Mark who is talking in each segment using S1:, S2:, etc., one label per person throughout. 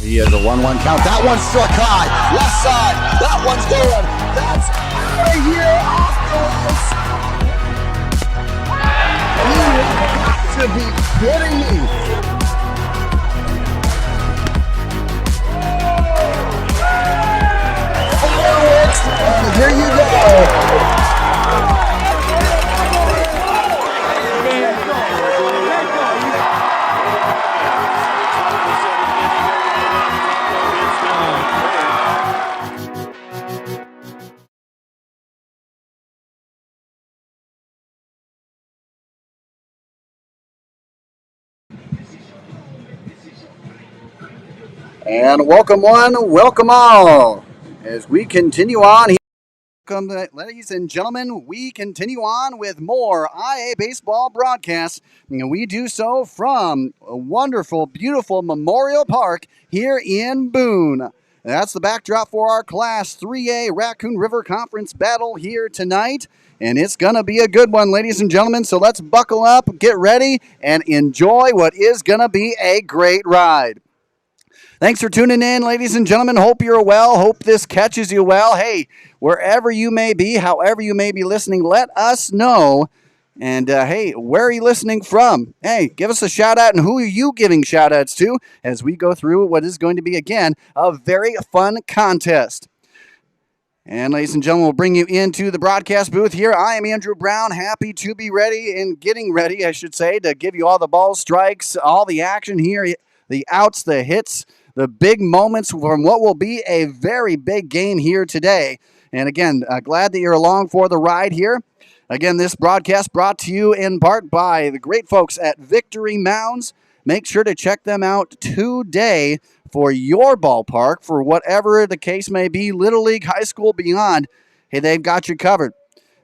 S1: He has a 1-1 count. That one's struck high. Left side. That one's going. That's out of here off the line. You have to be kidding me. Fireworks. Here you go. And welcome one, welcome all. As we continue on here, welcome, ladies and gentlemen, we continue on with more IAbaseball broadcasts. And we do so from a wonderful, beautiful Memorial Park here in Boone. That's the backdrop for our Class 3A Raccoon River Conference battle here tonight. And it's going to be a good one, ladies and gentlemen. So let's buckle up, get ready, and enjoy what is going to be a great ride. Thanks for tuning in, ladies and gentlemen. Hope you're well. Hope this catches you well. Hey, wherever you may be, however you may be listening, let us know. And, hey, where are you listening from? Hey, give us a shout-out, and who are you giving shout-outs to as we go through what is going to be, again, a very fun contest. And, ladies and gentlemen, we'll bring you into the broadcast booth here. I am Andrew Brown, happy to be ready and getting ready, I should say, to give you all the ball strikes, all the action here, the outs, the hits, the big moments from what will be a very big game here today. And again, glad that you're along for the ride here. Again, this broadcast brought to you in part by the great folks at Victory Mounds. Make sure to check them out today for your ballpark, for whatever the case may be, Little League, high school, beyond. Hey, they've got you covered.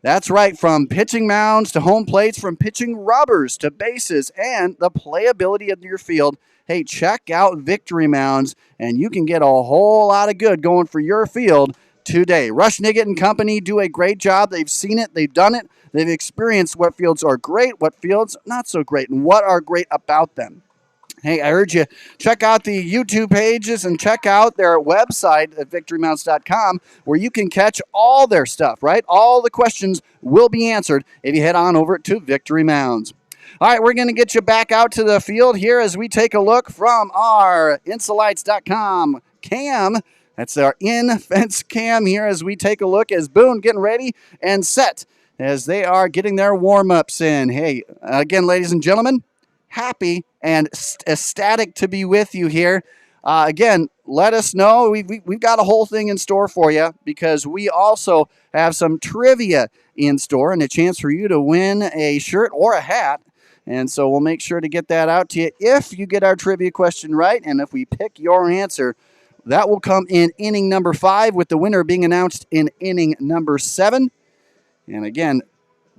S1: That's right, from pitching mounds to home plates, from pitching rubbers to bases, and the playability of your field. Hey, check out Victory Mounds, and you can get a whole lot of good going for your field today. Rush Niggett and company do a great job. They've seen it. They've done it. They've experienced what fields are great, what fields not so great, and what are great about them. Hey, I urge you, check out the YouTube pages and check out their website at victorymounts.com, where you can catch all their stuff, right? All the questions will be answered if you head on over to Victory Mounds. All right, we're going to get you back out to the field here as we take a look from our Insolites.com cam. That's our in-fence cam here as we take a look as Boone getting ready and set as they are getting their warm-ups in. Hey, again, ladies and gentlemen, happy and ecstatic to be with you here. Again, let us know. We've got a whole thing in store for you because we also have some trivia in store and a chance for you to win a shirt or a hat. And so we'll make sure to get that out to you if you get our trivia question right. And if we pick your answer, that will come in inning number 5, with the winner being announced in inning number 7. And again,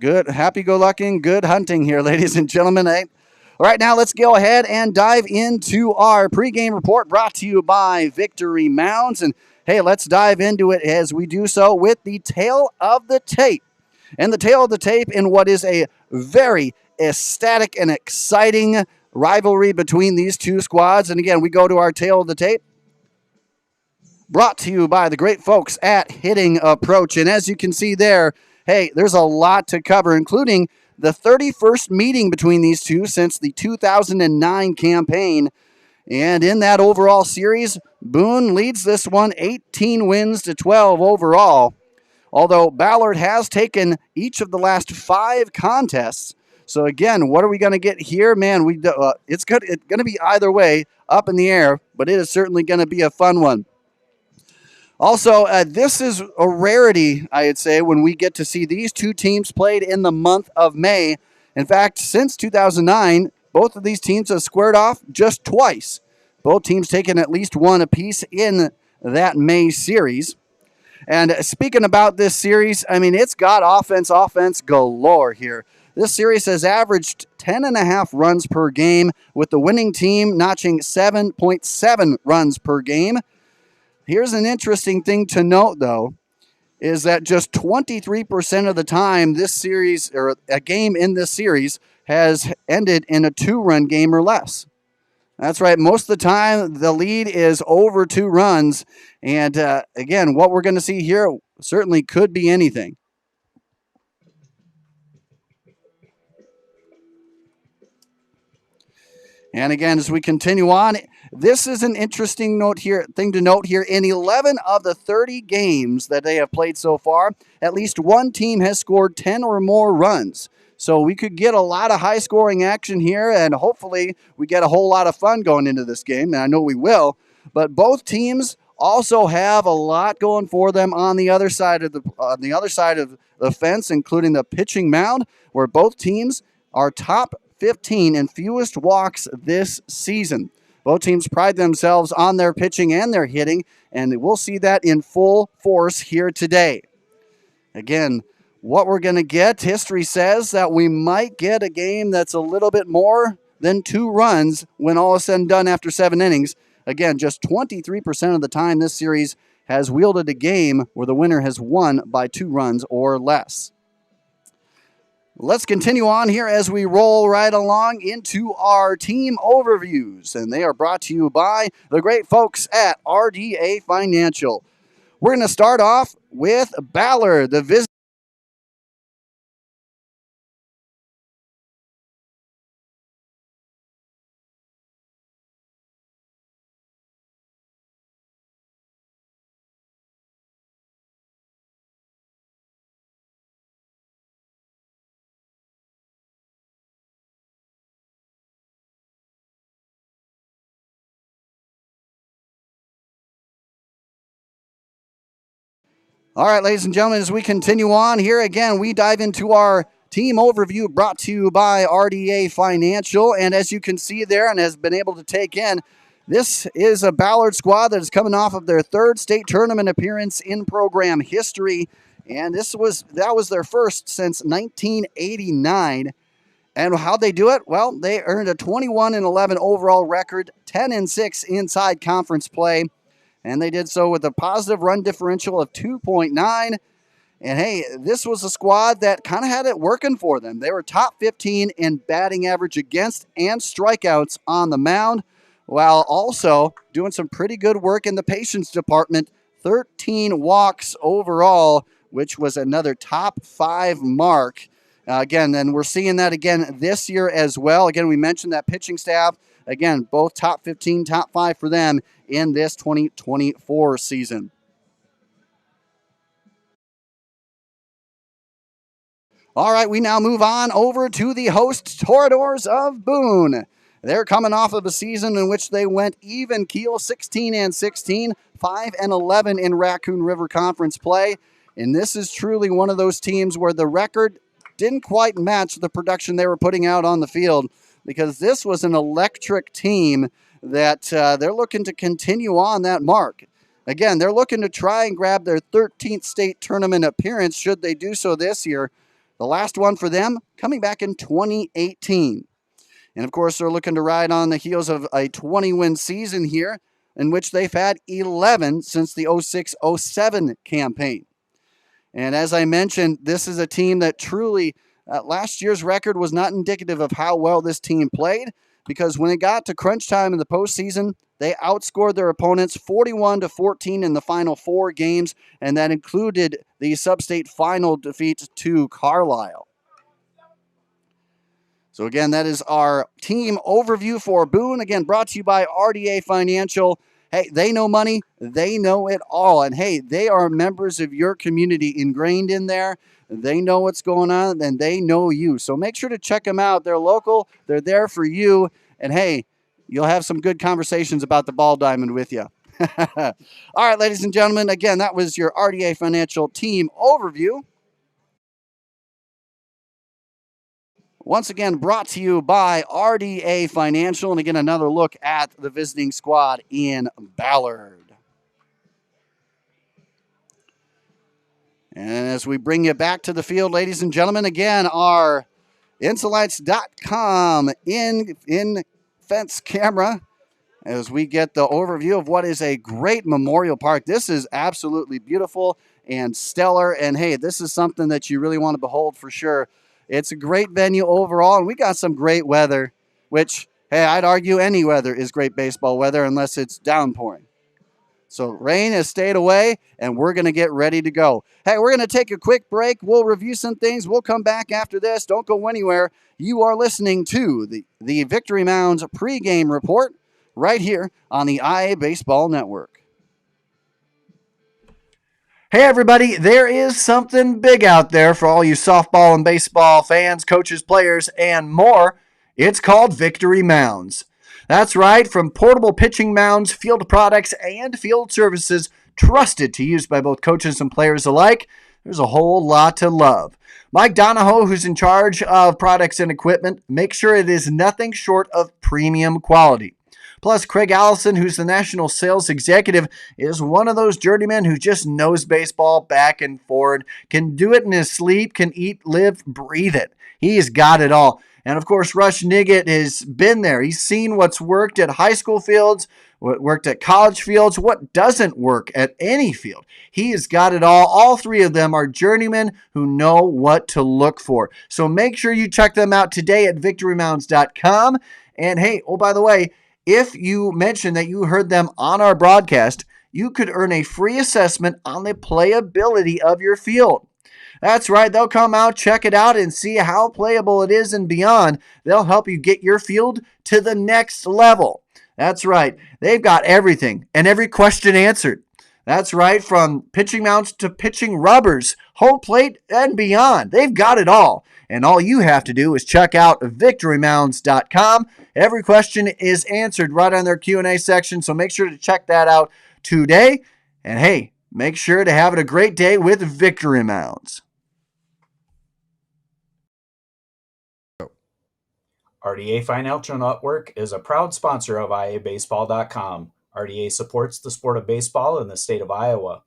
S1: good, happy-go-lucky, good hunting here, ladies and gentlemen. All right, now let's go ahead and dive into our pregame report brought to you by Victory Mounds. And hey, let's dive into it as we do so with the tail of the tape. And the tail of the tape in what is a very ecstatic and exciting rivalry between these two squads. And again, we go to our tail of the tape, brought to you by the great folks at Hitting Approach. And as you can see there, hey, there's a lot to cover, including the 31st meeting between these two since the 2009 campaign. And in that overall series, Boone leads this one 18 wins to 12 overall. Although Ballard has taken each of the last 5 contests. So again, what are we going to get here? Man, it's going to be either way, up in the air, but it is certainly going to be a fun one. Also, this is a rarity, I'd say, when we get to see these two teams played in the month of May. In fact, since 2009, both of these teams have squared off just twice. Both teams taking at least one apiece in that May series. And speaking about this series, I mean, it's got offense galore here. This series has averaged 10.5 runs per game, with the winning team notching 7.7 runs per game. Here's an interesting thing to note, though, is that just 23% of the time this series, or a game in this series, has ended in a 2-run game or less. That's right. Most of the time, the lead is over 2 runs. And again, what we're going to see here certainly could be anything. And again, as we continue on, this is an interesting thing to note here. In 11 of the 30 games that they have played so far, at least one team has scored 10 or more runs. So we could get a lot of high-scoring action here, and hopefully we get a whole lot of fun going into this game, and I know we will. But both teams also have a lot going for them on the other side of the fence, including the pitching mound, where both teams are top 15 in fewest walks this season. Both teams pride themselves on their pitching and their hitting, and we'll see that in full force here today. Again, what we're going to get, history says that we might get a game that's a little bit more than 2 runs when all is said and done after 7 innings. Again, just 23% of the time this series has wielded a game where the winner has won by 2 runs or less. Let's continue on here as we roll right along into our team overviews, and they are brought to you by the great folks at RDA Financial. We're going to start off with Ballard, the visit. All right, ladies and gentlemen, as we continue on here, again, we dive into our team overview brought to you by RDA Financial. And as you can see there and has been able to take in, this is a Ballard squad that is coming off of their 3rd state tournament appearance in program history. And that was their first since 1989. And how'd they do it? Well, they earned a 21-11 overall record, 10-6 inside conference play. And they did so with a positive run differential of 2.9. And hey, this was a squad that kind of had it working for them. They were top 15 in batting average against and strikeouts on the mound, while also doing some pretty good work in the patience department. 13 walks overall, which was another top 5 mark. Again, and we're seeing that again this year as well. Again, we mentioned that pitching staff. Again, both top 15, top 5 for them in this 2024 season. All right, we now move on over to the host Toreadors of Boone. They're coming off of a season in which they went even keel, 16-16, 5-11 in Raccoon River Conference play. And this is truly one of those teams where the record didn't quite match the production they were putting out on the field, because this was an electric team that they're looking to continue on that mark. Again, they're looking to try and grab their 13th state tournament appearance should they do so this year. The last one for them coming back in 2018. And of course, they're looking to ride on the heels of a 20-win season here, in which they've had 11 since the 06-07 campaign. And as I mentioned, this is a team that truly, last year's record was not indicative of how well this team played, because when it got to crunch time in the postseason, they outscored their opponents 41-14 in the final 4 games, and that included the sub-state final defeat to Carlisle. So again, that is our team overview for Boone. Again, brought to you by RDA Financial. Hey, they know money. They know it all. And hey, they are members of your community ingrained in there. They know what's going on, and they know you. So make sure to check them out. They're local. They're there for you. And hey, you'll have some good conversations about the ball diamond with you. All right, ladies and gentlemen, again, that was your RDA Financial team overview. Once again, brought to you by RDA Financial. And again, another look at the visiting squad in Ballard. And as we bring you back to the field, ladies and gentlemen, again, our Insolites.com in-fence camera, as we get the overview of what is a great memorial park. This is absolutely beautiful and stellar. And hey, this is something that you really want to behold for sure. It's a great venue overall, and we got some great weather, which Hey, I'd argue any weather is great baseball weather unless it's downpouring. So rain has stayed away, and we're going to get ready to go. Hey, we're going to take a quick break. We'll review some things. We'll come back after this. Don't go anywhere. You are listening to the Victory Mounds pregame report right here on the IAbaseball Network. Hey, everybody, there is something big out there for all you softball and baseball fans, coaches, players, and more. It's called Victory Mounds. That's right, from portable pitching mounds, field products, and field services trusted to use by both coaches and players alike, there's a whole lot to love. Mike Donahoe, who's in charge of products and equipment, makes sure it is nothing short of premium quality. Plus, Craig Allison, who's the national sales executive, is one of those journeymen who just knows baseball back and forward, can do it in his sleep, can eat, live, breathe it. He's got it all. And of course, Rush Niggett has been there. He's seen what's worked at high school fields, what worked at college fields, what doesn't work at any field. He has got it all. All three of them are journeymen who know what to look for. So make sure you check them out today at victorymounds.com. And hey, oh, by the way, if you mention that you heard them on our broadcast, you could earn a free assessment on the playability of your field. That's right, they'll come out, check it out, and see how playable it is and beyond. They'll help you get your field to the next level. That's right, they've got everything and every question answered. That's right, from pitching mounts to pitching rubbers, home plate, and beyond. They've got it all. And all you have to do is check out victorymounds.com. Every question is answered right on their Q&A section, so make sure to check that out today. And hey, make sure to have it a great day with Victory Mounds.
S2: RDA Financial Network is a proud sponsor of IAbaseball.com. RDA supports the sport of baseball in the state of Iowa.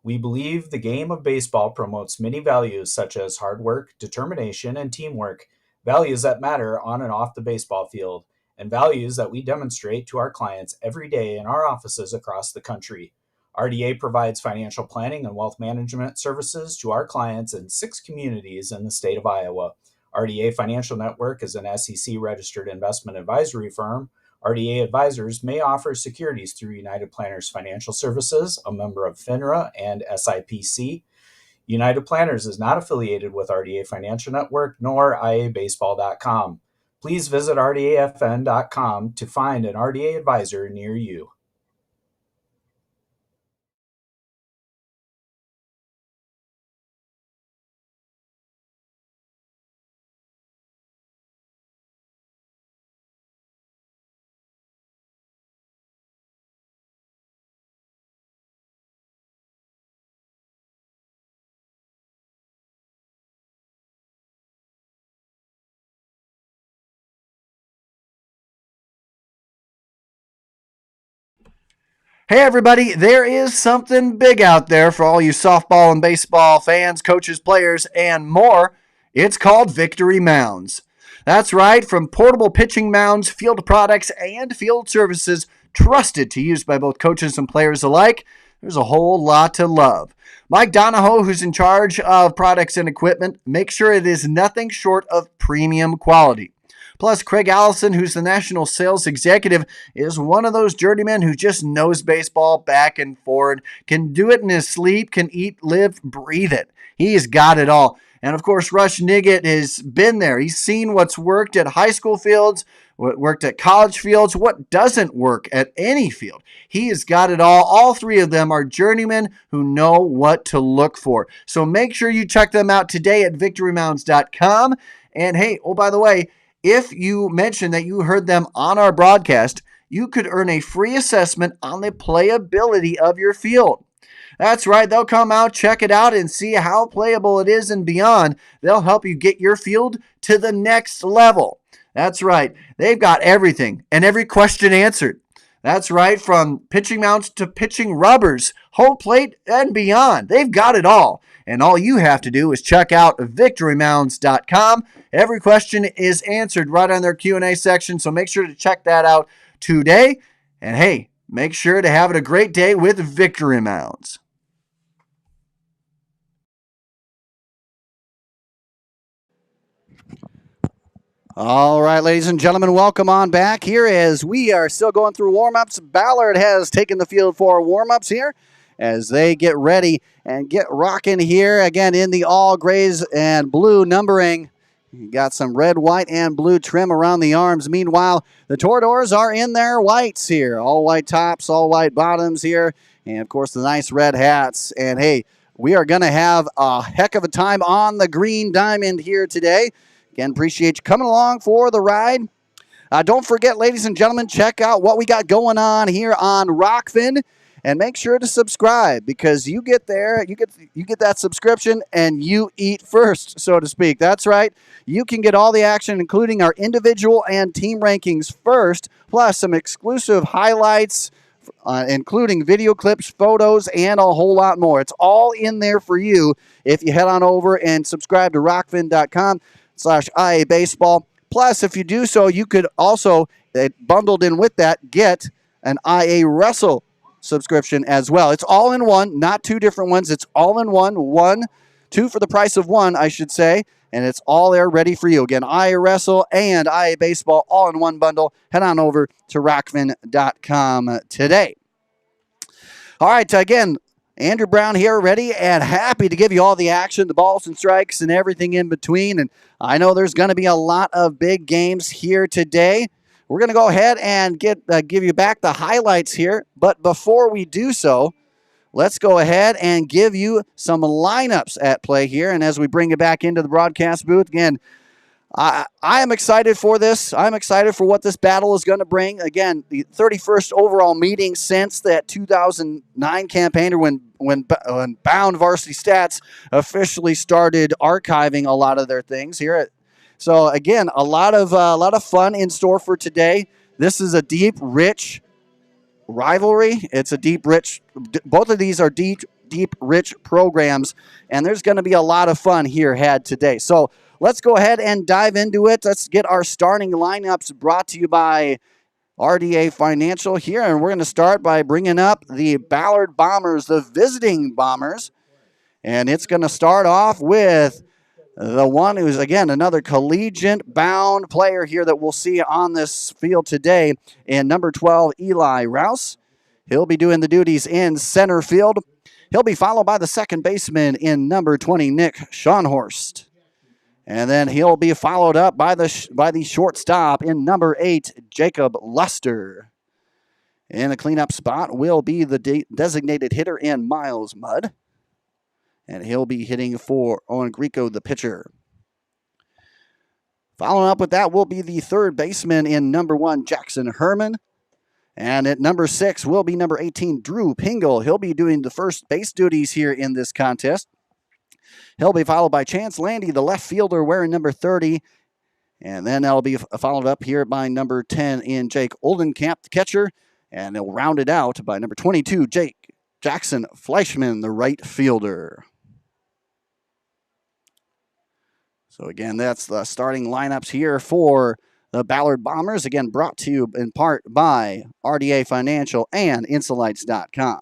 S2: We believe the game of baseball promotes many values such as hard work, determination, and teamwork, values that matter on and off the baseball field, and values that we demonstrate to our clients every day in our offices across the country. RDA provides financial planning and wealth management services to our clients in 6 communities in the state of Iowa. RDA Financial Network is an SEC-registered investment advisory firm. RDA advisors may offer securities through United Planners Financial Services, a member of FINRA and SIPC. United Planners is not affiliated with RDA Financial Network nor IAbaseball.com. Please visit RDAFN.com to find an RDA advisor near you.
S1: Hey, everybody, there is something big out there for all you softball and baseball fans, coaches, players, and more. It's called Victory Mounds. That's right, from portable pitching mounds, field products, and field services trusted to use by both coaches and players alike, there's a whole lot to love. Mike Donahoe, who's in charge of products and equipment, makes sure it is nothing short of premium quality. Plus, Craig Allison, who's the national sales executive, is one of those journeymen who just knows baseball back and forward, can do it in his sleep, can eat, live, breathe it. He's got it all. And of course, Rush Niggett has been there. He's seen what's worked at high school fields, what worked at college fields, what doesn't work at any field. He has got it all. All three of them are journeymen who know what to look for. So make sure you check them out today at victorymounds.com. And hey, oh, by the way, if you mention that you heard them on our broadcast, you could earn a free assessment on the playability of your field. That's right, they'll come out, check it out, and see how playable it is and beyond. They'll help you get your field to the next level. That's right, they've got everything and every question answered. That's right, from pitching mounts to pitching rubbers, home plate, and beyond. They've got it all. And all you have to do is check out victorymounds.com. Every question is answered right on their Q&A section, so make sure to check that out today. And hey, make sure to have it a great day with Victory Mounds. All right, ladies and gentlemen, welcome on back here as we are still going through warm-ups. Ballard has taken the field for warm-ups here as they get ready and get rocking here again in the all grays and blue numbering. You got some red, white, and blue trim around the arms. Meanwhile, the Toradors are in their whites here. All white tops, all white bottoms here, and of course the nice red hats. And hey, we are going to have a heck of a time on the green diamond here today. Again, appreciate you coming along for the ride. Don't forget, ladies and gentlemen, check out what we got going on here on Rockfin, and make sure to subscribe because you get there, you get that subscription, and you eat first, so to speak. That's right. You can get all the action, including our individual and team rankings first, plus some exclusive highlights, including video clips, photos, and a whole lot more. It's all in there for you if you head on over and subscribe to rockfin.com/IAbaseball. Plus, if you do so, you could also, bundled in with that, get an IA Wrestle subscription as well. It's all in one, not two different ones. It's all in one, two for the price of one, I should say, and it's all there ready for you. Again, IA Wrestle and IA Baseball all in one bundle. Head on over to rockfin.com today. All right, again, Andrew Brown here, ready and happy to give you all the action, the balls and strikes, and everything in between. And I know there's going to be a lot of big games here today. We're going to go ahead and give you back the highlights here. But before we do so, let's go ahead and give you some lineups at play here. And as we bring it back into the broadcast booth, again, I am excited for this. I'm excited for what this battle is going to bring. Again, the 31st overall meeting since that 2009 campaign, or when Bound Varsity Stats officially started archiving a lot of their things here. So again, a lot of fun in store for today. This is a deep, rich rivalry. It's a deep, rich. Both of these are deep, rich programs, and there's going to be a lot of fun here had today. So let's go ahead and dive into it. Let's get our starting lineups brought to you by RDA Financial here, and we're going to start by bringing up the Ballard Bombers, the visiting Bombers, and it's going to start off with the one who's, again, another collegiate-bound player here that we'll see on this field today, in number 12, Eli Rouse. He'll be doing the duties in center field. He'll be followed by the second baseman in number 20, Nick Schonhorst. And then he'll be followed up by the shortstop in number 8, Jacob Luster. In the cleanup spot will be the designated hitter in Miles Mudd. And he'll be hitting for Owen Greco, the pitcher. Following up with that will be the third baseman in number 1, Jackson Herman. And at number 6 will be number 18, Drew Pingle. He'll be doing the first base duties here in this contest. He'll be followed by Chance Landy, the left fielder, wearing number 30. And then that'll be followed up here by number 10 in Jake Oldenkamp, the catcher. And they'll round it out by number 22, Jackson Fleischman, the right fielder. So again, that's the starting lineups here for the Ballard Bombers. Again, brought to you in part by RDA Financial and Insolites.com.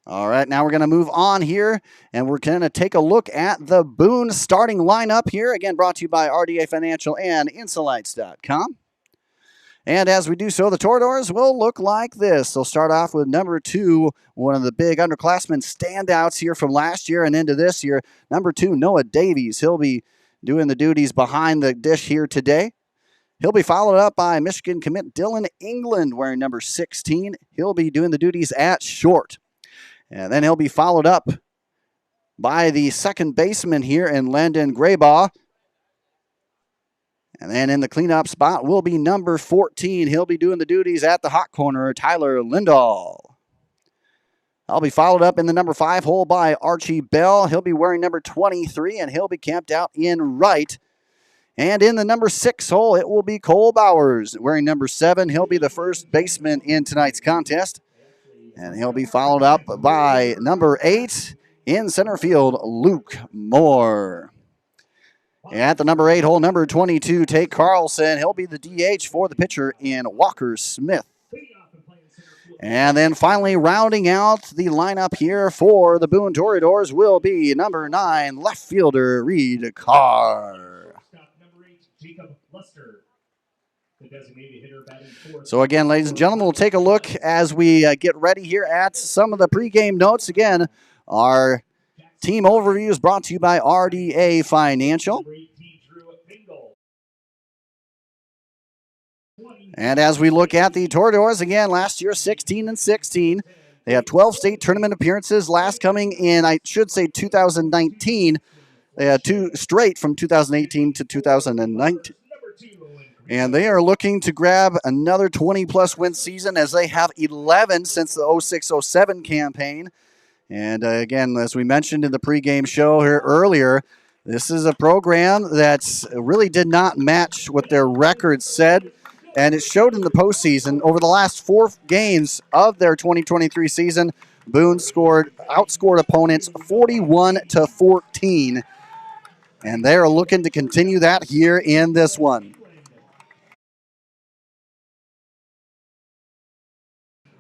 S1: All right, now we're going to move on here, and we're going to take a look at the Boone starting lineup here. Again, brought to you by RDA Financial and Insolites.com. And as we do so, the Toradors will look like this. They'll start off with number 2, one of the big underclassmen standouts here from last year and into this year. Number 2, Noah Davies. He'll be doing the duties behind the dish here today. He'll be followed up by Michigan commit Dylan England, wearing number 16. He'll be doing the duties at short. And then he'll be followed up by the second baseman here in Landon Graybaugh. And then in the cleanup spot will be number 14. He'll be doing the duties at the hot corner, Tyler Lindahl. I'll be followed up in the number 5 hole by Archie Bell. He'll be wearing number 23, and he'll be camped out in right. And in the number 6 hole, it will be Cole Bowers, wearing number 7. He'll be the first baseman in tonight's contest. And he'll be followed up by number 8 in center field, Luke Moore. At the number 8 hole, number 22, Tate Carlson. He'll be the DH for the pitcher in Walker Smith. And then finally rounding out the lineup here for the Boone Toreadors will be number 9, left fielder Reed Carr. So again, ladies and gentlemen, we'll take a look as we get ready here at some of the pregame notes. Again, our team overview is brought to you by RDA Financial. And as we look at the Toreadors, again, last year 16-16. They had 12 state tournament appearances, last coming in, I should say, 2019. They had 2 straight from 2018 to 2019. And they are looking to grab another 20-plus win season as they have 11 since the 06-07 campaign. And again, as we mentioned in the pregame show here earlier, this is a program that really did not match what their record said. And it showed in the postseason. Over the last 4 games of their 2023 season, Boone outscored opponents 41-14. And they are looking to continue that here in this one.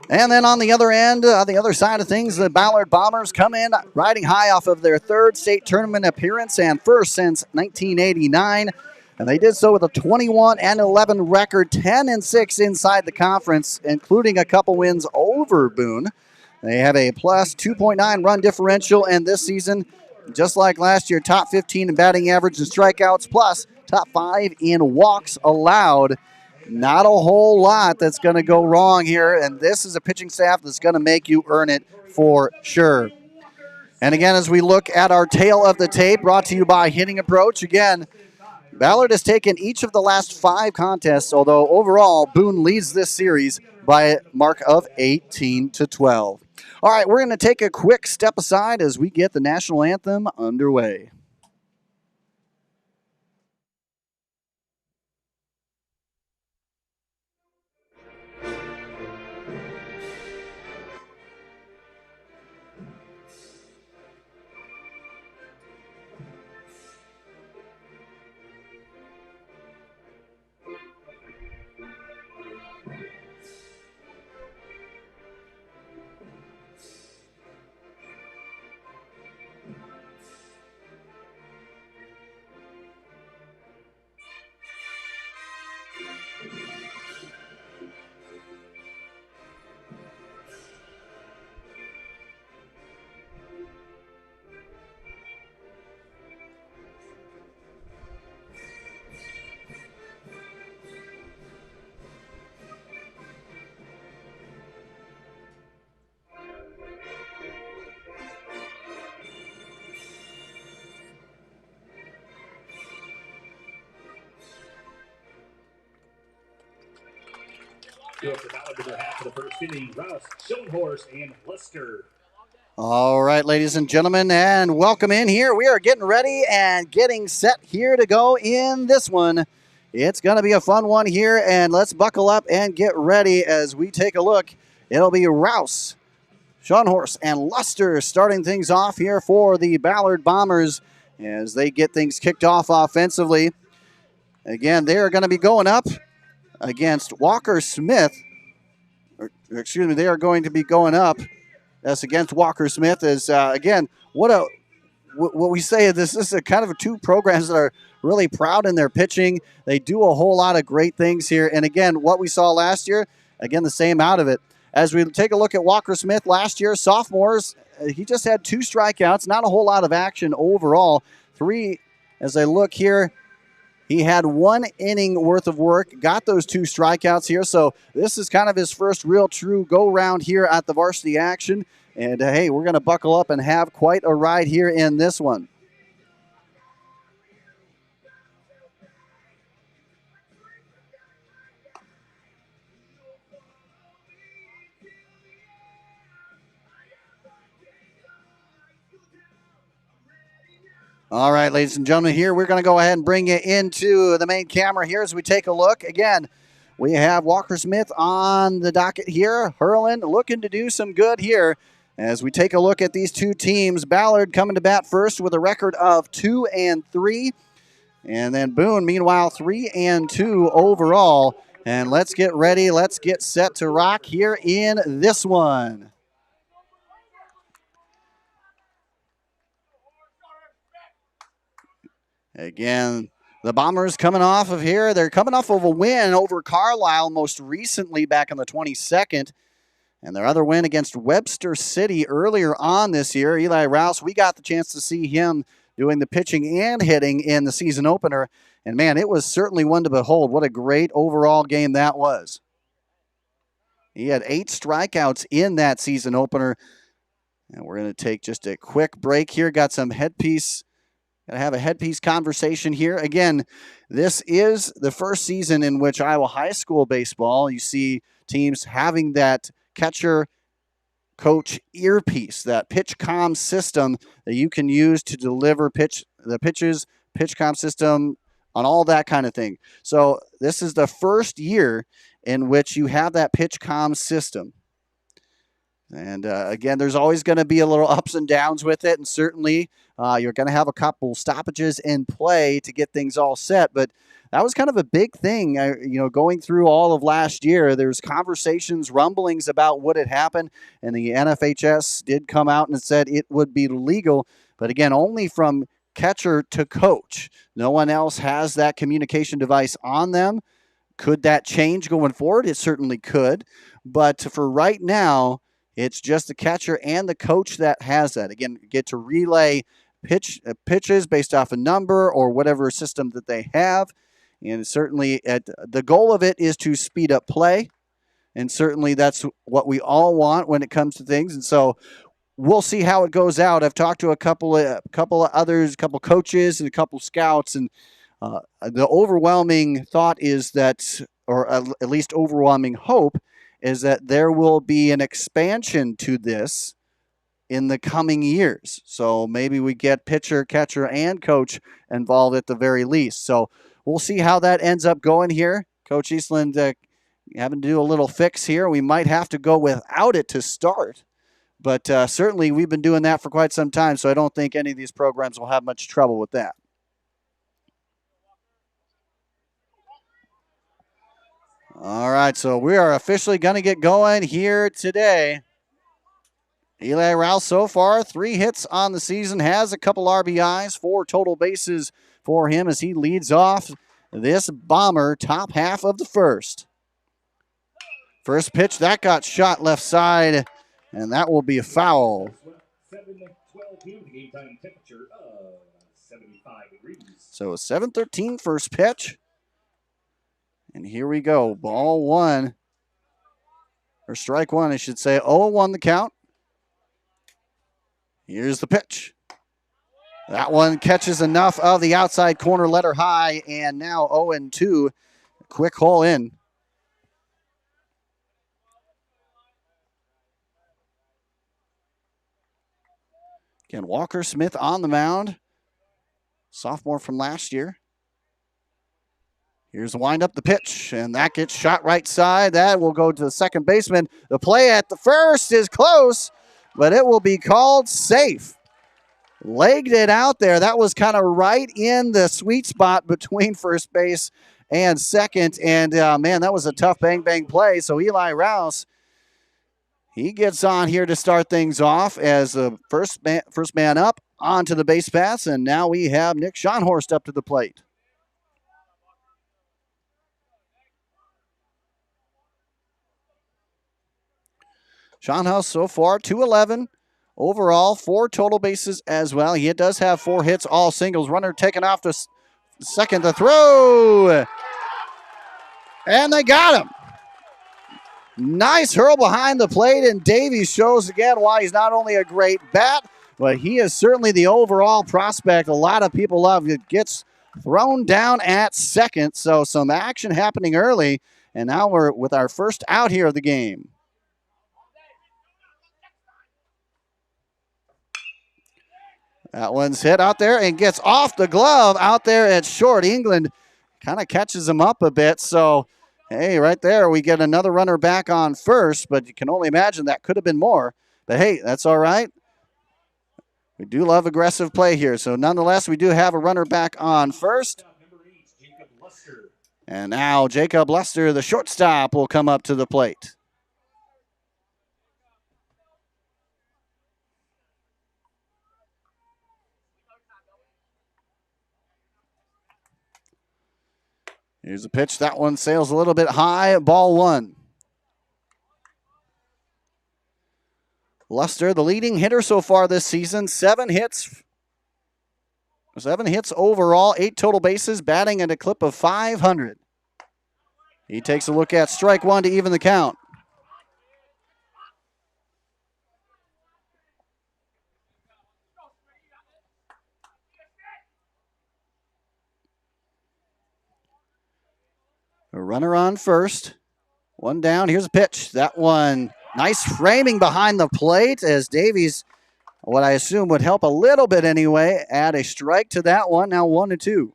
S1: And then on the other end, the other side of things, the Ballard Bombers come in riding high off of their 3rd state tournament appearance and first since 1989. And they did so with a 21-11 record, 10-6 inside the conference, including a couple wins over Boone. They have a plus 2.9 run differential, and this season, just like last year, top 15 in batting average and strikeouts, plus top 5 in walks allowed. Not a whole lot that's going to go wrong here, and this is a pitching staff that's going to make you earn it for sure. And again, as we look at our tail of the tape, brought to you by Hitting Approach, again, Ballard has taken each of the last 5 contests, although overall Boone leads this series by a mark of 18-12. All right, we're going to take a quick step aside as we get the national anthem underway. All right, ladies and gentlemen, and welcome in here. We are getting ready and getting set here to go in this one. It's going to be a fun one here, and let's buckle up and get ready as we take a look. It'll be Rouse, Schoenhorst, and Luster starting things off here for the Ballard Bombers as they get things kicked off offensively. Again, they are going to be going up against Walker Smith. Excuse me, they are going to be going up. That's against Walker Smith. Is again, what we say is this is a kind of 2 programs that are really proud in their pitching. They do a whole lot of great things here. And again, what we saw last year, again, the same out of it. As we take a look at Walker Smith last year, sophomores, he just had 2 strikeouts, not a whole lot of action overall. 3, as I look here, he had 1 inning worth of work, got those 2 strikeouts here. So this is kind of his first real true go-round here at the varsity action. And, hey, we're going to buckle up and have quite a ride here in this one. All right, ladies and gentlemen, here we're going to go ahead and bring you into the main camera here as we take a look. Again, we have Walker Smith on the docket here. Hurling looking to do some good here as we take a look at these 2 teams. Ballard coming to bat first with a record of 2-3. And then Boone, meanwhile, 3-2 overall. And let's get ready. Let's get set to rock here in this one. Again, the Bombers coming off of here. They're coming off of a win over Carlisle most recently back on the 22nd. And their other win against Webster City earlier on this year. Eli Rouse, we got the chance to see him doing the pitching and hitting in the season opener. And, man, it was certainly one to behold. What a great overall game that was. He had 8 strikeouts in that season opener. And we're going to take just a quick break here. Got some headpiece. Got to have a headpiece conversation here. Again, this is the first season in which Iowa high school baseball, you see teams having that catcher coach earpiece, that pitch comm system that you can use to deliver the pitches, pitch comm system, on all that kind of thing. So this is the first year in which you have that pitch comm system. And again, there's always going to be a little ups and downs with it, and certainly you're going to have a couple stoppages in play to get things all set. But that was kind of a big thing, going through all of last year. There's conversations, rumblings about what had happened, and the NFHS did come out and said it would be legal. But again, only from catcher to coach. No one else has that communication device on them. Could that change going forward? It certainly could. But for right now, it's just the catcher and the coach that has that. Again, get to relay pitches based off a number or whatever system that they have. And certainly the goal of it is to speed up play. And certainly that's what we all want when it comes to things. And so we'll see how it goes out. I've talked to a couple of others, a couple coaches and a couple scouts. And the overwhelming thought is that, or at least overwhelming hope, is that there will be an expansion to this in the coming years. So maybe we get pitcher, catcher, and coach involved at the very least. So we'll see how that ends up going here. Coach Eastland having to do a little fix here. We might have to go without it to start. But certainly we've been doing that for quite some time, so I don't think any of these programs will have much trouble with that. All right, so we are officially going to get going here today. Eli Rouse so far, 3 hits on the season, has a couple RBIs, 4 total bases for him as he leads off this Bomber top half of the first. First pitch, that got shot left side, and that will be a foul. 7:12 p.m. the game time temperature of 75 degrees. So 7:13 first pitch. And here we go. Ball 1. Or strike 1, I should say. 0-1 the count. Here's the pitch. That one catches enough of the outside corner, let her high, and now 0-2. Quick hole in. Again, Walker Smith on the mound. Sophomore from last year. Here's the windup, the pitch, and that gets shot right side. That will go to the second baseman. The play at the first is close, but it will be called safe. Legged it out there. That was kind of right in the sweet spot between first base and second. And, man, that was a tough bang-bang play. So Eli Rouse, he gets on here to start things off as the first man up onto the base paths. And now we have Nick Schonhorst up to the plate. Schonhorst so far, 211. Overall, 4 total bases as well. He does have 4 hits, all singles. Runner taken off to second to throw. And they got him. Nice hurl behind the plate, and Davies shows again why he's not only a great bat, but he is certainly the overall prospect a lot of people love. It gets thrown down at second, so some action happening early, and now we're with our first out here of the game. That one's hit out there and gets off the glove out there at short. England kind of catches him up a bit. So, hey, right there we get another runner back on first, but you can only imagine that could have been more. But, hey, that's all right. We do love aggressive play here. So, nonetheless, we do have a runner back on first. And now Jacob Lester, the shortstop, will come up to the plate. Here's a pitch. That one sails a little bit high. Ball 1. Lester, the leading hitter so far this season. 7 hits. 7 hits overall, 8 total bases, batting at a clip of .500. He takes a look at strike 1 to even the count. A runner on first. 1 down. Here's a pitch. That one, nice framing behind the plate as Davies, what I assume would help a little bit anyway, add a strike to that one. Now 1-2.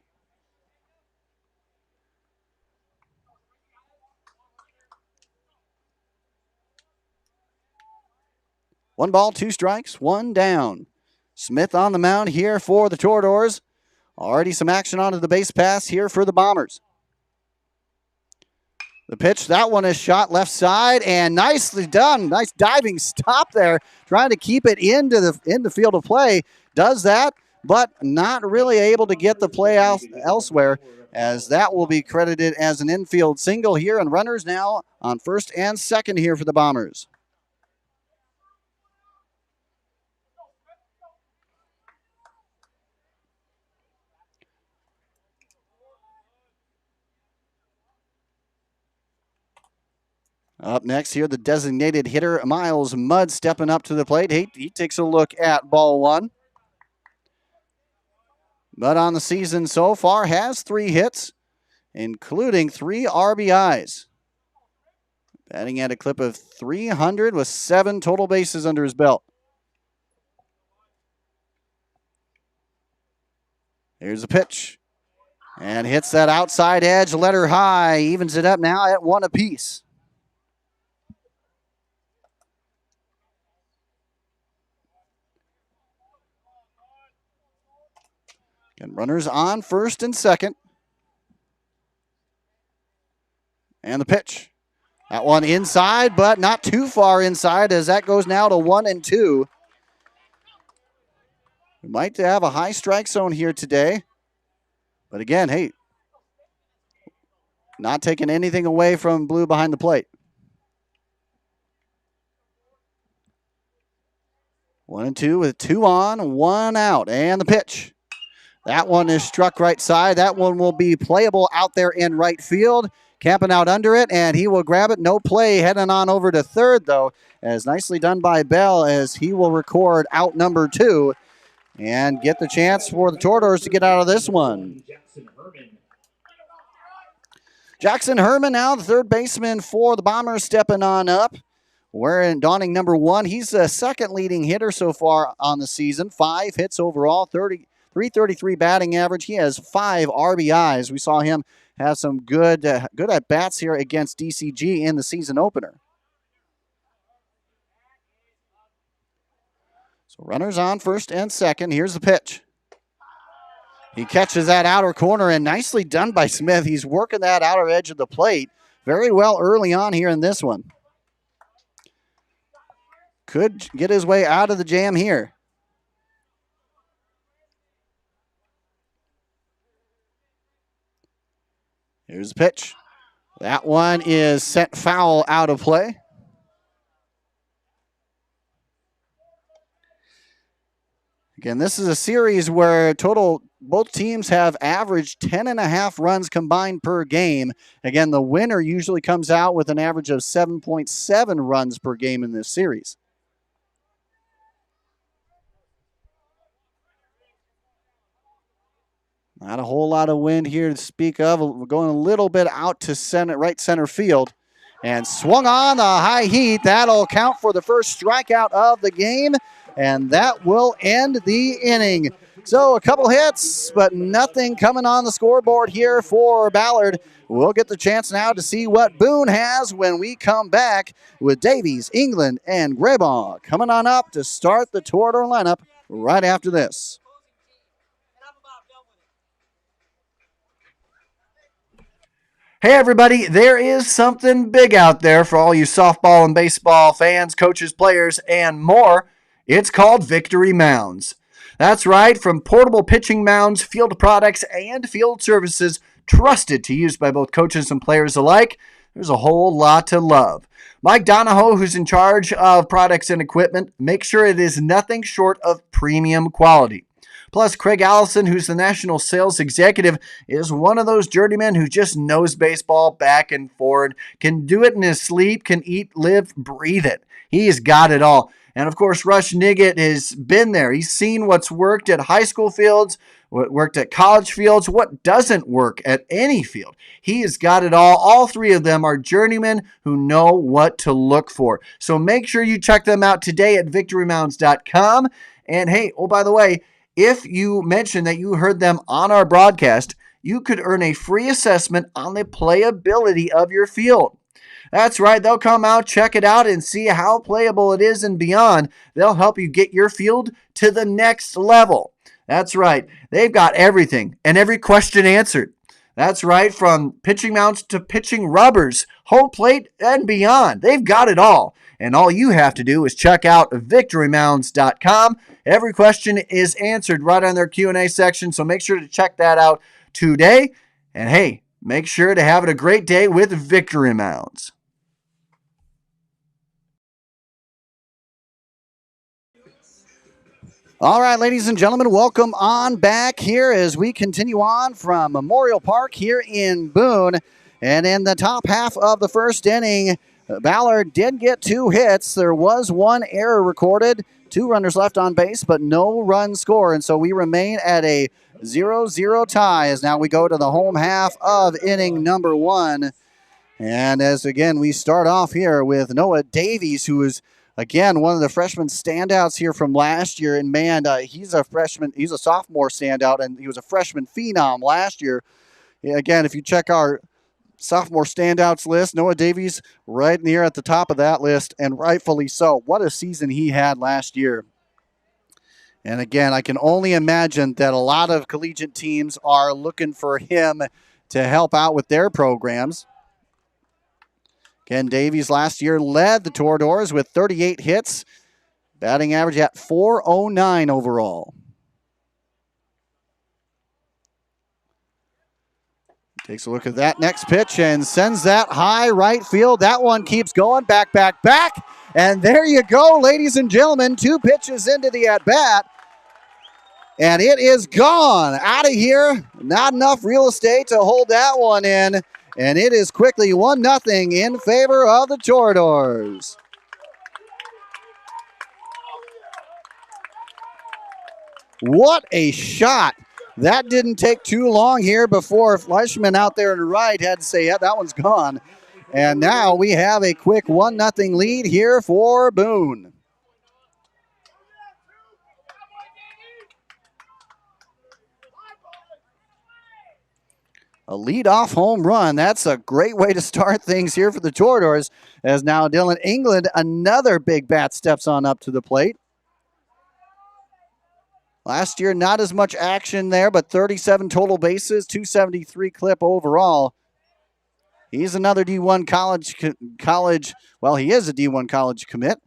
S1: One ball, 2 strikes, 1 down. Smith on the mound here for the Toradors. Already some action onto the base pass here for the Bombers. The pitch, that one is shot left side, and nicely done. Nice diving stop there, trying to keep it into the field of play. Does that, but not really able to get the play out elsewhere, as that will be credited as an infield single here, and runners now on first and second here for the Bombers. Up next here, the designated hitter, Miles Mudd, stepping up to the plate. He takes a look at ball 1. Mudd on the season so far has 3 hits, including 3 RBIs. Batting at a clip of .300 with 7 total bases under his belt. Here's a pitch. And hits that outside edge, letter high. Evens it up now at 1 apiece. Again, runners on first and second. And the pitch. That one inside, but not too far inside, as that goes now to 1-2. We might have a high strike zone here today. But again, hey, not taking anything away from Blue behind the plate. 1-2 with 2 on, 1 out. And the pitch. That one is struck right side. That one will be playable out there in right field. Camping out under it, and he will grab it. No play, heading on over to third, though, as nicely done by Bell, as he will record out number 2 and get the chance for the Toradors to get out of this one. Jackson Herman now, the third baseman for the Bombers, stepping on up. Wearing donning number 1. He's the second leading hitter so far on the season. 5 hits overall, 333 batting average. He has 5 RBIs. We saw him have some good at-bats here against DCG in the season opener. So runners on first and second. Here's the pitch. He catches that outer corner, and nicely done by Smith. He's working that outer edge of the plate very well early on here in this one. Could get his way out of the jam here. Here's the pitch. That one is sent foul out of play. Again, this is a series where both teams have averaged 10.5 runs combined per game. Again, the winner usually comes out with an average of 7.7 runs per game in this series. Not a whole lot of wind here to speak of. We're going a little bit out to right center field. And swung on the high heat. That'll count for the first strikeout of the game. And that will end the inning. So a couple hits, but nothing coming on the scoreboard here for Ballard. We'll get the chance now to see what Boone has when we come back with Davies, England, and Graybaugh coming on up to start the Torador lineup right after this. Hey everybody, there is something big out there for all you softball and baseball fans, coaches, players, and more. It's called Victory Mounds. That's right, from portable pitching mounds, field products, and field services trusted to use by both coaches and players alike, there's a whole lot to love. Mike Donahoe, who's in charge of products and equipment, makes sure it is nothing short of premium quality. Plus, Craig Allison, who's the national sales executive, is one of those journeymen who just knows baseball back and forward, can do it in his sleep, can eat, live, breathe it. He's got it all. And of course, Rush Niggett has been there. He's seen what's worked at high school fields, what worked at college fields, what doesn't work at any field. He has got it all. All three of them are journeymen who know what to look for. So make sure you check them out today at victorymounds.com. And hey, oh, by the way, if you mention that you heard them on our broadcast, you could earn a free assessment on the playability of your field. That's right, they'll come out, check it out, and see how playable it is and beyond. They'll help you get your field to the next level. That's right, they've got everything and every question answered. That's right, from pitching mounts to pitching rubbers, home plate, and beyond. They've got it all. And all you have to do is check out victorymounds.com. Every question is answered right on their Q&A section, so make sure to check that out today. And hey, make sure to have it a great day with Victory Mounds. All right, ladies and gentlemen, welcome on back here as we continue on from Memorial Park here in Boone. And in the top half of the first inning, Ballard did get 2 hits. There was 1 error recorded, 2 runners left on base, but no run score. And so we remain at a 0-0 tie as now we go to the home half of inning number 1. And as again, we start off here with Noah Davies, who is again one of the freshman standouts here from last year. And man, he's a sophomore standout, and he was a freshman phenom last year. Again, if you check our sophomore standouts list, Noah Davies right near at the top of that list, and rightfully so. What a season he had last year. And again, I can only imagine that a lot of collegiate teams are looking for him to help out with their programs. Again, Davies last year led the Toreadors with 38 hits, batting average at .409 overall. Takes a look at that next pitch and sends that high right field. That one keeps going, back. And there you go, ladies and gentlemen, 2 pitches into the at-bat. And it is gone out of here. Not enough real estate to hold that one in. And it is quickly 1-0 in favor of the Toreadors. What a shot. That didn't take too long here before Fleischman out there to the right had to say, yeah, that one's gone. And now we have a quick 1-0 lead here for Boone. A leadoff home run. That's a great way to start things here for the Toreadors, as now Dylan England, another big bat, steps on up to the plate. Last year, not as much action there, but 37 total bases, 273 clip overall. He's another D1 college. Well, he is a D1 college commit.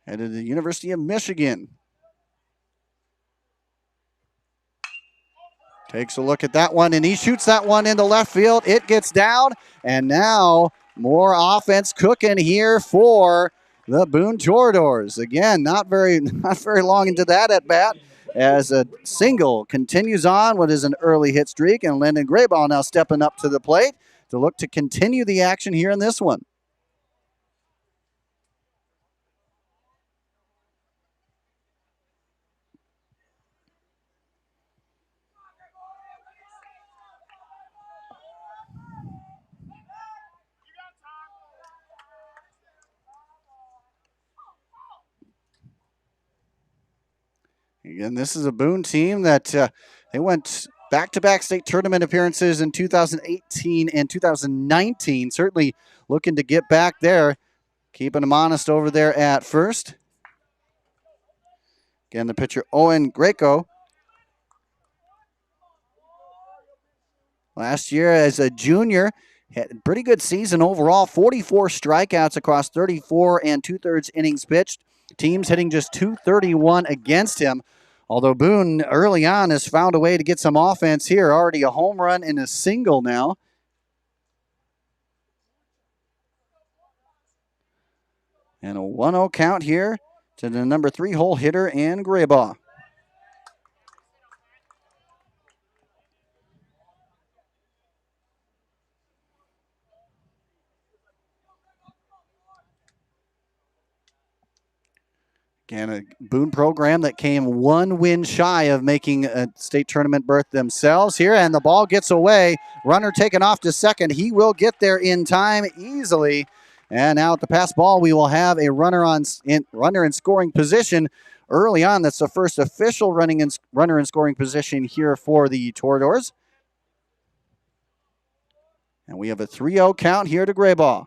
S1: Headed to the University of Michigan. Takes a look at that one, and he shoots that one into left field. It gets down, and now more offense cooking here for the Boone Toreadors. Again, not very long into that at bat, as a single continues on what is an early hit streak, and Lyndon Grayball now stepping up to the plate to look to continue the action here in this one. Again, this is a Boone team that they went back-to-back state tournament appearances in 2018 and 2019. Certainly looking to get back there, keeping them honest over there at first. Again, the pitcher, Owen Greco. Last year as a junior, had a pretty good season overall. 44 strikeouts across 34 and 2/3 innings pitched. Teams hitting just .231 against him. Although Boone early on has found a way to get some offense here. Already a home run and a single now. And a 1-0 count here to the number 3 hole hitter and Graybaugh. Again, a Boone program that came 1 win shy of making a state tournament berth themselves here, and the ball gets away. Runner taken off to second. He will get there in time easily. And now at the pass ball, we will have a runner in scoring position early on. That's the first official runner in scoring position here for the Toreadors. And we have a 3-0 count here to Graybaugh.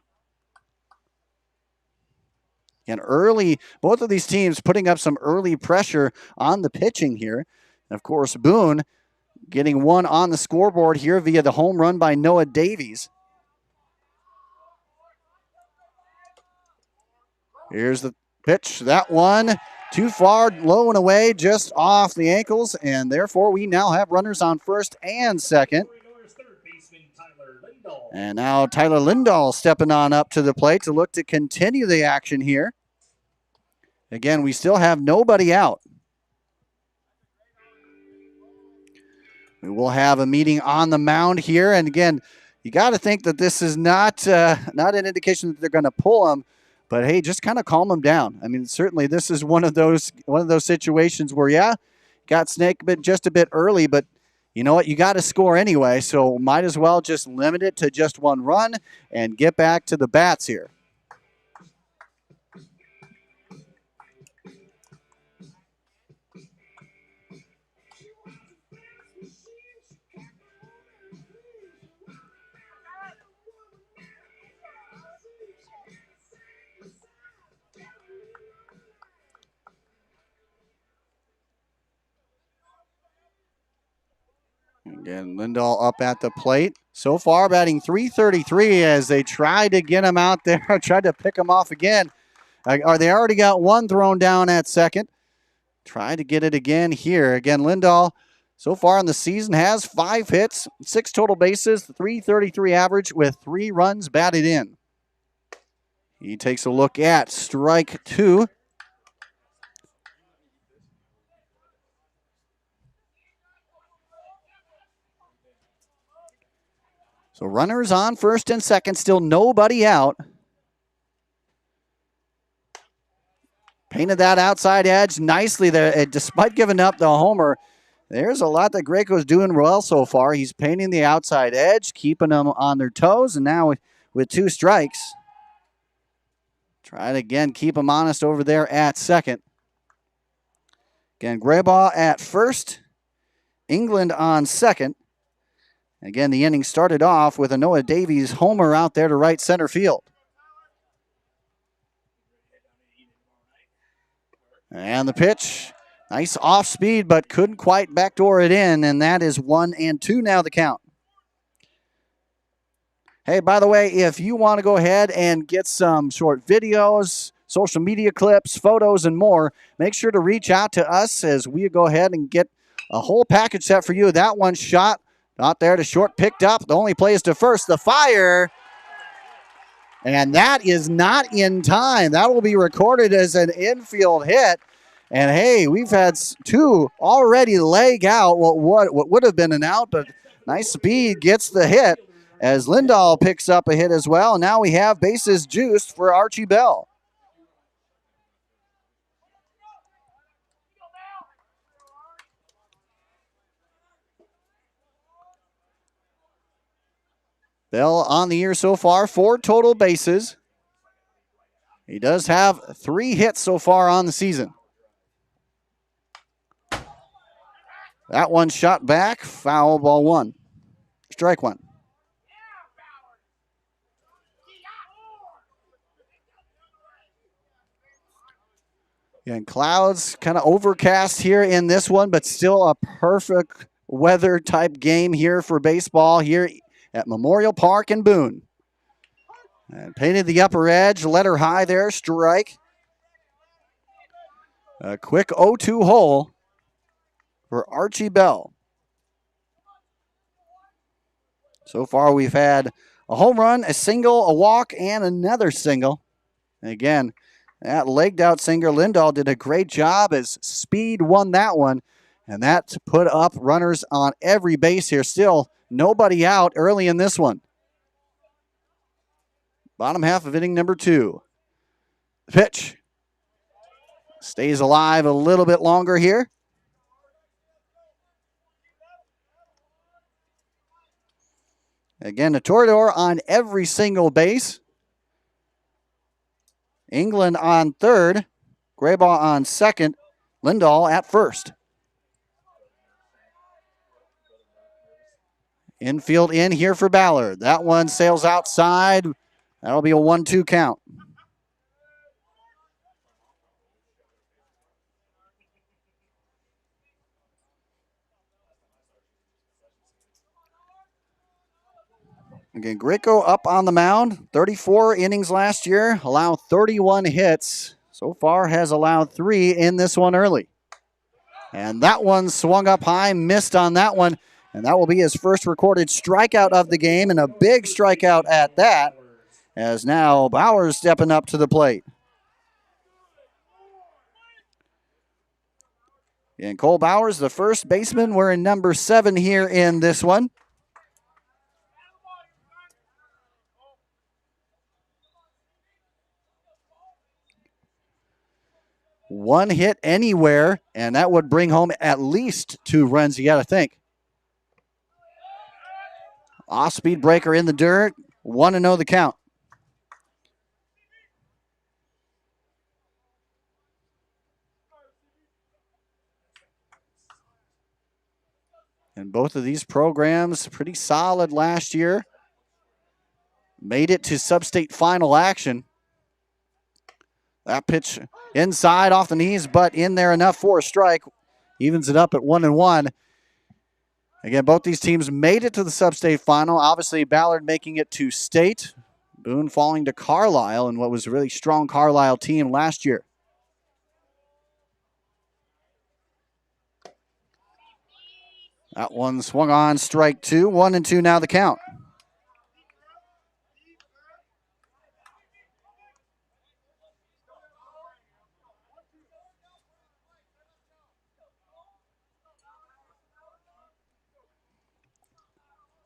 S1: And early, both of these teams putting up some early pressure on the pitching here. And of course, Boone getting one on the scoreboard here via the home run by Noah Davies. Here's the pitch. That one too far, low and away, just off the ankles. And therefore, we now have runners on first and second. And now Tyler Lindahl stepping on up to the plate to look to continue the action here. Again, we still have nobody out. We will have a meeting on the mound here. And again, you got to think that this is not an indication that they're going to pull him. But hey, just kind of calm them down. I mean, certainly this is one of those situations where, yeah, got snake bit just a bit early, but you know what? You got to score anyway, so might as well just limit it to just 1 run and get back to the bats here. Again, Lindahl up at the plate. So far, batting .333 as they tried to get him out there, tried to pick him off again. Or they already got one thrown down at second. Try to get it again here. Again, Lindahl, so far in the season, has 5 hits, 6 total bases, .333 average with 3 runs batted in. He takes a look at strike 2. So runners on first and second, still nobody out. Painted that outside edge nicely there. Despite giving up the homer, there's a lot that Greco's doing well so far. He's painting the outside edge, keeping them on their toes, and now with 2 strikes, try to again keep them honest over there at second. Again, Graybaugh at first, England on second. Again, the inning started off with a Noah Davies homer out there to right center field. And the pitch, nice off speed, but couldn't quite backdoor it in, and that is 1-2 now the count. Hey, by the way, if you want to go ahead and get some short videos, social media clips, photos, and more, make sure to reach out to us as we go ahead and get a whole package set for you. That one shot out there to short, picked up. The only play is to first. The fire. And that is not in time. That will be recorded as an infield hit. And hey, we've had 2 already leg out what would have been an out, but nice speed gets the hit as Lindahl picks up a hit as well. And now we have bases juiced for Archie Bell. Bell on the year so far, 4 total bases. He does have 3 hits so far on the season. That one shot back, foul, ball 1. Strike 1. And clouds kind of overcast here in this one, but still a perfect weather type game here for baseball here at Memorial Park in Boone. And painted the upper edge, let her high there, strike. A quick 0-2 hole for Archie Bell. So far we've had a home run, a single, a walk, and another single. And again, that legged out single, Lindahl did a great job as speed won that one. And that put up runners on every base here. Still nobody out early in this one. Bottom half of inning number 2. The pitch stays alive a little bit longer here. Again, a Torador on every single base. England on third. Graybaugh on second. Lindahl at first. Infield in here for Ballard. That one sails outside. That'll be a 1-2 count. Again, Greco up on the mound. 34 innings last year, allowed 31 hits. So far has allowed 3 in this one early. And that one swung up high, missed on that one. And that will be his first recorded strikeout of the game, and a big strikeout at that, as now Bowers stepping up to the plate. And Cole Bowers, the first baseman, wearing number 7 here in this one. One hit anywhere, and that would bring home at least 2 runs, you got to think. Off-speed breaker in the dirt, 1-0 the count. And both of these programs pretty solid last year. Made it to sub-state final action. That pitch inside off the knees, but in there enough for a strike. Evens it up at 1-1. Again, both these teams made it to the sub-state final. Obviously, Ballard making it to state. Boone falling to Carlisle in what was a really strong Carlisle team last year. That one swung on, strike 2. 1-2 now the count.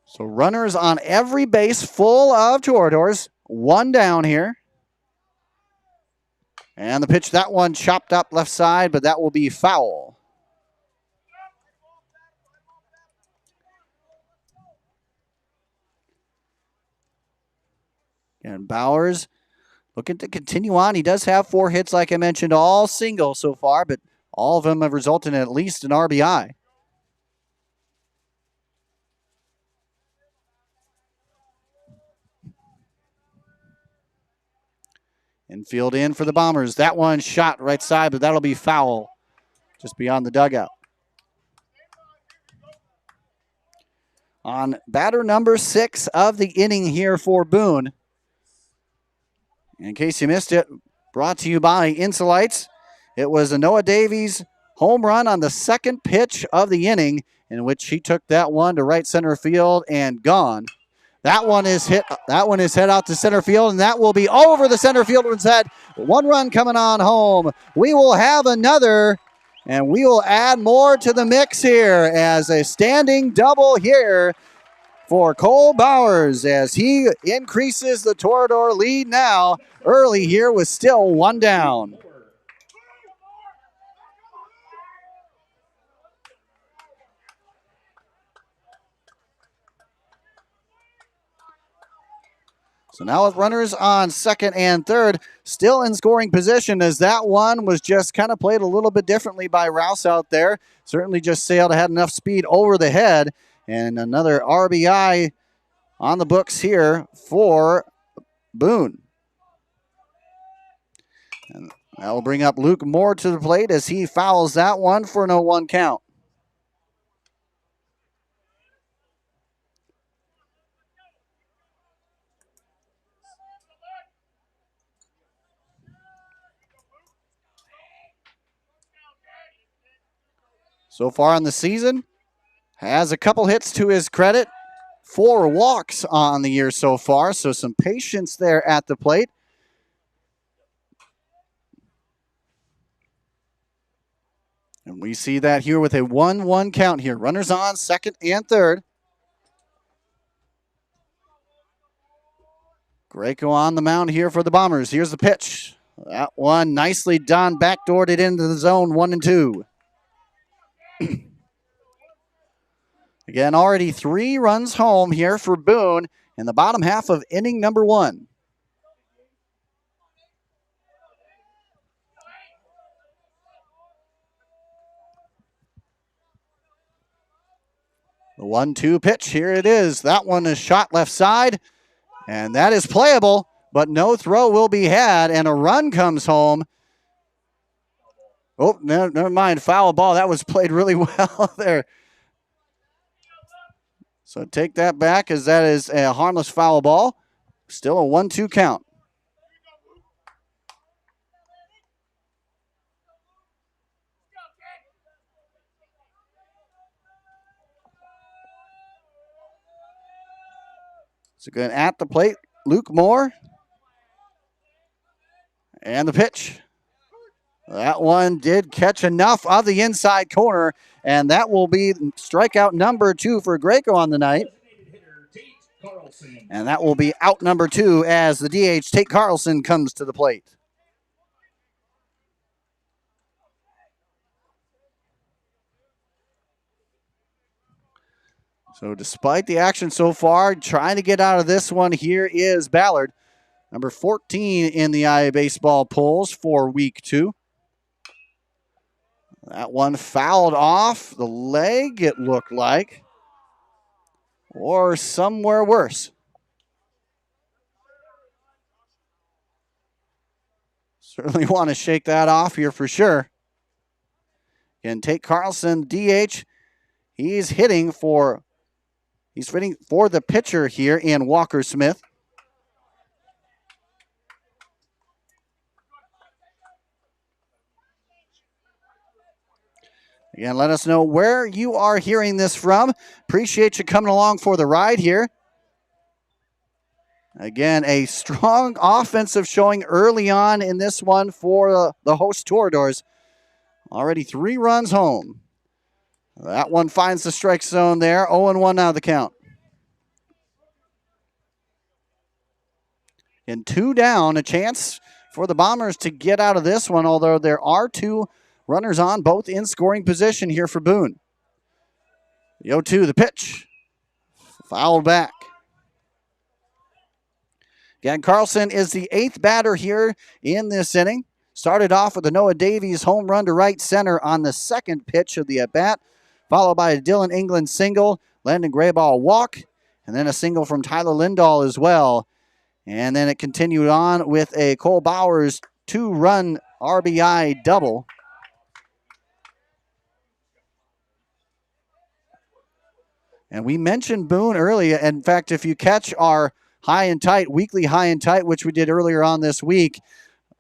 S1: So runners on every base, full of Toradors. 1 down here. And the pitch, that one chopped up left side, but that will be foul. And Bowers looking to continue on. He does have 4 hits, like I mentioned, all single so far, but all of them have resulted in at least an RBI. Infield in for the Bombers. That one shot right side, but that'll be foul just beyond the dugout. On batter number 6 of the inning here for Boone. In case you missed it, brought to you by Insulites. It was a Noah Davies home run on the second pitch of the inning, in which he took that one to right center field and gone. That one is hit. That one is hit out to center field, and that will be over the center fielder's head. 1 run coming on home. We will have another, and we will add more to the mix here as a standing double here for Cole Bowers as he increases the Torador lead now. Early here with still 1 down. So now with runners on second and third, still in scoring position, as that one was just kind of played a little bit differently by Rouse out there. Certainly just sailed, had enough speed over the head. And another RBI on the books here for Boone. And that will bring up Luke Moore to the plate as he fouls that one for an 0-1 count. so far in the season. Has a couple hits to his credit. 4 walks on the year so far, so some patience there at the plate. And we see that here with a 1-1 count here. Runners on second and third. Greco on the mound here for the Bombers. Here's the pitch. That one nicely done. Backdoored it into the zone, 1-2. Again, already 3 runs home here for Boone in the bottom half of inning number 1. The 1-2 pitch, here it is. That one is shot left side, and that is playable, but no throw will be had, and a run comes home. Oh, never mind, foul ball. That was played really well there. So take that back, as that is a harmless foul ball. Still a 1-2 count. So good at the plate, Luke Moore. And the pitch. That one did catch enough of the inside corner, and that will be strikeout number 2 for Greco on the night. And that will be out number 2 as the DH, Tate Carlson, comes to the plate. So despite the action so far, trying to get out of this one, here is Ballard, number 14 in the IAbaseball polls for week 2. That one fouled off the leg, it looked like, or somewhere worse. Certainly want to shake that off here for sure. Again, Tate Carlson, DH. He's hitting for the pitcher here in Walker Smith. Again, let us know where you are hearing this from. Appreciate you coming along for the ride here. Again, a strong offensive showing early on in this one for the host Toradors. Already 3 runs home. That one finds the strike zone there. 0-1 now the count. And 2 down, a chance for the Bombers to get out of this one, although there are 2 runners on, both in scoring position here for Boone. The 0-2, the pitch. Fouled back. Again, Carlson is the 8th batter here in this inning. Started off with a Noah Davies home run to right center on the second pitch of the at-bat, followed by a Dylan England single, Landon Grayball walk, and then a single from Tyler Lindahl as well. And then it continued on with a Cole Bowers 2-run RBI double. And we mentioned Boone earlier. In fact, if you catch our high and tight, weekly high and tight, which we did earlier on this week,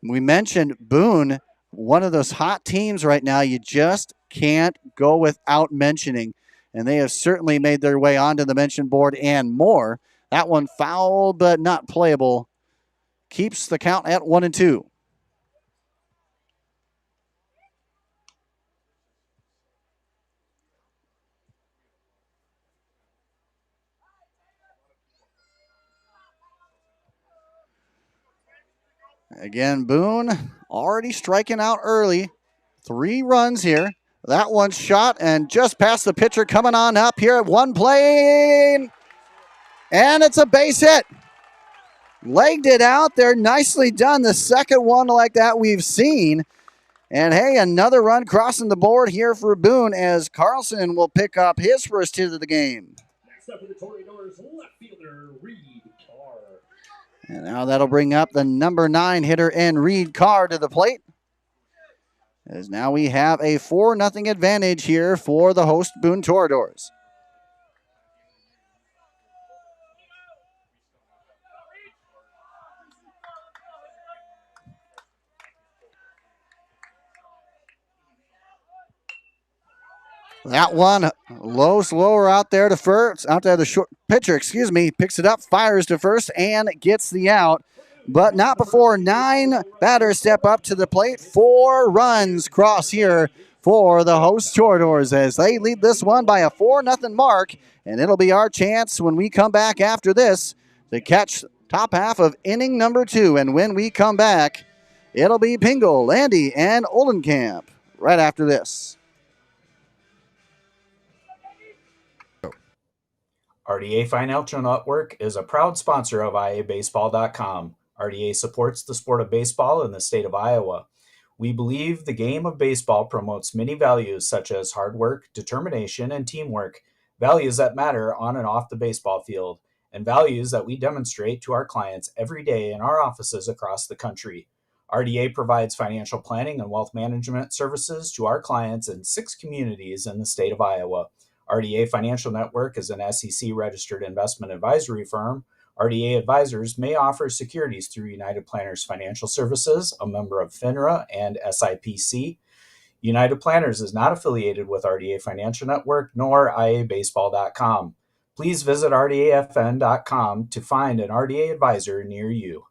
S1: we mentioned Boone, one of those hot teams right now you just can't go without mentioning. And they have certainly made their way onto the mention board and more. That one foul but not playable. Keeps the count at 1-2. Again, Boone already striking out early. 3 runs here. That one shot and just past the pitcher, coming on up here at one plane. And it's a base hit. Legged it out there. Nicely done. The second one like that we've seen. And hey, another run crossing the board here for Boone as Carlson will pick up his first hit of the game.
S3: Next up for the Toradors, left fielder Reed Carr.
S1: And now that'll bring up the number 9 hitter and Reed Carr to the plate. As now we have a 4-0 advantage here for the host Boone Toradors. That one low, slower out there to first. Out there, the short pitcher, picks it up, fires to first, and gets the out. But not before 9 batters step up to the plate. 4 runs cross here for the host Toreadors as they lead this one by a 4-0 mark. And it'll be our chance when we come back after this to catch top half of inning number 2. And when we come back, it'll be Pingle, Landy, and Oldenkamp right after this.
S2: RDA Financial Network is a proud sponsor of IAbaseball.com. RDA supports the sport of baseball in the state of Iowa. We believe the game of baseball promotes many values such as hard work, determination, and teamwork, values that matter on and off the baseball field, and values that we demonstrate to our clients every day in our offices across the country. RDA provides financial planning and wealth management services to our clients in 6 communities in the state of Iowa. RDA Financial Network is an SEC-registered investment advisory firm. RDA advisors may offer securities through United Planners Financial Services, a member of FINRA and SIPC. United Planners is not affiliated with RDA Financial Network nor IAbaseball.com. Please visit RDAFN.com to find an RDA advisor near you.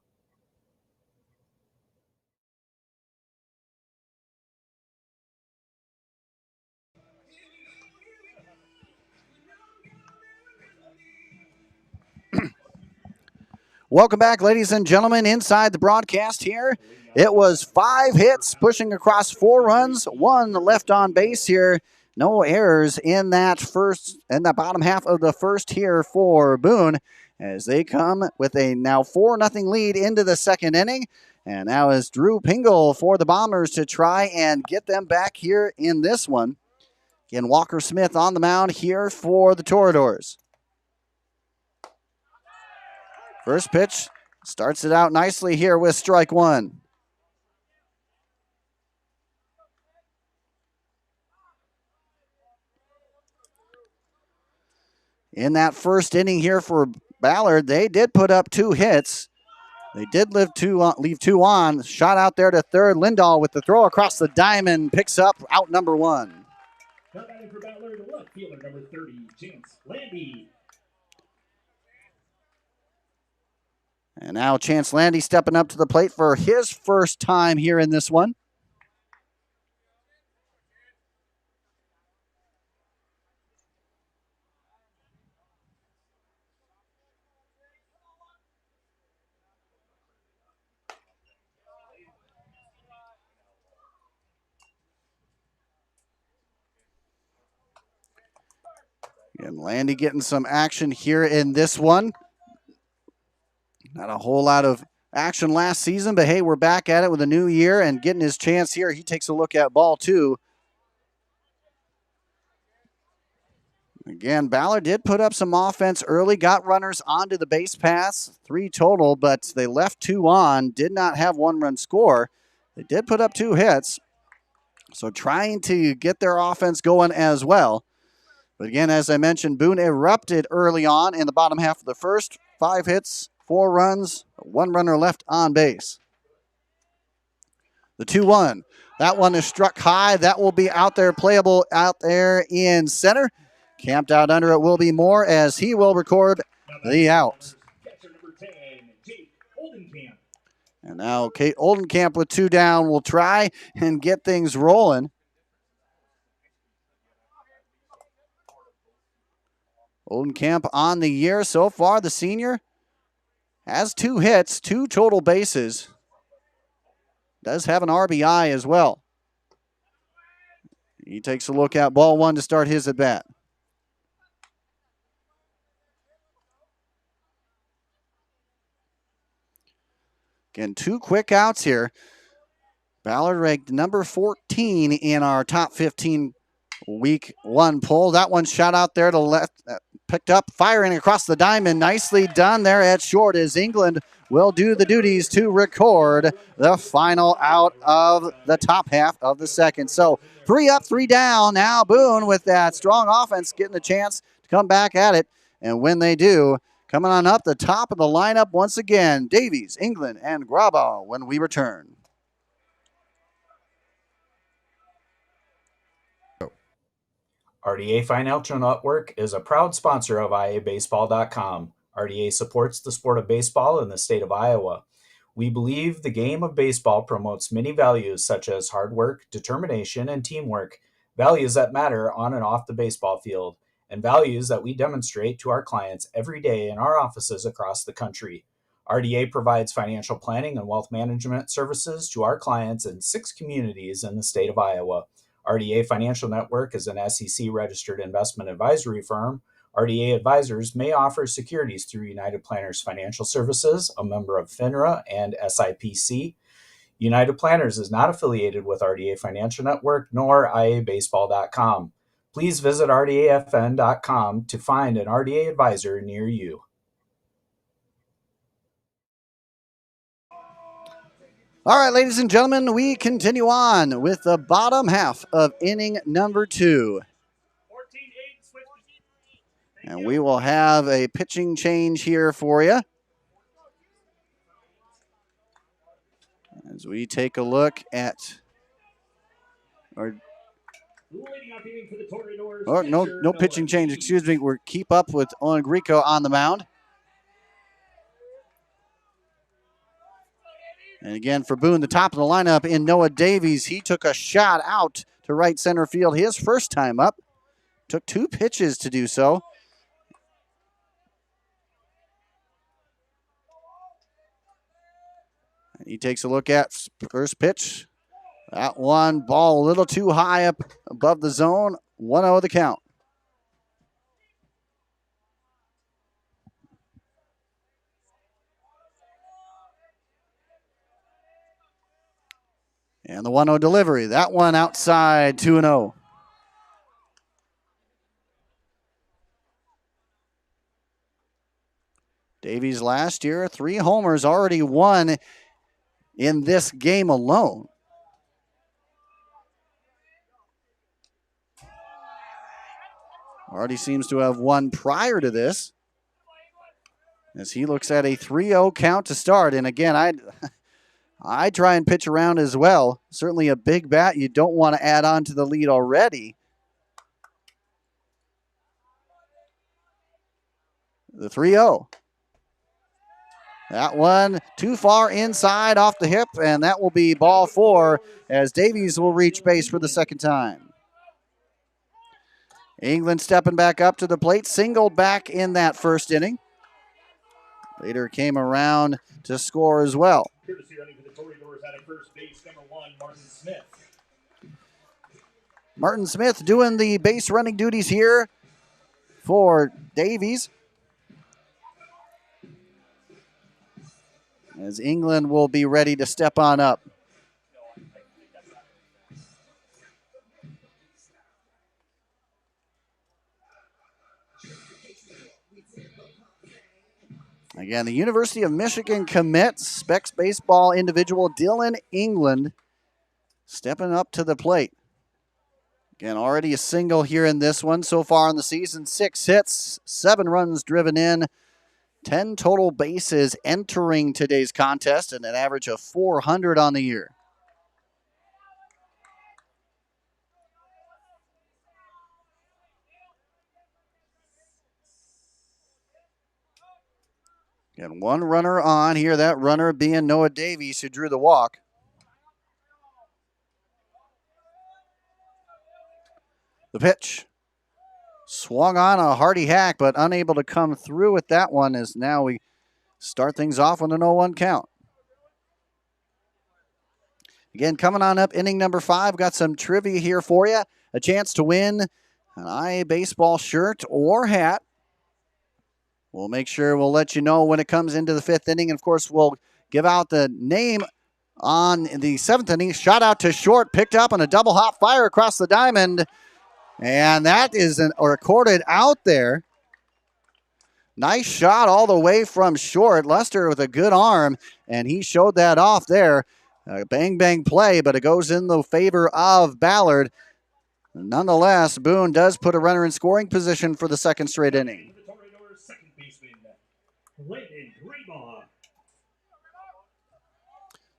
S1: Welcome back, ladies and gentlemen, inside the broadcast here. It was 5 hits, pushing across 4 runs, 1 left on base here. No errors in that bottom half of the first here for Boone as they come with a now 4-0 lead into the second inning. And now is Drew Pingle for the Bombers to try and get them back here in this one. Again, Walker Smith on the mound here for the Toreadors. First pitch starts it out nicely here with strike 1. In that first inning here for Ballard, they did put up 2 hits. They did leave 2 on. Shot out there to third. Lindahl with the throw across the diamond picks up out number 1.
S3: Now batting for Ballard, left fielder number 30, Chance Landy.
S1: And now Chance Landy stepping up to the plate for his first time here in this one. And Landy getting some action here in this one. Not a whole lot of action last season, but hey, we're back at it with a new year and getting his chance here. He takes a look at ball 2. Again, Ballard did put up some offense early, got runners onto the base pass, 3 total, but they left 2 on, did not have 1-run score. They did put up 2 hits, so trying to get their offense going as well. But again, as I mentioned, Boone erupted early on in the bottom half of the first. 5 hits, 4 runs, 1 runner left on base. The 2-1. That one is struck high. That will be out there, playable out there in center. Camped out under it will be Moore as he will record the out. And now Kate Oldenkamp with 2 down will try and get things rolling. Oldenkamp on the year so far, the senior has 2 hits, 2 total bases. Does have an RBI as well. He takes a look at ball 1 to start his at bat. Again, 2 quick outs here. Ballard ranked number 14 in our top 15 week 1 poll. That one shot out there to left, picked up, firing across the diamond. Nicely done there at short as England will do the duties to record the final out of the top half of the second. So 3 up, 3 down. Now Boone with that strong offense getting a chance to come back at it. And when they do, coming on up the top of the lineup once again, Davies, England, and Graba when we return.
S2: RDA Financial Network is a proud sponsor of IAbaseball.com. RDA supports the sport of baseball in the state of Iowa. We believe the game of baseball promotes many values such as hard work, determination, and teamwork, values that matter on and off the baseball field, and values that we demonstrate to our clients every day in our offices across the country. RDA provides financial planning and wealth management services to our clients in 6 communities in the state of Iowa. RDA Financial Network is an SEC-registered investment advisory firm. RDA advisors may offer securities through United Planners Financial Services, a member of FINRA and SIPC. United Planners is not affiliated with RDA Financial Network nor IAbaseball.com. Please visit RDAFN.com to find an RDA advisor near you.
S1: All right, ladies and gentlemen, we continue on with the bottom half of inning number 2. And we will have a pitching change here for you. As we take a look at no pitching change, excuse me. We're keep up with Onegrico on the mound. And again, for Boone, the top of the lineup in Noah Davies. He took a shot out to right center field his first time up. Took 2 pitches to do so. He takes a look at first pitch. That one ball a little too high up above the zone. 1-0 the count. And the 1-0 delivery. That one outside, 2-0. Davies last year, 3 homers, already won in this game alone. Already seems to have won prior to this, as he looks at a 3-0 count to start. And again, I try and pitch around as well. Certainly a big bat. You don't want to add on to the lead already. The 3-0. That one too far inside off the hip, and that will be ball 4 as Davies will reach base for the second time. England stepping back up to the plate, singled back in that first inning. Later came around to score as well. Martin Smith doing the base running duties here for Davies. As England will be ready to step on up. Again, the University of Michigan commit, Specs baseball individual Dylan England stepping up to the plate. Again, already a single here in this one so far in the season. 6 hits, 7 runs driven in, 10 total bases entering today's contest, and an average of 400 on the year. Again, 1 runner on here, that runner being Noah Davies, who drew the walk. The pitch. Swung on a hearty hack, but unable to come through with that one, as now we start things off with an 0-1 count. Again, coming on up, inning number 5. Got some trivia here for you. A chance to win an IAbaseball shirt or hat. We'll make sure we'll let you know when it comes into the 5th inning. And, of course, we'll give out the name on the 7th inning. Shot out to short, picked up on a double hop fire across the diamond. And that is recorded out there. Nice shot all the way from short. Lester with a good arm, and he showed that off there. Bang, bang play, but it goes in the favor of Ballard. Nonetheless, Boone does put a runner in scoring position for the 2nd straight inning.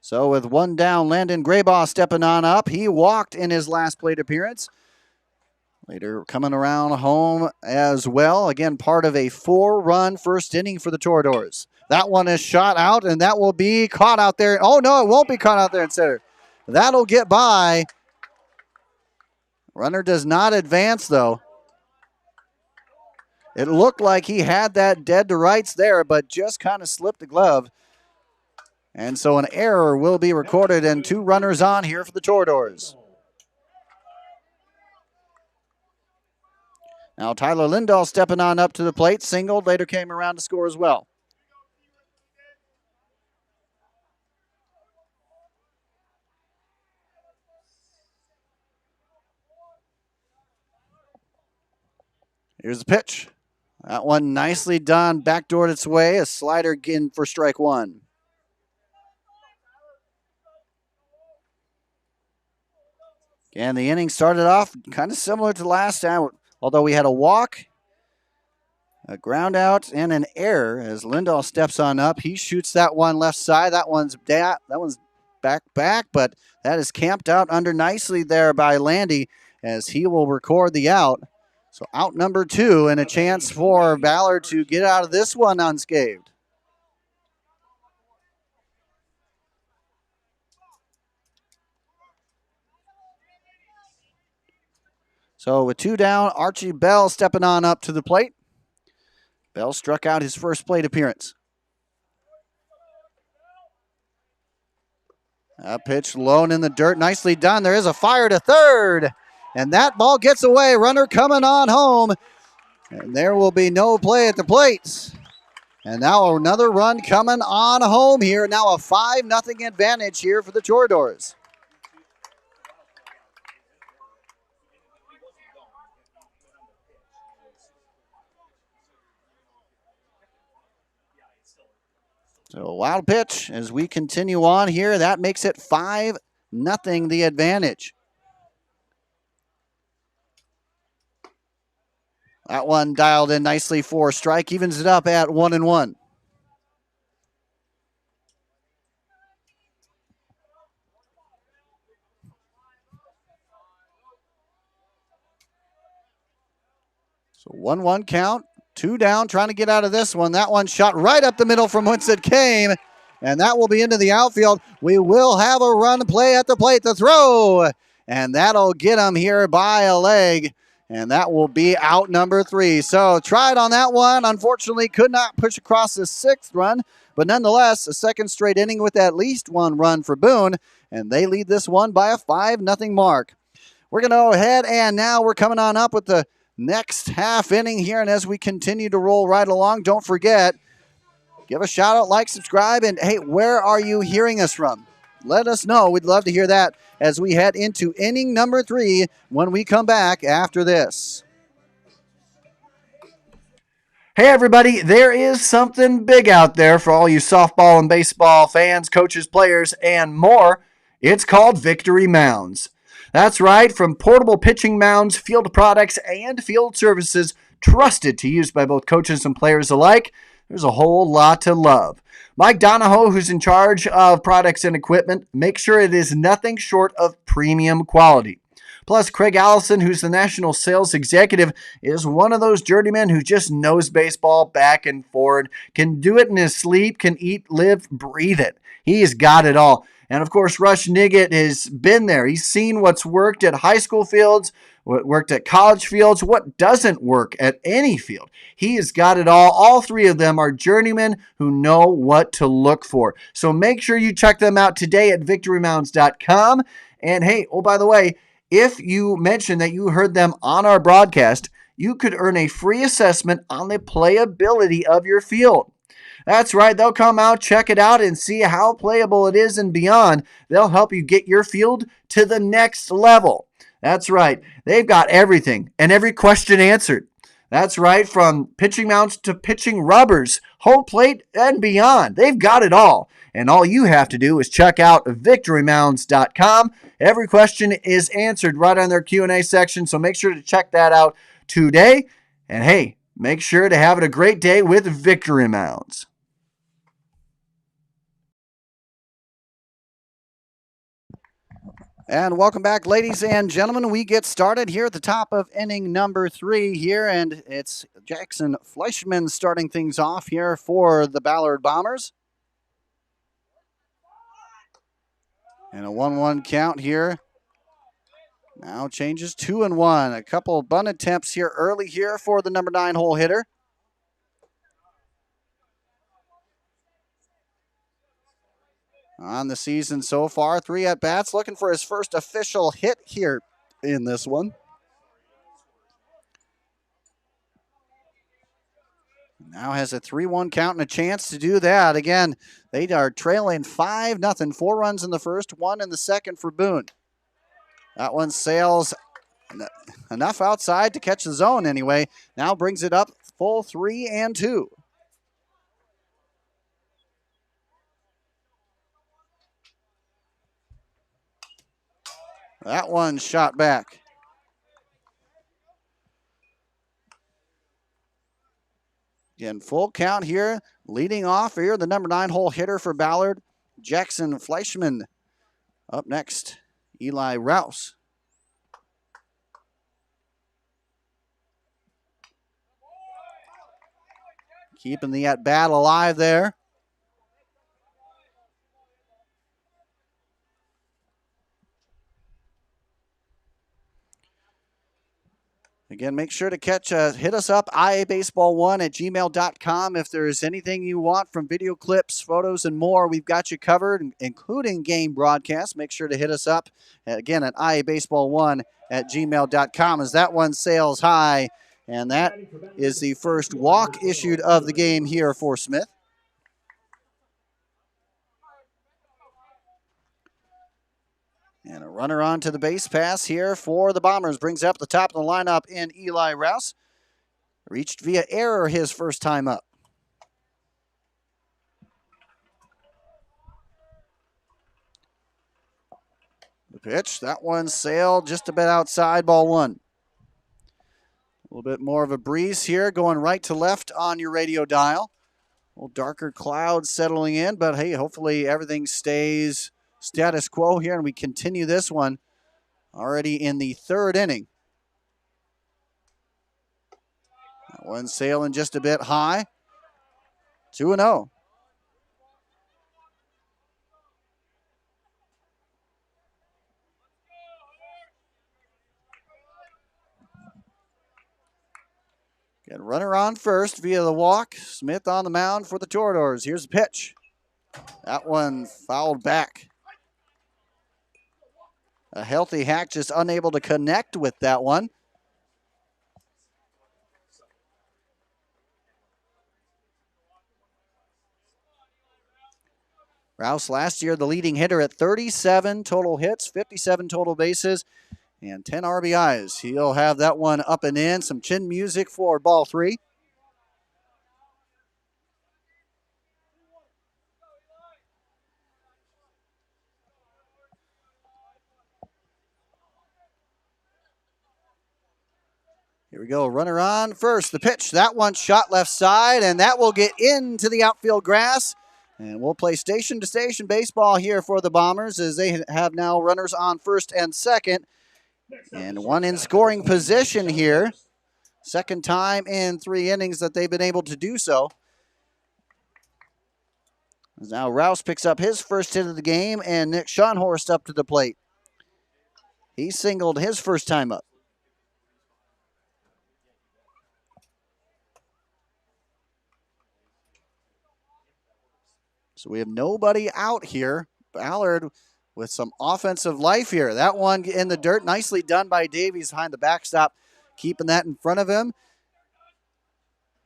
S1: So with 1 down, Landon Graybaugh stepping on up. He walked in his last plate appearance. Later coming around home as well. Again, part of a 4-run first inning for the Toreadors. That one is shot out, and that will be caught out there. Oh, no, it won't be caught out there in center. That'll get by. Runner does not advance, though. It looked like he had that dead to rights there, but just kind of slipped the glove. And so an error will be recorded, and 2 runners on here for the Toreadors. Now Tyler Lindahl stepping on up to the plate. Singled, later came around to score as well. Here's the pitch. That one nicely done, backdoored its way. A slider in for strike 1. And the inning started off kind of similar to last time, although we had a walk, a ground out, and an error as Lindahl steps on up. He shoots that one left side. That one's back, but that is camped out under nicely there by Landy as he will record the out. So out number 2 and a chance for Ballard to get out of this one unscathed. So with 2 down, Archie Bell stepping on up to the plate. Bell struck out his first plate appearance. A pitch low and in the dirt, nicely done. There is a fire to third, and that ball gets away. Runner coming on home, and there will be no play at the plate. And now another run coming on home here. Now a 5-0 advantage here for the Toreadors. So a wild pitch as we continue on here. That makes it 5-0 the advantage. That one dialed in nicely for a strike. Evens it up at 1-1. So 1-1 count. 2 down, trying to get out of this one. That one shot right up the middle from whence it came, and that will be into the outfield. We will have a run play at the plate. The throw, and that'll get him here by a leg, and that will be out number 3. So tried on that one. Unfortunately, could not push across the 6th run, but nonetheless, a second straight inning with at least 1 run for Boone, and they lead this one by a 5-0 mark. We're going to go ahead, and now we're coming on up with the next half inning here, and as we continue to roll right along, don't forget, give a shout out, like, subscribe, and hey, where are you hearing us from? Let us know. We'd love to hear that as we head into inning number 3 when we come back after this. Hey everybody, there is something big out there for all you softball and baseball fans, coaches, players, and more. It's called Victory Mounds. That's right, from portable pitching mounds, field products, and field services trusted to use by both coaches and players alike, there's a whole lot to love. Mike Donahoe, who's in charge of products and equipment, makes sure it is nothing short of premium quality. Plus, Craig Allison, who's the national sales executive, is one of those journeymen who just knows baseball back and forward, can do it in his sleep, can eat, live, breathe it. He's got it all. And of course, Rush Niggett has been there. He's seen what's worked at high school fields, what worked at college fields, what doesn't work at any field. He has got it all. All 3 of them are journeymen who know what to look for. So make sure you check them out today at victorymounds.com. And hey, oh, by the way, if you mention that you heard them on our broadcast, you could earn a free assessment on the playability of your field. That's right, they'll come out, check it out, and see how playable it is and beyond. They'll help you get your field to the next level. That's right, they've got everything and every question answered. That's right, from pitching mounts to pitching rubbers, home plate, and beyond. They've got it all. And all you have to do is check out victorymounds.com. Every question is answered right on their Q&A section, so make sure to check that out today. And hey, make sure to have it a great day with Victory Mounds. And welcome back, ladies and gentlemen. We get started here at the top of inning number 3 here, and it's Jackson Fleischman starting things off here for the Ballard Bombers. And a 1-1 count here. Now changes 2-1. A couple bunt attempts here early here for the number 9 hole hitter. On the season so far, 3 at-bats, looking for his first official hit here in this one. Now has a 3-1 count and a chance to do that. Again, they are trailing 5-0. 4 runs in the first, 1 in the second for Boone. That one sails enough outside to catch the zone anyway. Now brings it up full 3-2. That one shot back. Again, full count here. Leading off here, the number 9 hole hitter for Ballard, Jackson Fleischman. Up next, Eli Rouse. Keeping the at-bat alive there. Again, make sure to hit us up, IAbaseball1@gmail.com. If there is anything you want from video clips, photos, and more, we've got you covered, including game broadcasts. Make sure to hit us up, again, at IAbaseball1@gmail.com, as that one sails high. And that is the first walk issued of the game here for Smith. And a runner on to the base pass here for the Bombers. Brings up the top of the lineup in Eli Rouse. Reached via error his first time up. The pitch, that one sailed just a bit outside, ball 1. A little bit more of a breeze here, going right to left on your radio dial. A little darker clouds settling in, but hey, hopefully everything stays status quo here, and we continue this one already in the 3rd inning. That one sailing just a bit high. 2-0. Get a runner on first via the walk. Smith on the mound for the Toreadors. Here's the pitch. That one fouled back. A healthy Hack just unable to connect with that one. Rouse last year the leading hitter at 37 total hits, 57 total bases, and 10 RBIs. He'll have that one up and in. Some chin music for ball 3. Here we go, runner on first. The pitch, that one shot left side, and that will get into the outfield grass. And we'll play station-to-station baseball here for the Bombers, as they have now runners on first and second. And one in scoring position here. Second time in 3 innings that they've been able to do so. Now Rouse picks up his first hit of the game, and Nick Schonhorst up to the plate. He singled his first time up. So we have nobody out here. Ballard with some offensive life here. That one in the dirt, nicely done by Davies behind the backstop, keeping that in front of him.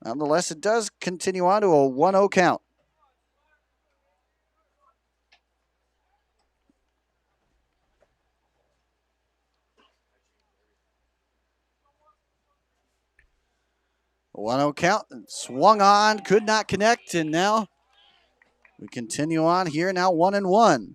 S1: Nonetheless, it does continue on to a 1-0 count. A 1-0 count, swung on, could not connect, and now we continue on here, now 1-1.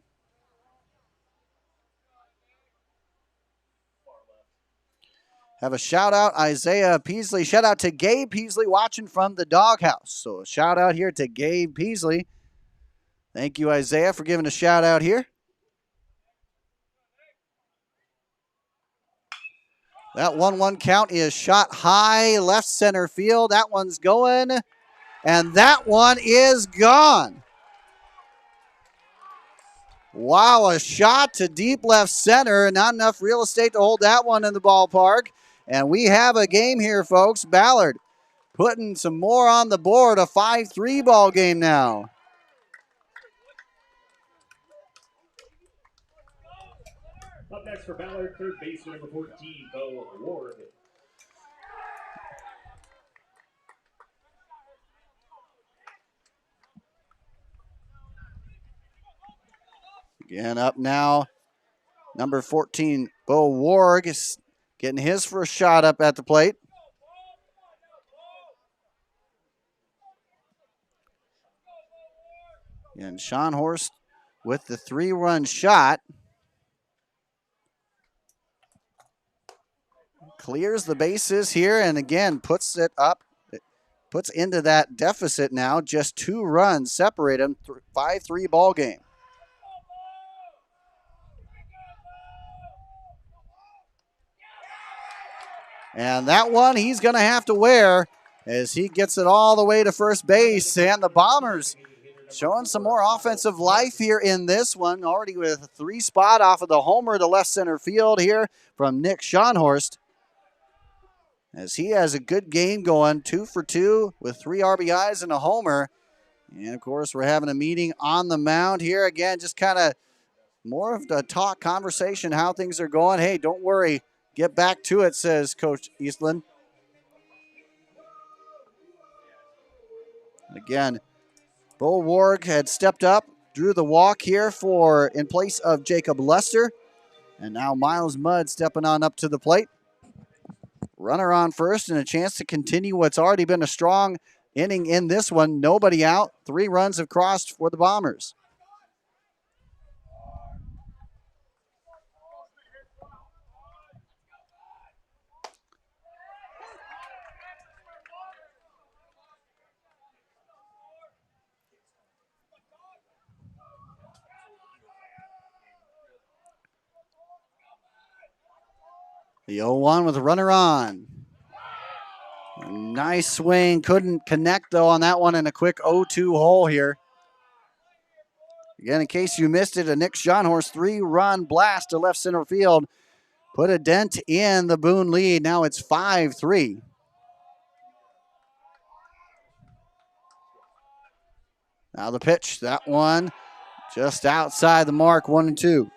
S1: Have a shout out, Isaiah Peasley. Shout out to Gabe Peasley watching from the doghouse. So a shout out here to Gabe Peasley. Thank you, Isaiah, for giving a shout out here. That 1-1 count is shot high left center field. That one's going, and that one is gone. Wow, a shot to deep left center. Not enough real estate to hold that one in the ballpark. And we have a game here, folks. Ballard putting some more on the board. A 5-3 ball game now.
S3: Up next for Ballard, third baseman number 14, Bo Ward.
S1: Again, up now, number 14, Bo Warg is getting his first shot up at the plate. And Sean Horst with the 3-run shot. Clears the bases here and again puts it up. Puts into that deficit now. Just 2 runs separate them. 5-3 ball game. And that one he's going to have to wear as he gets it all the way to first base. And the Bombers showing some more offensive life here in this one. Already with a 3 spot off of the homer to left center field here from Nick Schonhorst. As he has a good game going, 2 for 2 with 3 RBIs and a homer. And, of course, we're having a meeting on the mound here. Again, just kind of more of the talk conversation, how things are going. Hey, don't worry. Get back to it, says Coach Eastland. Again, Bo Warg had stepped up, drew the walk here in place of Jacob Lester. And now Miles Mudd stepping on up to the plate. Runner on first and a chance to continue what's already been a strong inning in this one. Nobody out. 3 runs have crossed for the Bombers. The 0-1 with a runner on. Nice swing. Couldn't connect, though, on that one in a quick 0-2 hole here. Again, in case you missed it, a Nick Schonhorst 3-run blast to left center field put a dent in the Boone lead. Now it's 5-3. Now the pitch. That one just outside the mark, 1-2.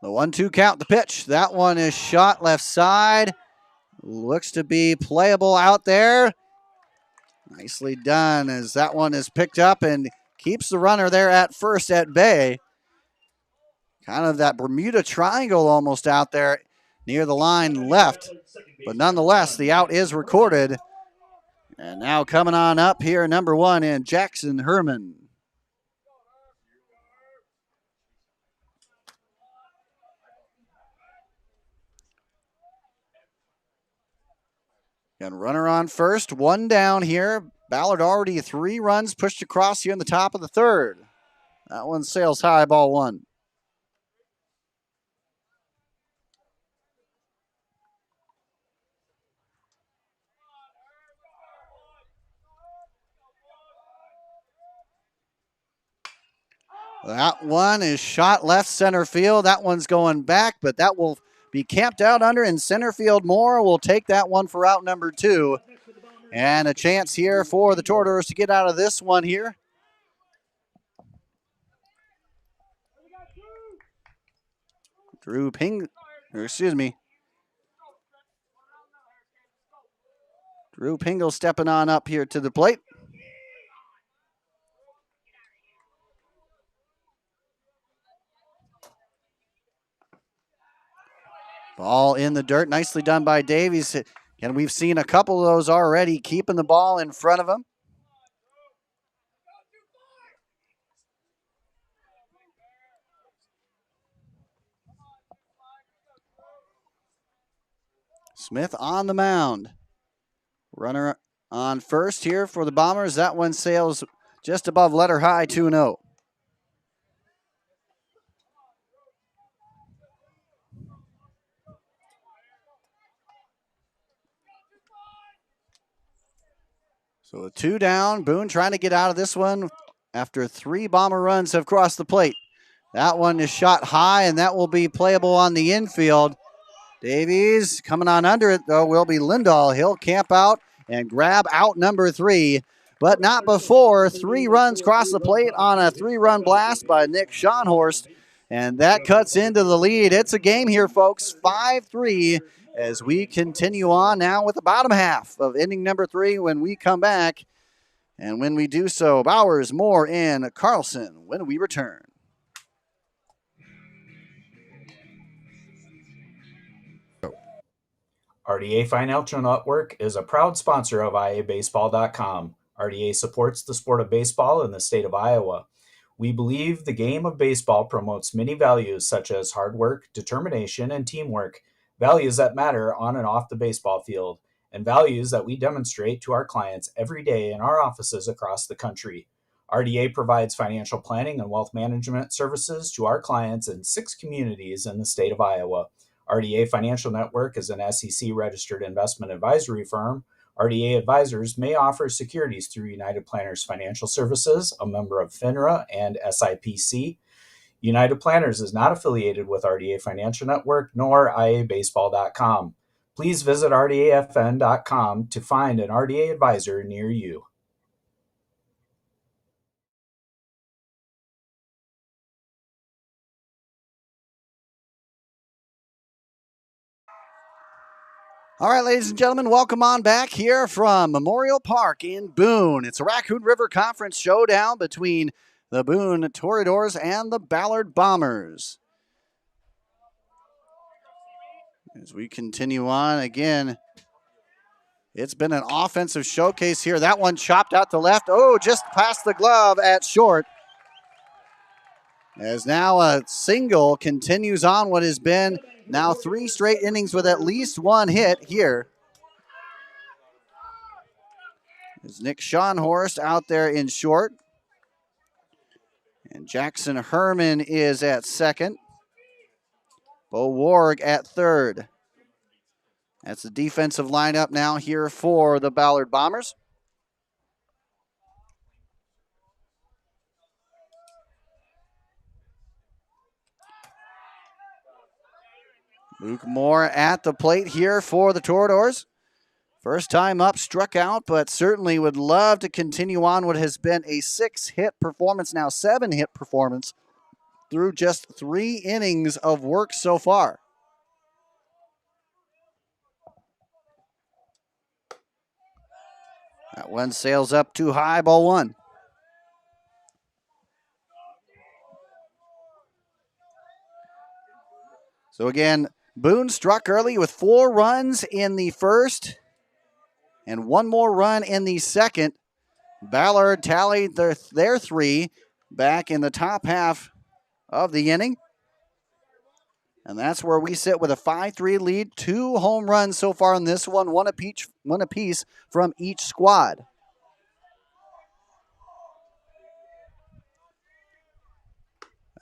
S1: The 1-2 count, the pitch. That one is shot left side. Looks to be playable out there. Nicely done as that one is picked up and keeps the runner there at first at bay. Kind of that Bermuda Triangle almost out there near the line left. But nonetheless, the out is recorded. And now coming on up here, number 1 in Jackson Herman. And runner on first, 1 down here. Ballard already 3 runs pushed across here in the top of the 3rd. That one sails high, ball 1. That one is shot left center field. That one's going back, but that will be camped out under in center field. Moore will take that one for out number 2. And a chance here for the Tortoise to get out of this one here. Drew Pingle stepping on up here to the plate. Ball in the dirt. Nicely done by Davies. And we've seen a couple of those already, keeping the ball in front of him. Smith on the mound. Runner on first here for the Bombers. That one sails just above letter high, 2-0. So a 2 down. Boone trying to get out of this one after 3 Bomber runs have crossed the plate. That one is shot high, and that will be playable on the infield. Davies coming on under it, though, will be Lindahl. He'll camp out and grab out number 3, but not before 3 runs cross the plate on a 3-run blast by Nick Schonhorst, and that cuts into the lead. It's a game here, folks, 5-3, as we continue on now with the bottom half of inning number 3 when we come back. And when we do so, Bowers, Moore, and Carlson when we return.
S2: RDA Financial Network is a proud sponsor of IAbaseball.com. RDA supports the sport of baseball in the state of Iowa. We believe the game of baseball promotes many values such as hard work, determination, and teamwork, values that matter on and off the baseball field, and values that we demonstrate to our clients every day in our offices across the country. RDA provides financial planning and wealth management services to our clients in 6 communities in the state of Iowa. RDA Financial Network is an SEC-registered investment advisory firm. RDA advisors may offer securities through United Planners Financial Services, a member of FINRA and SIPC. United Planners is not affiliated with RDA Financial Network nor IAbaseball.com. Please visit RDAFN.com to find an RDA advisor near you.
S1: All right, ladies and gentlemen, welcome on back here from Memorial Park in Boone. It's a Raccoon River Conference showdown between the Boone Toreadors and the Ballard Bombers. As we continue on, again, it's been an offensive showcase here. That one chopped out to left. Oh, just past the glove at short. As now a single continues on what has been now 3 straight innings with at least 1 hit here. There's Nick Schonhorst out there in short. And Jackson Herman is at second. Bo Warg at third. That's the defensive lineup now here for the Ballard Bombers. Luke Moore at the plate here for the Toreadors. First time up, struck out, but certainly would love to continue on what has been a 6-hit performance, now 7-hit performance, through just 3 innings of work so far. That one sails up too high, ball 1. So again, Boone struck early with 4 runs in the first and 1 more run in the second. Ballard tallied their 3 back in the top half of the inning. And that's where we sit with a 5-3 lead. 2 home runs so far in this one, one apiece from each squad.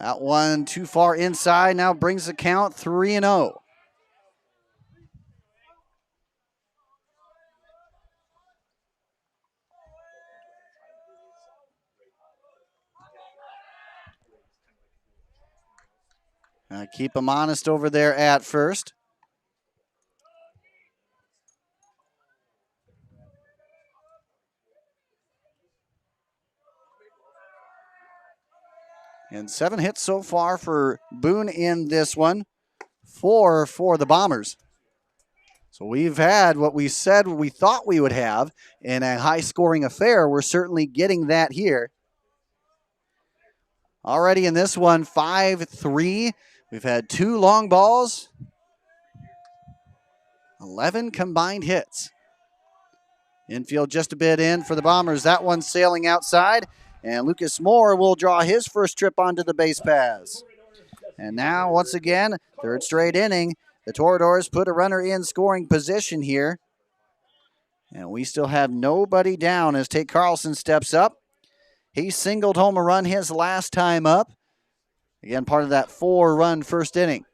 S1: That one too far inside now brings the count 3-0. Keep them honest over there at first. And 7 hits so far for Boone in this one, 4 for the Bombers. So we've had what we said we thought we would have in a high-scoring affair. We're certainly getting that here. Already in this one, 5-3. We've had 2 long balls, 11 combined hits. Infield just a bit in for the Bombers. That one sailing outside, and Lucas Moore will draw his first trip onto the base paths. And now, once again, 3rd straight inning, the Toreadors put a runner in scoring position here. And we still have nobody down as Tate Carlson steps up. He singled home a run his last time up. Again, part of that 4-run first inning.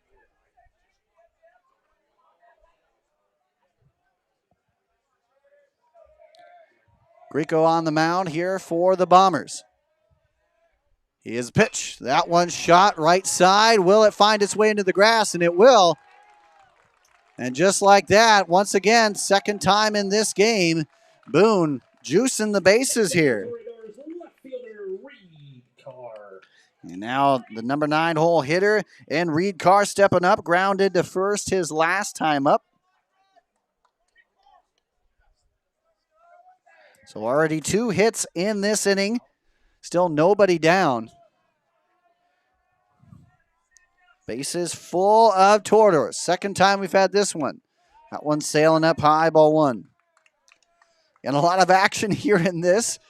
S1: Grieco on the mound here for the Bombers. He is pitch. That one shot right side. Will it find its way into the grass? And it will. And just like that, once again, second time in this game, Boone juicing the bases here. And now the number 9 hole hitter and Reed Carr stepping up, grounded to first his last time up. So already 2 hits in this inning. Still nobody down. Bases full of Toreadors. Second time we've had this one. That one sailing up high, ball 1. And a lot of action here in this.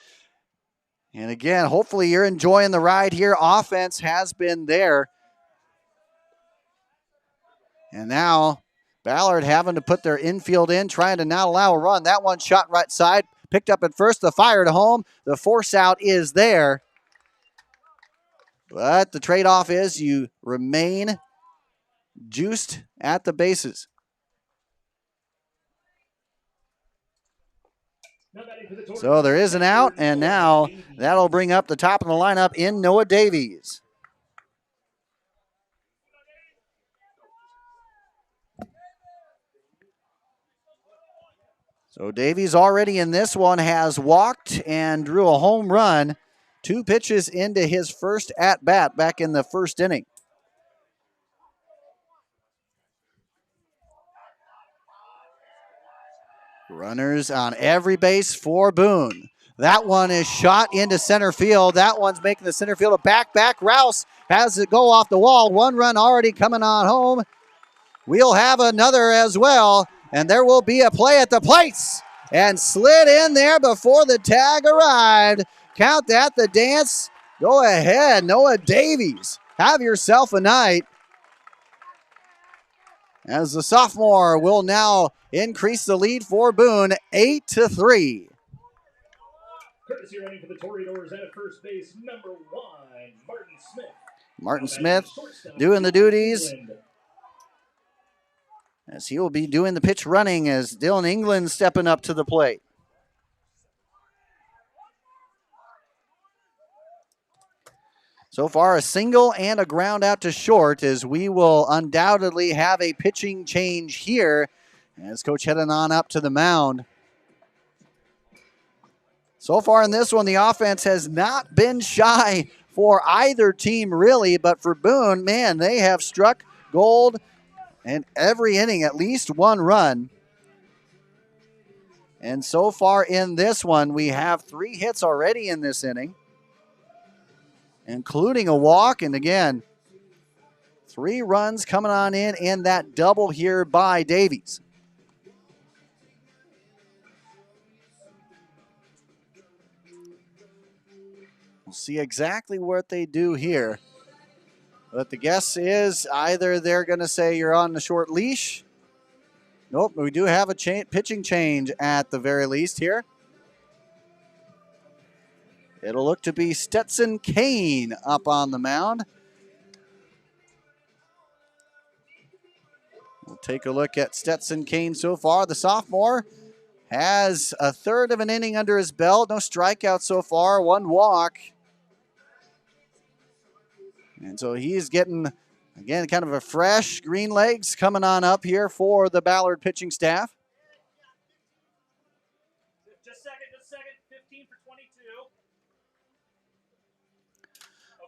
S1: And again, hopefully you're enjoying the ride here. Offense has been there. And now Ballard having to put their infield in, trying to not allow a run. That one shot right side. Picked up at first, the fire to home. The force out is there. But the trade-off is you remain juiced at the bases. So there is an out, and now that'll bring up the top of the lineup in Noah Davies. So Davies already in this one has walked and drew a home run 2 pitches into his first at-bat back in the first inning. Runners on every base for Boone. That one is shot into center field. That one's making the center field a back. Rouse has it go off the wall. 1 run already coming on home. We'll have another as well. And there will be a play at the plates. And slid in there before the tag arrived. Count that, the dance. Go ahead, Noah Davies. Have yourself a night. As the sophomore will now increase the lead for Boone, 8-3.
S3: Courtesy running for the Toreadors at first base, number 1, Martin Smith.
S1: Martin Smith doing the duties. As he will be doing the pitch running as Dylan England stepping up to the plate. So far, a single and a ground out to short, as we will undoubtedly have a pitching change here as Coach heading on up to the mound. So far in this one, the offense has not been shy for either team, really, but for Boone, man, they have struck gold. And every inning, at least 1 run. And so far in this one, we have 3 hits already in this inning, including a walk. And again, 3 runs coming on in that double here by Davies. We'll see exactly what they do here. But the guess is either they're going to say you're on the short leash. Nope, we do have a pitching change at the very least here. It'll look to be Stetson Kane up on the mound. We'll take a look at Stetson Kane so far. The sophomore has a 1/3 of an inning under his belt. No strikeouts so far, 1 walk. And so he's getting, again, kind of a fresh green legs coming on up here for the Ballard pitching staff.
S3: Just second, 15 for 22.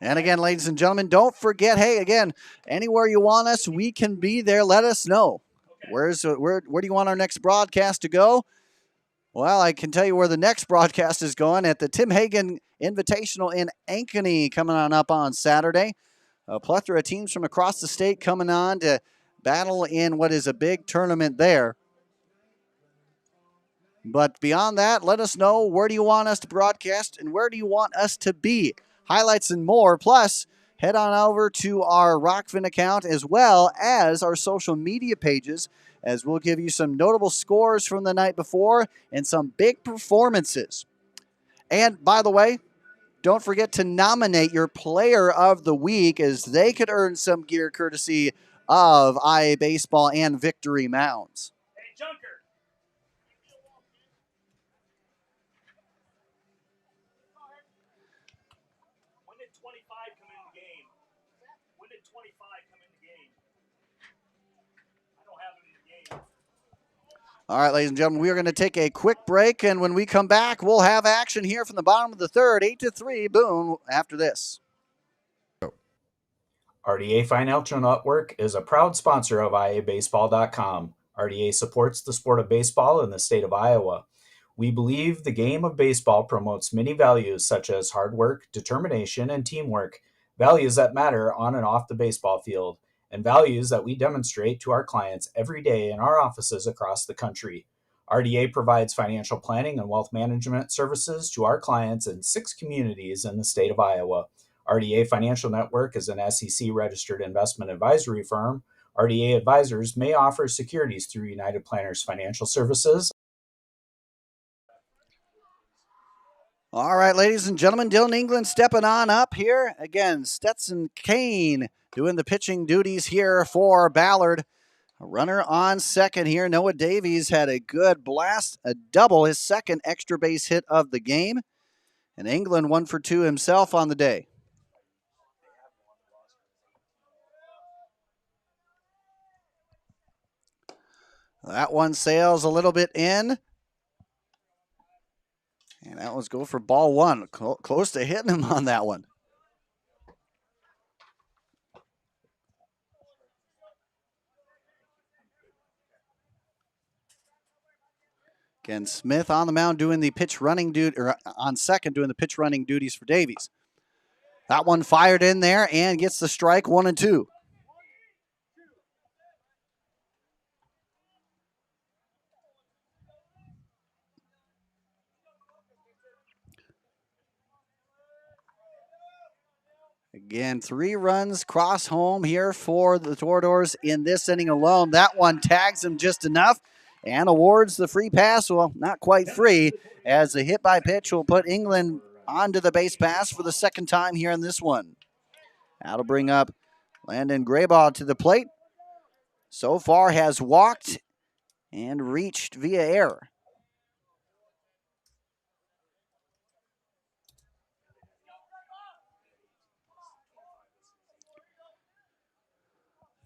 S1: And again, ladies and gentlemen, don't forget, hey, again, anywhere you want us, we can be there. Let us know. Where do you want our next broadcast to go? Well, I can tell you where the next broadcast is going at the Tim Hagen Invitational in Ankeny coming on up on Saturday. A plethora of teams from across the state coming on to battle in what is a big tournament there. But beyond that, let us know, where do you want us to broadcast and where do you want us to be? Highlights and more. Plus, head on over to our Rockfin account as well as our social media pages, as we'll give you some notable scores from the night before and some big performances. And by the way, don't forget to nominate your player of the week, as they could earn some gear courtesy of IA Baseball and Victory Mounds.
S3: Hey, Junker. When did 25 come in the game? When did 25 come in the game? I don't have him in the game.
S1: All right, ladies and gentlemen, we are going to take a quick break, and when we come back, we'll have action here from the bottom of the third, 8-3, Boone, after this.
S2: RDA Financial Network is a proud sponsor of IAbaseball.com. RDA supports the sport of baseball in the state of Iowa. We believe the game of baseball promotes many values such as hard work, determination, and teamwork, values that matter on and off the baseball field, and values that we demonstrate to our clients every day in our offices across the country. RDA provides financial planning and wealth management services to our clients in 6 communities in the state of Iowa. RDA Financial Network is an SEC-registered investment advisory firm. RDA advisors may offer securities through United Planners Financial Services.
S1: All right, ladies and gentlemen, Dylan England stepping on up here. Again, Stetson Kane doing the pitching duties here for Ballard. A runner on second here. Noah Davies had a good blast, a double, his second extra base hit of the game. And England 1 for 2 himself on the day. That one sails a little bit in. And that was go for ball one. Close to hitting him on that one. Again, Smith on the mound doing the pitch running duty, or on second doing the pitch running duties for Davies. That one fired in there and gets the strike, 1-2. Again, 3 runs cross home here for the Toreadors in this inning alone. That one tags him just enough and awards the free pass. Well, not quite free, as the hit by pitch will put England onto the base pass for the second time here in this one. That'll bring up Landon Graybaugh to the plate. So far has walked and reached via error.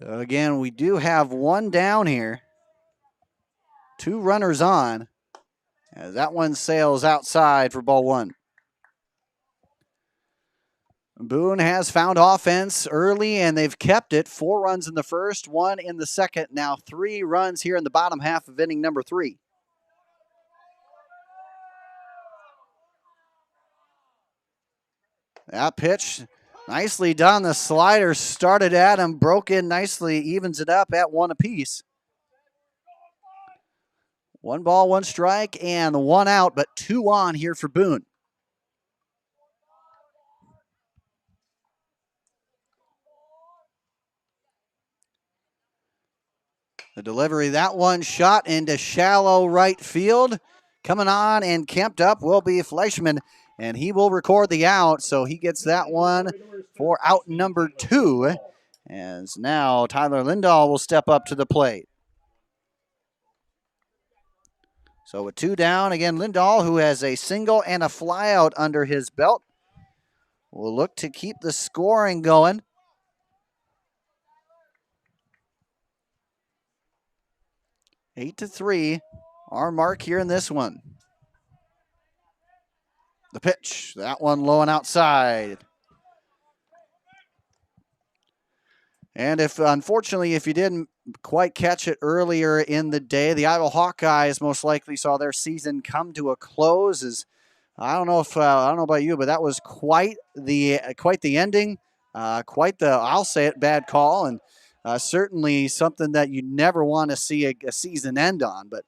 S1: Again, we do have one down here. 2 runners on, as that one sails outside for ball 1. Boone has found offense early, and they've kept it. 4 runs in the first, 1 in the second. Now 3 runs here in the bottom half of inning number 3. That pitch, nicely done. The slider started at him, broke in nicely, evens it up at 1 apiece. 1 ball, 1 strike, and 1 out, but 2 on here for Boone. The delivery, that one shot into shallow right field. Coming on and camped up will be Fleischman, and he will record the out, so he gets that one for out number 2. As now Tyler Lindahl will step up to the plate. So with 2 down, again, Lindahl, who has a single and a flyout under his belt, will look to keep the scoring going. 8-3, our mark here in this one. The pitch, that one low and outside. And unfortunately, if you didn't quite catch it earlier in the day, the Iowa Hawkeyes most likely saw their season come to a close. As I don't know about you, but that was quite the ending, quite the, I'll say it, bad call, and certainly something that you never want to see a season end on. But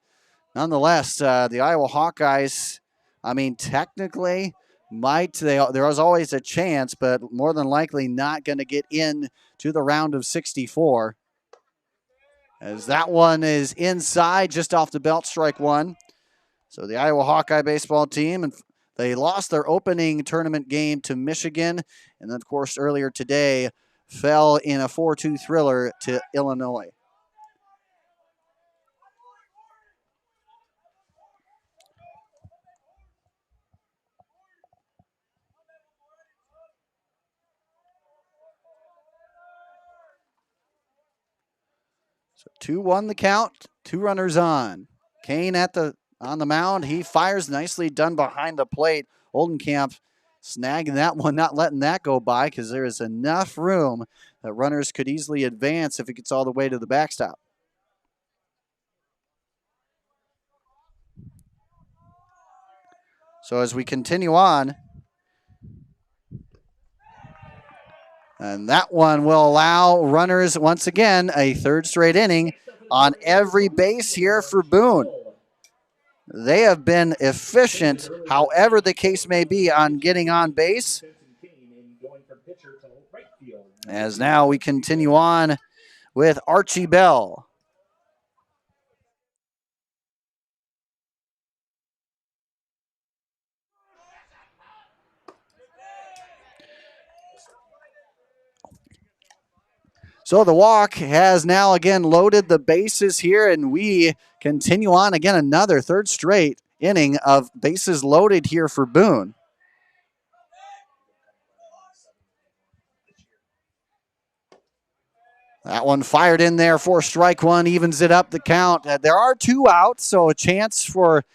S1: nonetheless, the Iowa Hawkeyes, I mean, technically there was always a chance, but more than likely not going to get in to the round of 64. As that one is inside, just off the belt, strike one. So the Iowa Hawkeye baseball team, and they lost their opening tournament game to Michigan, and then, of course, earlier today fell in a 4-2 thriller to Illinois. So 2-1 the count, 2 runners on. Kane on the mound. He fires, nicely done behind the plate. Oldenkamp snagging that one, not letting that go by because there is enough room that runners could easily advance if it gets all the way to the backstop. So as we continue on, and that one will allow runners once again a third straight inning on every base here for Boone. They have been efficient, however the case may be, on getting on base. As now we continue on with Archie Bell. So the walk has now again loaded the bases here, and we continue on again, another third straight inning of bases loaded here for Boone. That one fired in there for strike one, evens it up the count. There are 2 outs, so a chance for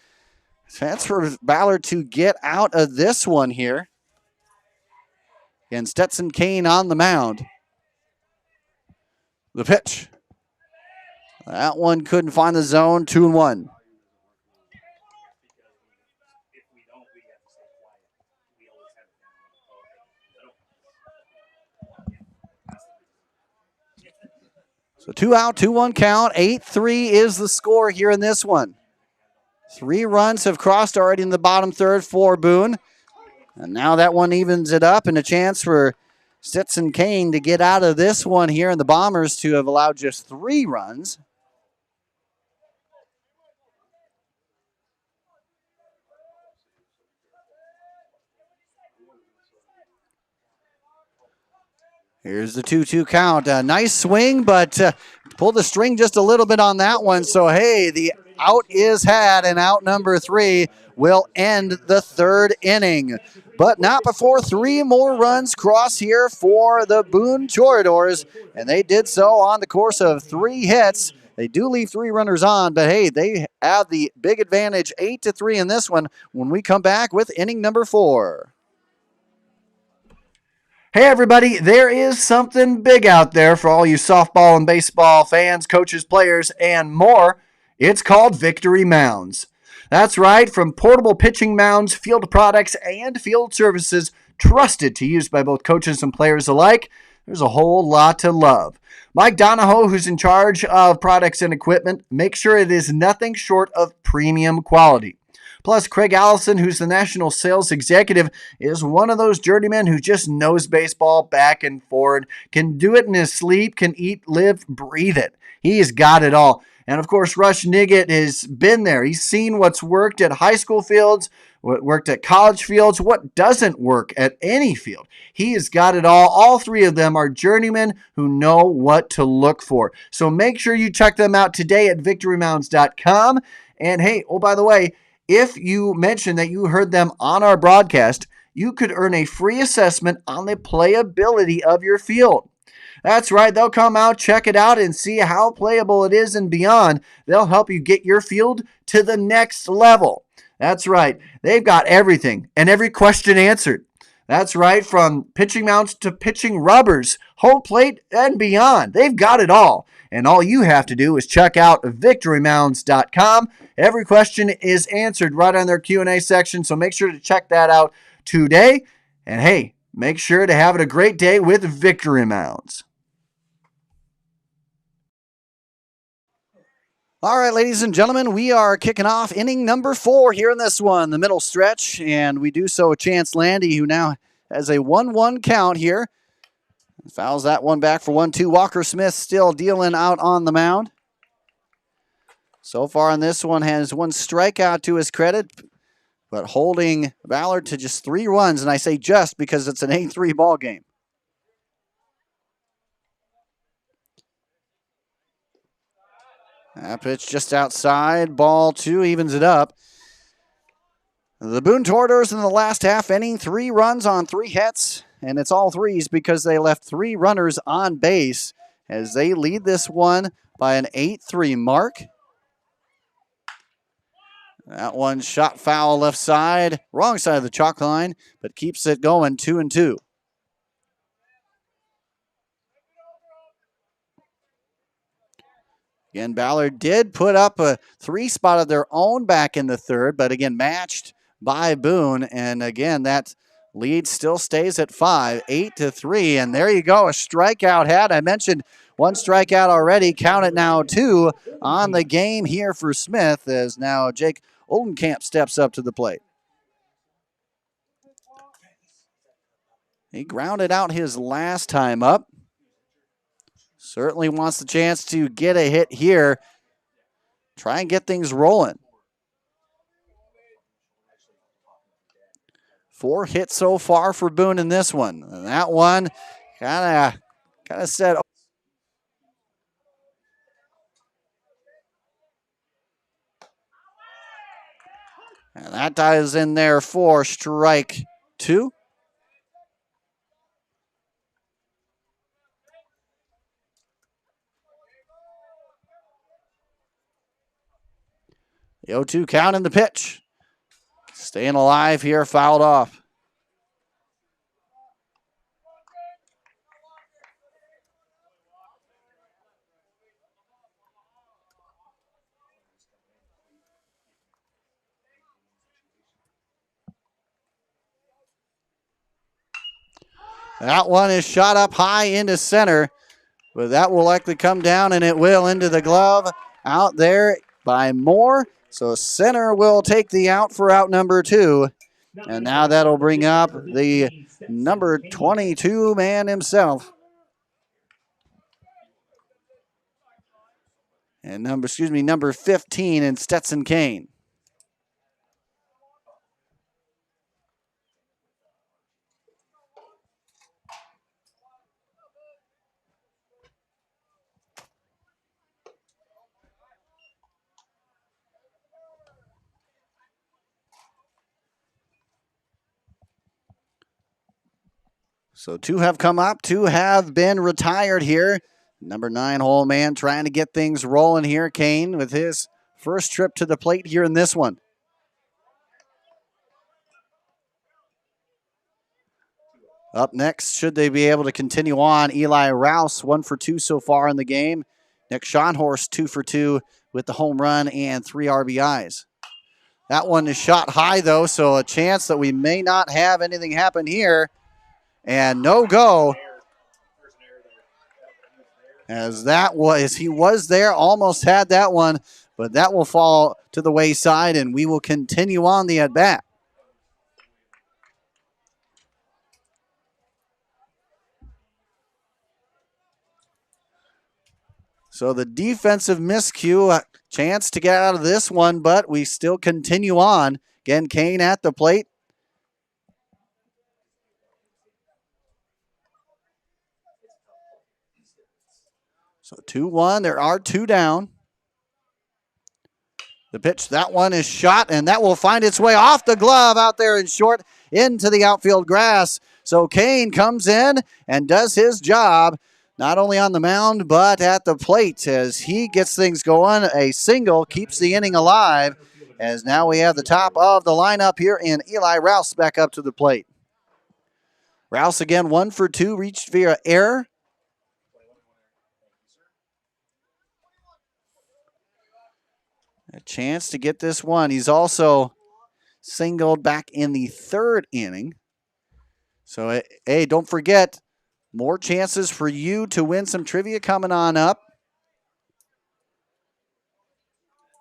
S1: Ballard to get out of this one here. Again, Stetson Kane on the mound. The pitch. That one couldn't find the zone, 2-1. So 2 out, 2-1 count. 8-3 is the score here in this one. 3 runs have crossed already in the bottom third for Boone. And now that one evens it up, and a chance for Stetson Kane to get out of this one here, and the Bombers to have allowed just 3 runs. Here's the 2-2 count. Nice swing, but pulled the string just a little bit on that one. So, hey, the out is had, and out number 3 will end the third inning. But not before 3 more runs cross here for the Boone Choradors, and they did so on the course of 3 hits. They do leave 3 runners on, but hey, they have the big advantage, 8-3 in this one when we come back with inning number 4. Hey everybody, there is something big out there for all you softball and baseball fans, coaches, players, and more. It's called Victory Mounds. That's right, from portable pitching mounds, field products, and field services trusted to use by both coaches and players alike, there's a whole lot to love. Mike Donahoe, who's in charge of products and equipment, makes sure it is nothing short of premium quality. Plus, Craig Allison, who's the national sales executive, is one of those journeymen who just knows baseball back and forward, can do it in his sleep, can eat, live, breathe it. He's got it all. And of course, Rush Niggett has been there. He's seen what's worked at high school fields, what worked at college fields, what doesn't work at any field. He has got it all. All 3 of them are journeymen who know what to look for. So make sure you check them out today at victorymounds.com. And hey, oh, by the way, if you mention that you heard them on our broadcast, you could earn a free assessment on the playability of your field. That's right, they'll come out, check it out, and see how playable it is and beyond. They'll help you get your field to the next level. That's right, they've got everything and every question answered. That's right, from pitching mounts to pitching rubbers, home plate, and beyond. They've got it all. And all you have to do is check out victorymounds.com. Every question is answered right on their Q&A section, so make sure to check that out today. And hey, make sure to have a great day with Victory Mounds. All right, ladies and gentlemen, we are kicking off inning number 4 here in this one, the middle stretch, and we do so with Chance Landy, who now has a 1-1 count here. Fouls that one back for 1-2. Walker Smith still dealing out on the mound. So far in this one has 1 strikeout to his credit, but holding Ballard to just 3 runs, and I say just because it's an 8-3 ball game. That pitch just outside. Ball 2 evens it up. The Boone Tortoise in the last half inning, 3 runs on 3 hits, and it's all threes because they left 3 runners on base as they lead this one by an 8-3 mark. That one shot foul left side, wrong side of the chalk line, but keeps it going 2-2. Again, Ballard did put up a 3 spot of their own back in the third, but again, matched by Boone. And again, that lead still stays at 5, 8-3. And there you go, a strikeout had. I mentioned 1 strikeout already. Count it now 2 on the game here for Smith as now Jake Oldenkamp steps up to the plate. He grounded out his last time up. Certainly wants the chance to get a hit here. Try and get things rolling. 4 hits so far for Boone in this one. And that one kind of said. And that dives in there for strike 2. The 0-2 count in the pitch. Staying alive here, fouled off. That one is shot up high into center, but that will likely come down, and it will into the glove out there by Moore. So center will take the out for out number 2. And now that'll bring up the number 22 man himself. And number 15 in Stetson Kane. So 2 have come up, 2 have been retired here. Number 9 hole man trying to get things rolling here. Kane with his first trip to the plate here in this one. Up next, should they be able to continue on, Eli Rouse, 1 for 2 so far in the game. Nick Schonhorst, 2 for 2 with the home run and 3 RBIs. That one is shot high, though, so a chance that we may not have anything happen here. And no go. As he was there, almost had that one, but that will fall to the wayside, and we will continue on the at-bat. So the defensive miscue, a chance to get out of this one, but we still continue on. Again, Kane at the plate. So 2-1, there are 2 down. The pitch, that one is shot, and that will find its way off the glove out there in short into the outfield grass. So Kane comes in and does his job, not only on the mound, but at the plate as he gets things going. A single keeps the inning alive, as now we have the top of the lineup here in Eli Rouse back up to the plate. Rouse again, 1 for 2, reached via error. A chance to get this one. He's also singled back in the 3rd inning. So, hey, don't forget, more chances for you to win some trivia coming on up.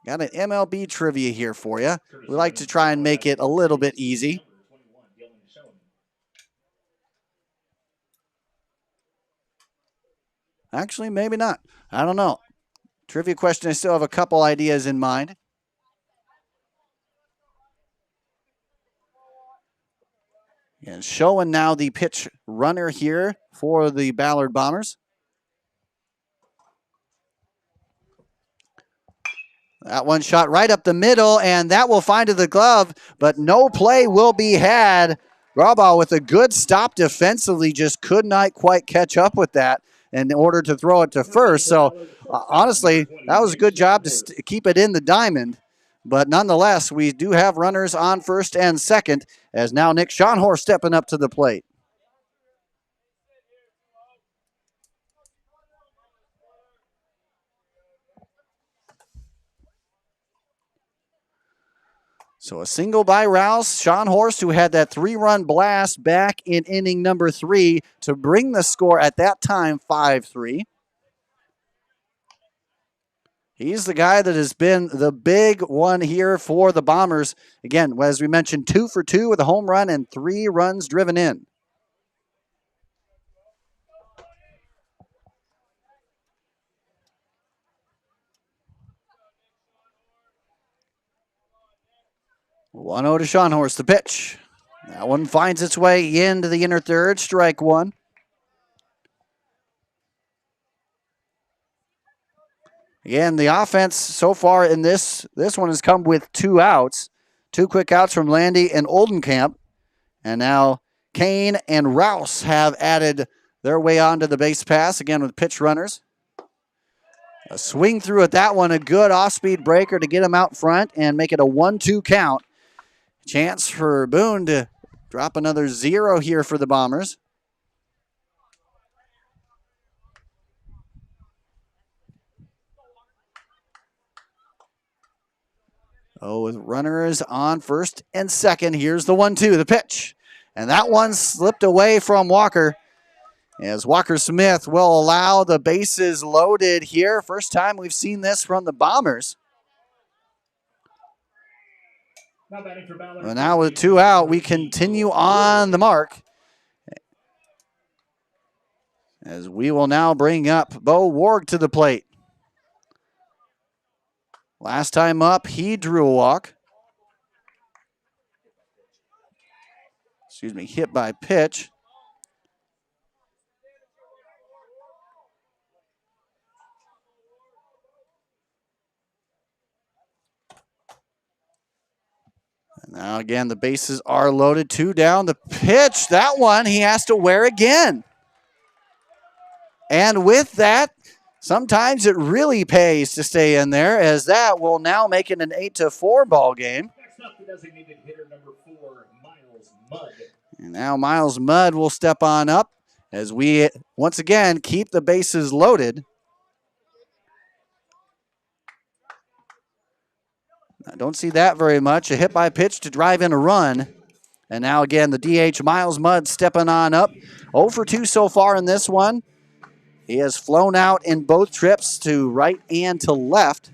S1: Got an MLB trivia here for you. We like to try and make it a little bit easy. Actually, maybe not. I don't know. Trivia question, I still have a couple ideas in mind. And showing now the pitch runner here for the Ballard Bombers. That one shot right up the middle, and that will find to the glove, but no play will be had. Grabau with a good stop defensively, just could not quite catch up with that in order to throw it to first. So, honestly, that was a good job to keep it in the diamond. But nonetheless, we do have runners on first and second, as now Nick Schonhorst stepping up to the plate. So a single by Rouse. Schonhorst, who had that 3-run blast back in inning number 3 to bring the score at that time 5-3. He's the guy that has been the big one here for the Bombers. Again, as we mentioned, 2 for 2 with a home run and 3 runs driven in. One 1-0 to Schonhorst, the pitch. That one finds its way into the inner third, strike one. Again, the offense so far in this one has come with 2 outs. 2 quick outs from Landy and Oldenkamp. And now Kane and Rouse have added their way onto the base pass, again with pitch runners. A swing through at that one, a good off-speed breaker to get him out front and make it a 1-2 count. Chance for Boone to drop another 0 here for the Bombers. Oh, with runners on first and second, here's the 1-2, the pitch. And that one slipped away from Walker, as Walker Smith will allow the bases loaded here. First time we've seen this from the Bombers. Well, now with 2 out, we continue on the mark, as we will now bring up Bo Warg to the plate. Last time up, he drew a walk. Hit by pitch. And now again, the bases are loaded. 2 down. The pitch, that one he has to wear again. And with that, sometimes it really pays to stay in there, as that will now make it an 8-4 ball game.
S3: Next up, the designated hitter number 4, Miles Mudd.
S1: And now Miles Mudd will step on up as we once again keep the bases loaded. I don't see that very much. A hit by pitch to drive in a run. And now again, the DH Miles Mudd stepping on up. 0 for 2 so far in this one. He has flown out in both trips to right and to left.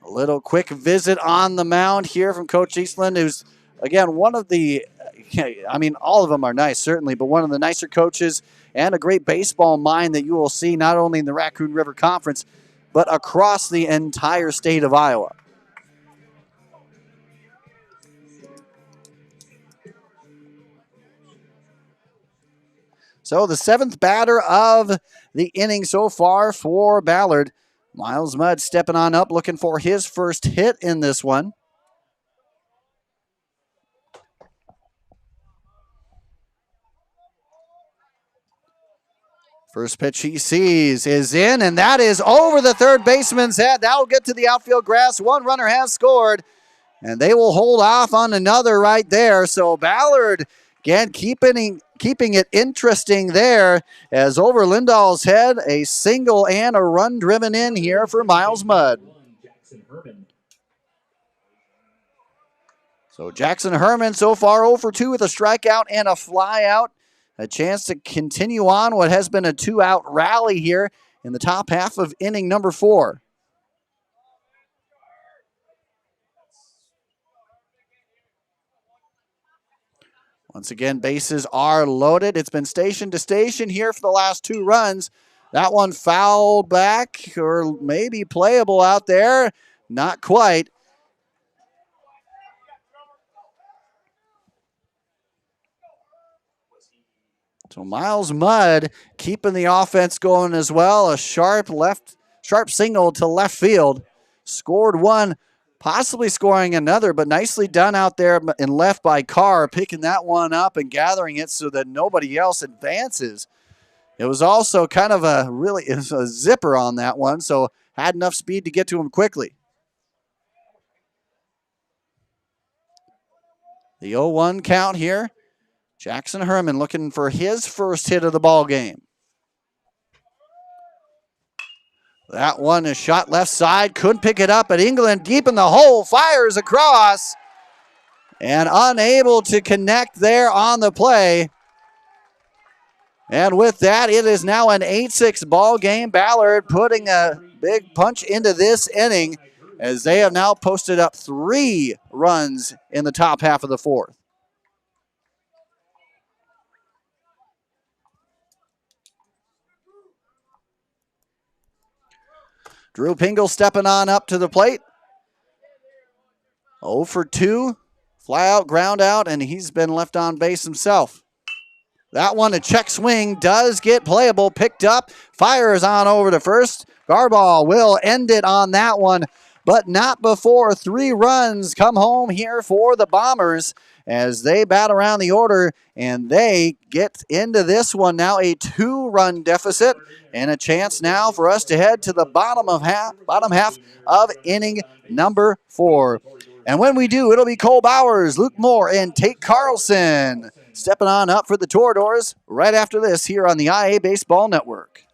S1: A little quick visit on the mound here from Coach Eastland, who's, again, one of the, I mean, all of them are nice, certainly, but one of the nicer coaches and a great baseball mind that you will see not only in the Raccoon River Conference, but across the entire state of Iowa. So the 7th batter of the inning so far for Ballard. Miles Mudd stepping on up, looking for his first hit in this one. First pitch he sees is in, and that is over the third baseman's head. That will get to the outfield grass. 1 runner has scored, and they will hold off on another right there. So Ballard, again, keeping it interesting there, as over Lindahl's head, a single and a run driven in here for Miles Mudd. So Jackson Herman so far 0 for 2 with a strikeout and a flyout. a chance to continue on what has been a 2-out rally here in the top half of inning number 4. Once again, bases are loaded. It's been station to station here for the last 2 runs. That one foul back, or maybe playable out there. Not quite. So Miles Mudd keeping the offense going as well. A sharp signal to left field. Scored one, possibly scoring another, but nicely done out there and left by Carr, picking that one up and gathering it so that nobody else advances. It was also kind of a zipper on that one, so had enough speed to get to him quickly. The 0-1 count here. Jackson Herman looking for his first hit of the ball game. That one is shot left side. Couldn't pick it up, but England deep in the hole. Fires across. And unable to connect there on the play. And with that, it is now an 8-6 ball game. Ballard putting a big punch into this inning as they have now posted up 3 runs in the top half of the 4th. Drew Pingle stepping on up to the plate. 0 for 2. Fly out, ground out, and he's been left on base himself. That one, a check swing, does get playable. Picked up, fires on over to first. Garbaugh will end it on that one, but not before 3 runs come home here for the Bombers as they bat around the order, and they get into this one now, a 2-run deficit, and a chance now for us to head to the bottom half of inning number 4. And when we do, it'll be Cole Bowers, Luke Moore, and Tate Carlson stepping on up for the Toreadors right after this here on the IA Baseball Network.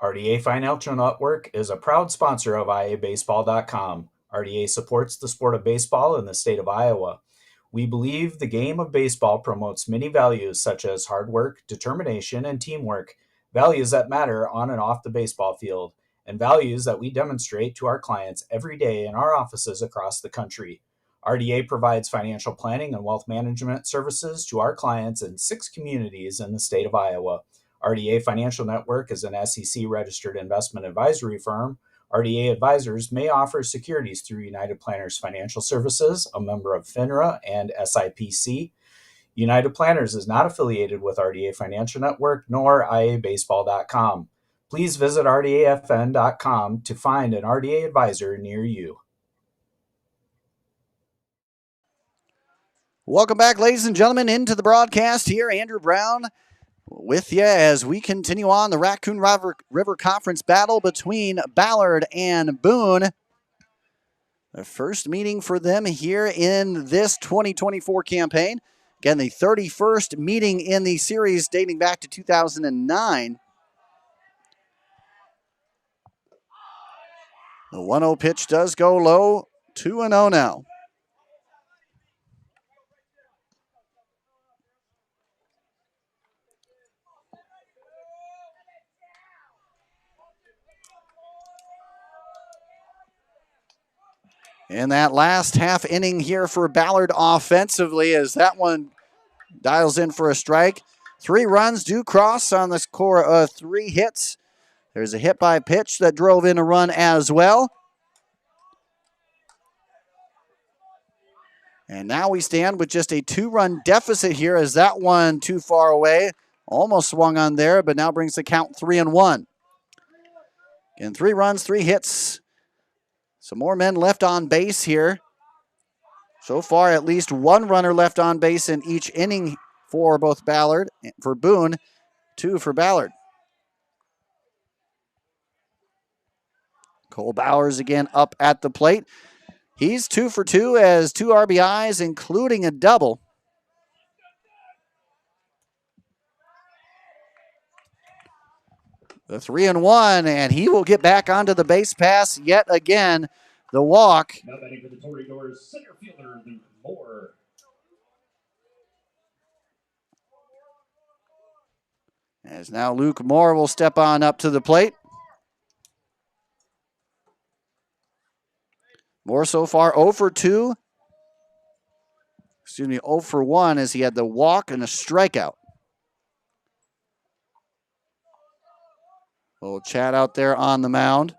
S2: RDA Financial Network is a proud sponsor of IAbaseball.com. RDA supports the sport of baseball in the state of Iowa. We believe the game of baseball promotes many values such as hard work, determination, and teamwork, values that matter on and off the baseball field, and values that we demonstrate to our clients every day in our offices across the country. RDA provides financial planning and wealth management services to our clients in 6 communities in the state of Iowa. RDA Financial Network is an SEC-registered investment advisory firm. RDA advisors may offer securities through United Planners Financial Services, a member of FINRA and SIPC. United Planners is not affiliated with RDA Financial Network nor IAbaseball.com. Please visit rdafn.com to find an RDA advisor near you.
S1: Welcome back, ladies and gentlemen, into the broadcast here. Andrew Brown with you as we continue on the Raccoon River Conference battle between Ballard and Boone. The first meeting for them here in this 2024 campaign. Again, the 31st meeting in the series dating back to 2009. The 1-0 pitch does go low, 2-0 now. In that last half inning here for Ballard offensively as that one dials in for a strike. 3 runs do cross on the score of 3 hits. There's a hit by pitch that drove in a run as well. And now we stand with just a 2-run deficit here as that one too far away. Almost swung on there, but now brings the count 3-1. Again, 3 runs, 3 hits. Some more men left on base here. So far, at least 1 runner left on base in each inning for both Ballard, for Boone, 2 for Ballard. Cole Bowers again up at the plate. He's 2 for 2 as 2 RBIs, including a double. The 3-1, and he will get back onto the base pass yet again. The walk.
S3: Now batting for the Toreadors, center fielder Luke Moore.
S1: As now Luke Moore will step on up to the plate. Moore so far 0 for 2. 0 for 1 as he had the walk and a strikeout. Little chat out there on the mound.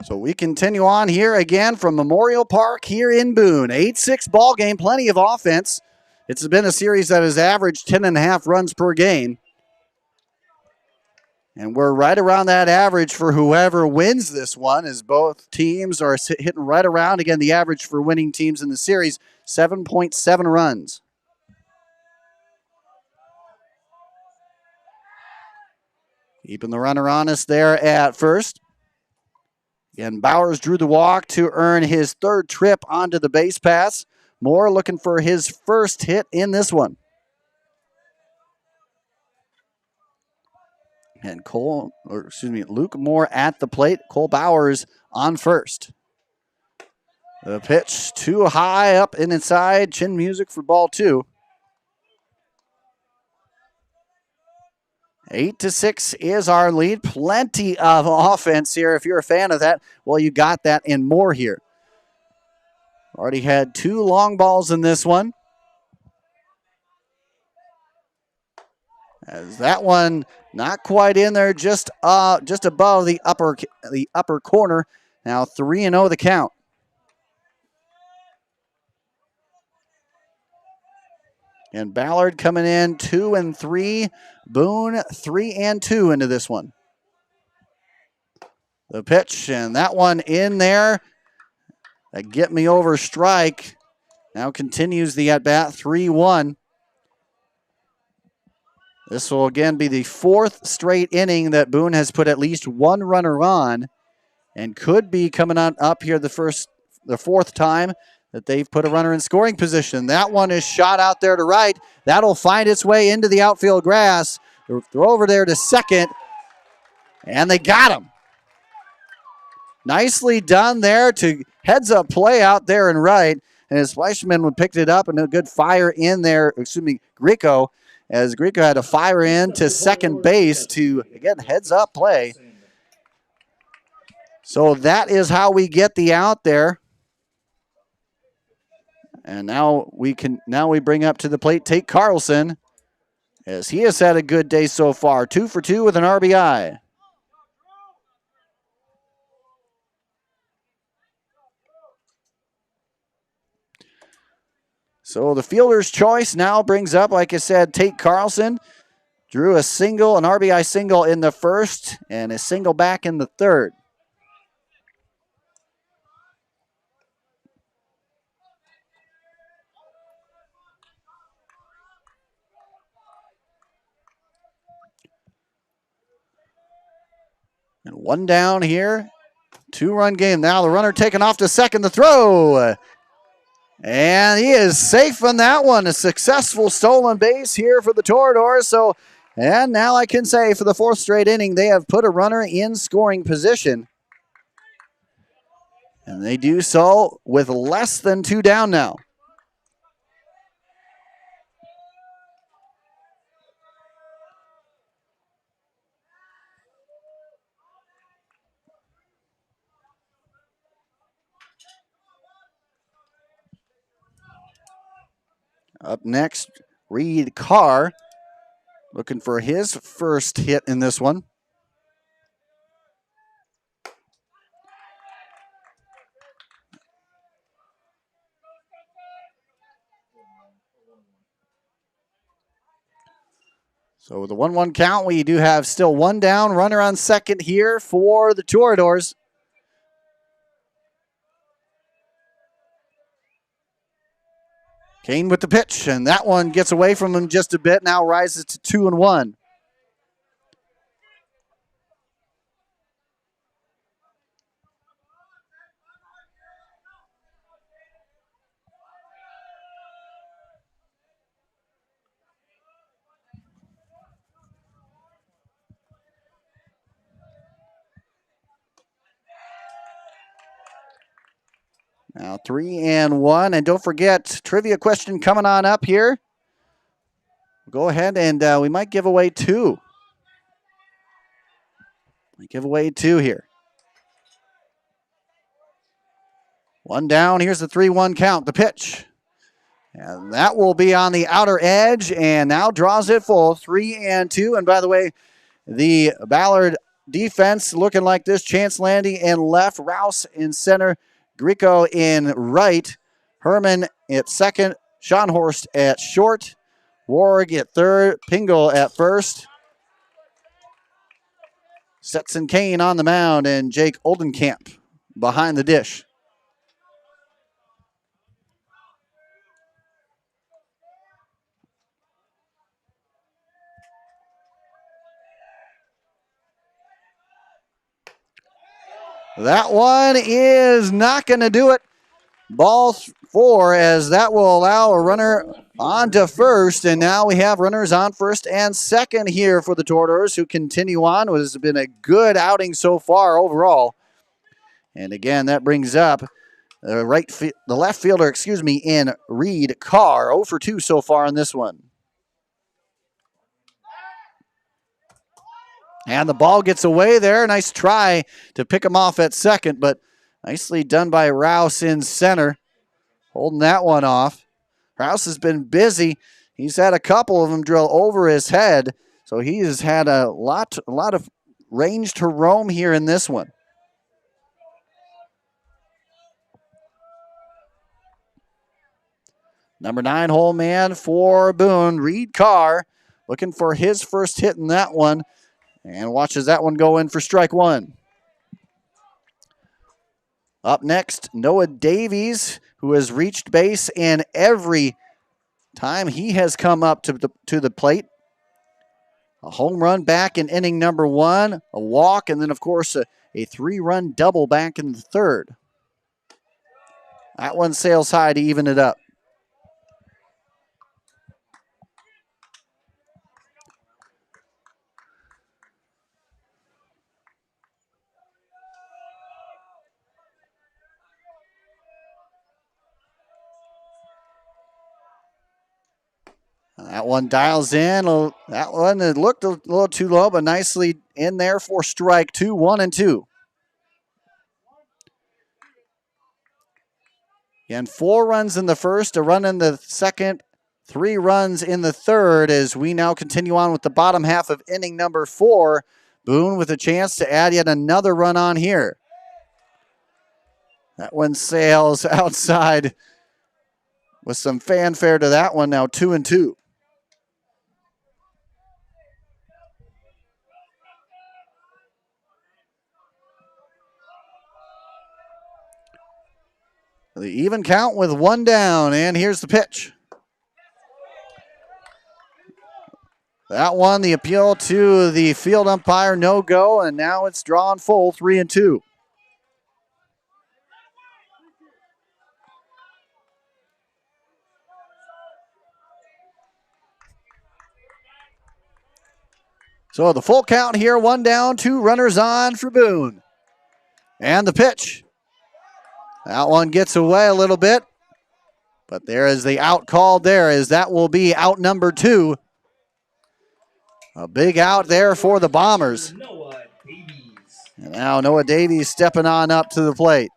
S1: So we continue on here again from Memorial Park here in Boone. 8-6 ball game, plenty of offense. It's been a series that has averaged 10.5 runs per game. And we're right around that average for whoever wins this one, as both teams are hitting right around, again, the average for winning teams in the series, 7.7 runs. Keeping the runner honest there at first. Again, Bowers drew the walk to earn his third trip onto the base pass. Moore looking for his first hit in this one. And Luke Moore at the plate. Cole Bowers on first. The pitch too high up and inside. Chin music for ball 2. 8-6 is our lead. Plenty of offense here. If you're a fan of that, well, you got that and more here. Already had 2 long balls in this one. As that one not quite in there, just above the upper corner. Now 3-0 the count. And Ballard coming in 2-3. Boone 3-2 into this one. The pitch, and that one in there. A get me over strike. Now continues the at-bat, 3-1. This will again be the 4th straight inning that Boone has put at least 1 runner on, and could be coming on up here the 4th time that they've put a runner in scoring position. That one is shot out there to right. That'll find its way into the outfield grass. Throw over there to second, and they got him. Nicely done there to heads-up play out there and right, and his Fleischman picked it up and a good fire in there, Grieco, as Grieco had to fire in to second base to, again, heads-up play. So that is how we get the out there. And now we bring up to the plate Tate Carlson, as he has had a good day so far. 2 for 2 with an RBI. So the fielder's choice now brings up, like I said, Tate Carlson. Drew an RBI single in the first, and a single back in the third. And 1 down here. 2-run game now. The runner taken off to second. The throw. And he is safe on that one. A successful stolen base here for the Toreadors. And now I can say for the 4th straight inning, they have put a runner in scoring position. And they do so with less than 2 down now. Up next, Reed Carr, looking for his first hit in this one. So with the 1-1 count, we do have still 1 down, runner on second here for the Toreadors. Kane with the pitch, and that one gets away from him just a bit, now rises to 2-1. Now 3-1. And don't forget, trivia question coming on up here. Go ahead and we might give away 2. We give away 2 here. 1 down. Here's the 3-1 count. The pitch. And that will be on the outer edge and now draws it full. 3-2. And by the way, the Ballard defense looking like this. Chance Landy in left. Rouse in center. Grieco in right. Herman at second. Schonhorst at short. Warg at third. Pingle at first. Stetson Kane on the mound and Jake Oldenkamp behind the dish. That one is not going to do it. Ball 4 as that will allow a runner on to first. And now we have runners on first and second here for the Toreadors who continue on. What has been a good outing so far overall. And again, that brings up the left fielder, in Reed Carr. 0 for 2 so far in this one. And the ball gets away there. Nice try to pick him off at second, but nicely done by Rouse in center. Holding that one off. Rouse has been busy. He's had a couple of them drill over his head, so he has had a lot of range to roam here in this one. Number 9 hole man for Boone, Reed Carr, looking for his first hit in that one. And watches that one go in for strike 1. Up next, Noah Davies, who has reached base in every time he has come up to the plate. A home run back in inning number 1, a walk, and then, of course, a 3-run double back in the third. That one sails high to even it up. That one dials in. That one it looked a little too low, but nicely in there for strike 2, 1-2. Again, 4 runs in the first, a run in the second, 3 runs in the third as we now continue on with the bottom half of inning number 4. Boone with a chance to add yet another run on here. That one sails outside with some fanfare to that one, now 2-2. The even count with 1 down, and here's the pitch. That one, the appeal to the field umpire, no go, and now it's drawn full, 3-2. So the full count here, 1 down, 2 runners on for Boone. And the pitch. That one gets away a little bit, but there is the out called there as that will be out number 2. A big out there for the Bombers. And now Noah Davies stepping on up to the plate.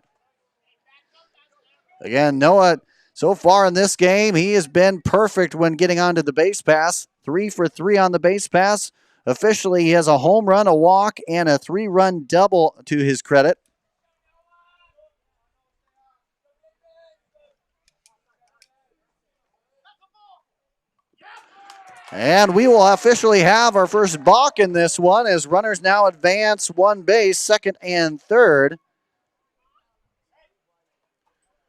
S1: Again, Noah, so far in this game, he has been perfect when getting onto the base pass. 3 for 3 on the base pass. Officially, he has a home run, a walk, and a 3-run double to his credit. And we will officially have our first balk in this one as runners now advance 1 base, second and third.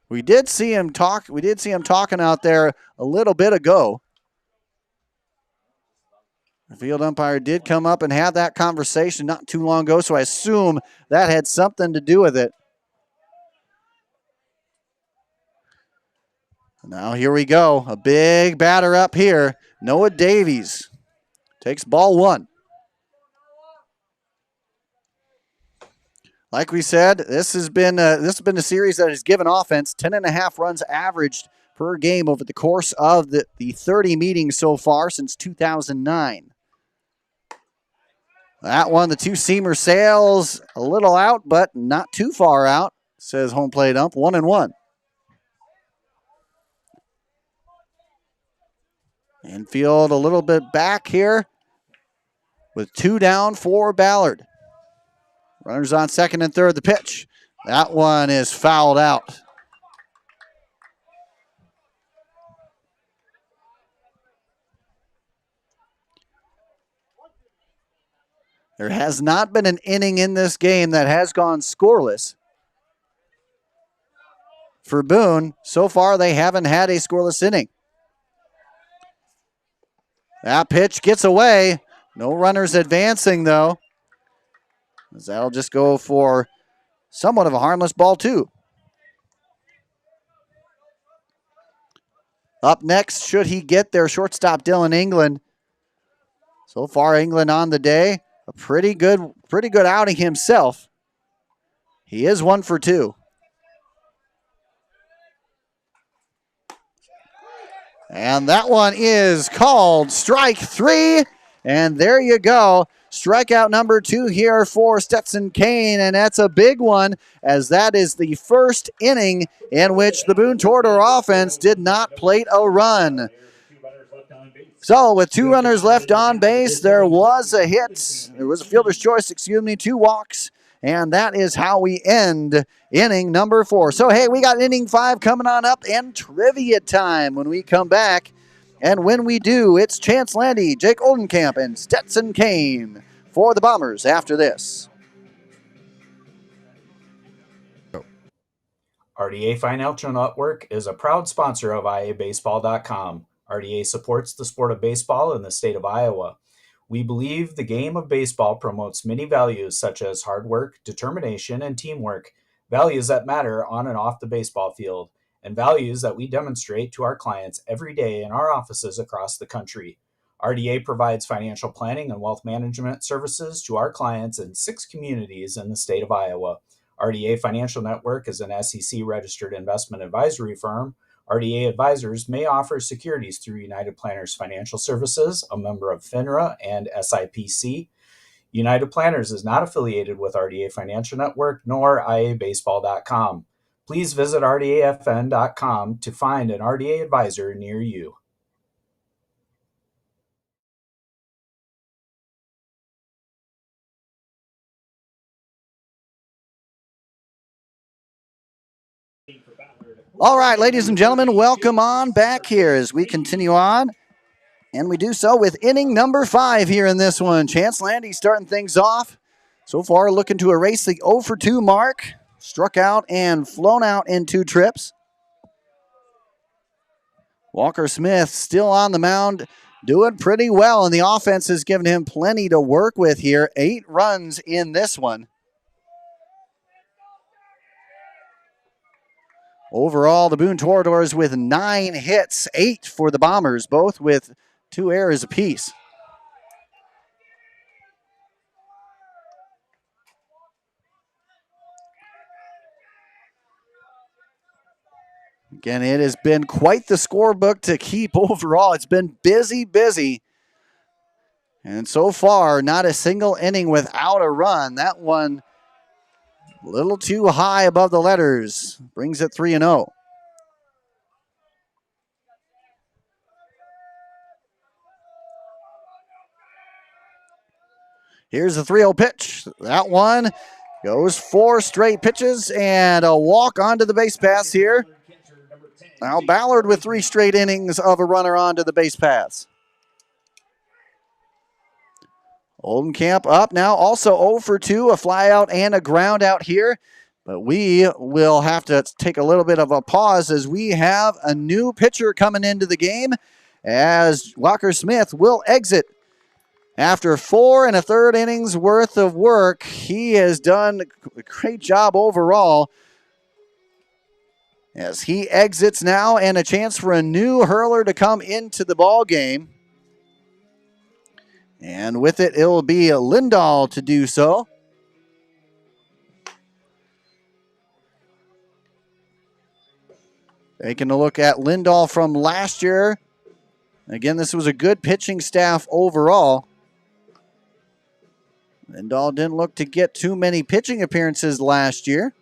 S1: We did see him talking out there a little bit ago. The field umpire did come up and have that conversation not too long ago, so I assume that had something to do with it. Now here we go. A big batter up here. Noah Davies takes ball 1. Like we said, this has been a series that has given offense 10.5 runs averaged per game over the course of the 30 meetings so far since 2009. That one, the two-seamer sails a little out, but not too far out, says home plate ump, 1-1. Infield a little bit back here with 2 down for Ballard. Runners on second and third, the pitch. That one is fouled out. There has not been an inning in this game that has gone scoreless. For Boone, so far they haven't had a scoreless inning. That pitch gets away. No runners advancing, though. That'll just go for somewhat of a harmless ball, too. Up next, should he get there, shortstop Dylan England. So far, England on the day. A pretty good outing himself. He is 1 for 2. And that one is called strike 3. And there you go. Strikeout number 2 here for Stetson Kane. And that's a big one, as that is the first inning in which the Boone Tortor offense did not plate a run. So with 2 runners left on base, there was a hit. There was a fielder's choice, 2 walks. And that is how we end inning number 4. So, hey, we got inning 5 coming on up and trivia time when we come back. And when we do, it's Chance Landy, Jake Oldenkamp, and Stetson Kane for the Bombers after this.
S2: RDA Financial Network is a proud sponsor of IAbaseball.com. RDA supports the sport of baseball in the state of Iowa. We believe the game of baseball promotes many values such as hard work, determination, and teamwork, values that matter on and off the baseball field, and values that we demonstrate to our clients every day in our offices across the country. RDA provides financial planning and wealth management services to our clients in 6 communities in the state of Iowa. RDA Financial Network is an SEC-registered investment advisory firm. RDA advisors may offer securities through United Planners Financial Services, a member of FINRA and SIPC. United Planners is not affiliated with RDA Financial Network nor IAbaseball.com. Please visit RDAFN.com to find an RDA advisor near you.
S1: All right, ladies and gentlemen, welcome on back here as we continue on. And we do so with inning number 5 here in this one. Chance Landy starting things off. So far looking to erase the 0 for 2 mark. Struck out and flown out in 2 trips. Walker Smith still on the mound, doing pretty well, and the offense has given him plenty to work with here. 8 runs in this one. Overall, the Boone Toradors with 9 hits, 8 for the Bombers, both with 2 errors apiece. Again, it has been quite the scorebook to keep overall. It's been busy. And so far, not a single inning without a run. That one a little too high above the letters. Brings it 3-0. Here's the 3-0 pitch. That one goes 4 straight pitches and a walk onto the base pass here. Now Ballard with 3 straight innings of a runner onto the base paths. Oldenkamp up now, also 0 for 2, a fly out and a ground out here. But we will have to take a little bit of a pause as we have a new pitcher coming into the game, as Walker Smith will exit. After 4 1/3 innings worth of work, he has done a great job overall. As he exits now, and a chance for a new hurler to come into the ball game. And with it, it will be Lindahl to do so. Taking a look at Lindahl from last year. Again, this was a good pitching staff overall. Lindahl didn't look to get too many pitching appearances last year.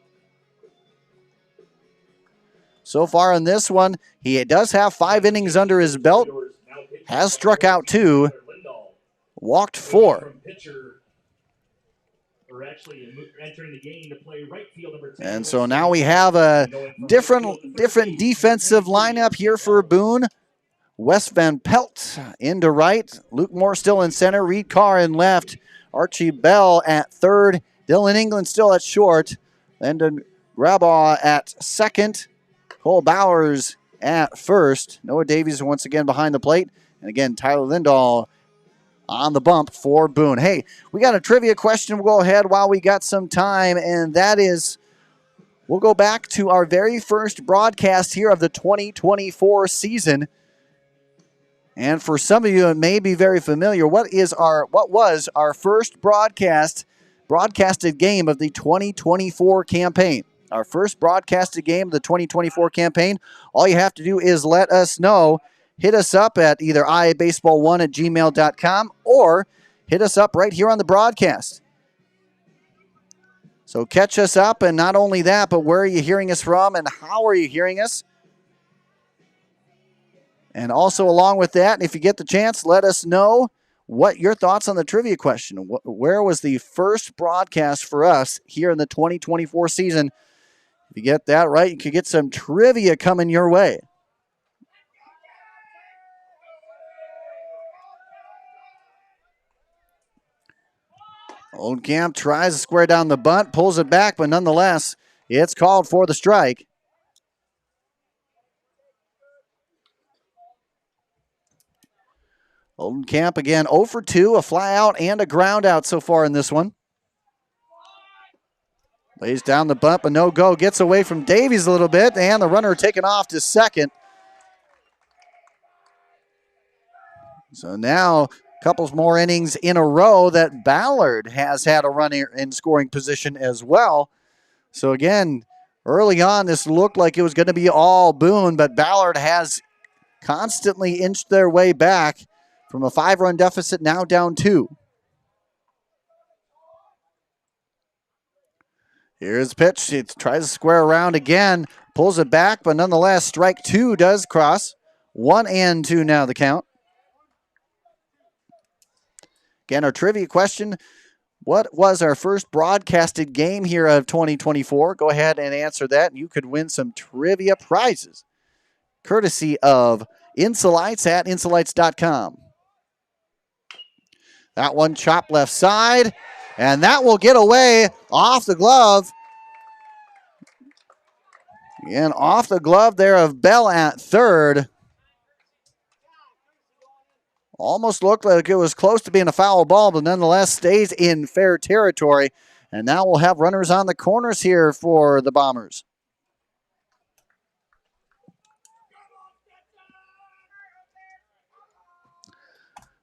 S1: So far in this one, he does have 5 innings under his belt. Has struck out 2, walked 4. And so now we have a different defensive lineup here for Boone. Wes Van Pelt into right. Luke Moore still in center. Reed Carr in left. Archie Bell at third. Dylan England still at short. Landon Grabaugh at second. Cole Bowers at first. Noah Davies once again behind the plate. And again, Tyler Lindahl on the bump for Boone. Hey, we got a trivia question. We'll go ahead while we got some time, and that is, we'll go back to our very first broadcast here of the 2024 season. And for some of you, it may be very familiar. What was our first broadcasted game of the 2024 campaign? Our first broadcasted game of the 2024 campaign. All you have to do is let us know. Hit us up at either iabaseball1@gmail.com or hit us up right here on the broadcast. So catch us up, and not only that, but where are you hearing us from and how are you hearing us? And also along with that, if you get the chance, let us know what your thoughts on the trivia question. Where was the first broadcast for us here in the 2024 season? If you get that right, you could get some trivia coming your way. Oldcamp tries to square down the bunt, pulls it back, but nonetheless, it's called for the strike. Oldcamp again 0 for 2, a fly out and a ground out so far in this one. Lays down the bunt, but no go. Gets away from Davies a little bit, and the runner taken off to second. So now a couple more innings in a row that Ballard has had a runner in scoring position as well. So again, early on, this looked like it was going to be all Boone, but Ballard has constantly inched their way back from a 5-run deficit, now down 2. Here's the pitch. It tries to square around again, pulls it back, but nonetheless, strike 2 does cross. 1-2 now the count. Again, our trivia question, what was our first broadcasted game here of 2024? Go ahead and answer that, and you could win some trivia prizes, courtesy of Insolites at insolites.com. That one chopped left side, and that will get away off the glove. Again, off the glove there of Bell at third. Almost looked like it was close to being a foul ball, but nonetheless stays in fair territory. And now we'll have runners on the corners here for the Bombers.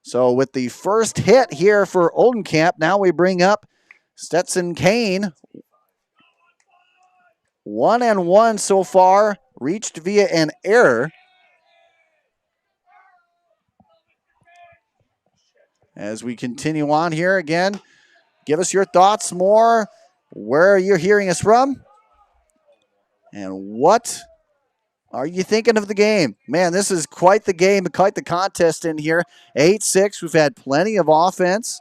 S1: So with the first hit here for Oldenkamp, now we bring up Stetson Kane. 1-1 so far, reached via an error. As we continue on here again, give us your thoughts more, where you're hearing us from, and what are you thinking of the game? Man, this is quite the game, quite the contest in here. 8-6, we've had plenty of offense.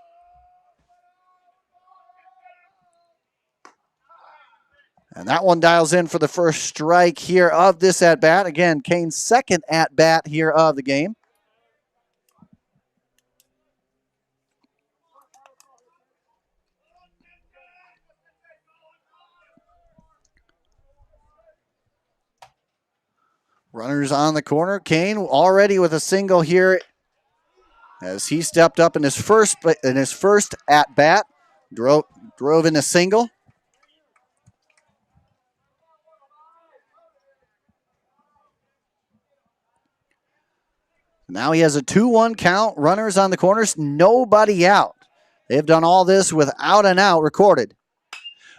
S1: And that one dials in for the first strike here of this at-bat. Again, Kane's second at-bat here of the game. Runners on the corner. Kane already with a single here as he stepped up in his first at bat, drove in a single. Now he has a 2-1 count. Runners on the corners, nobody out. They've done all this without an out recorded.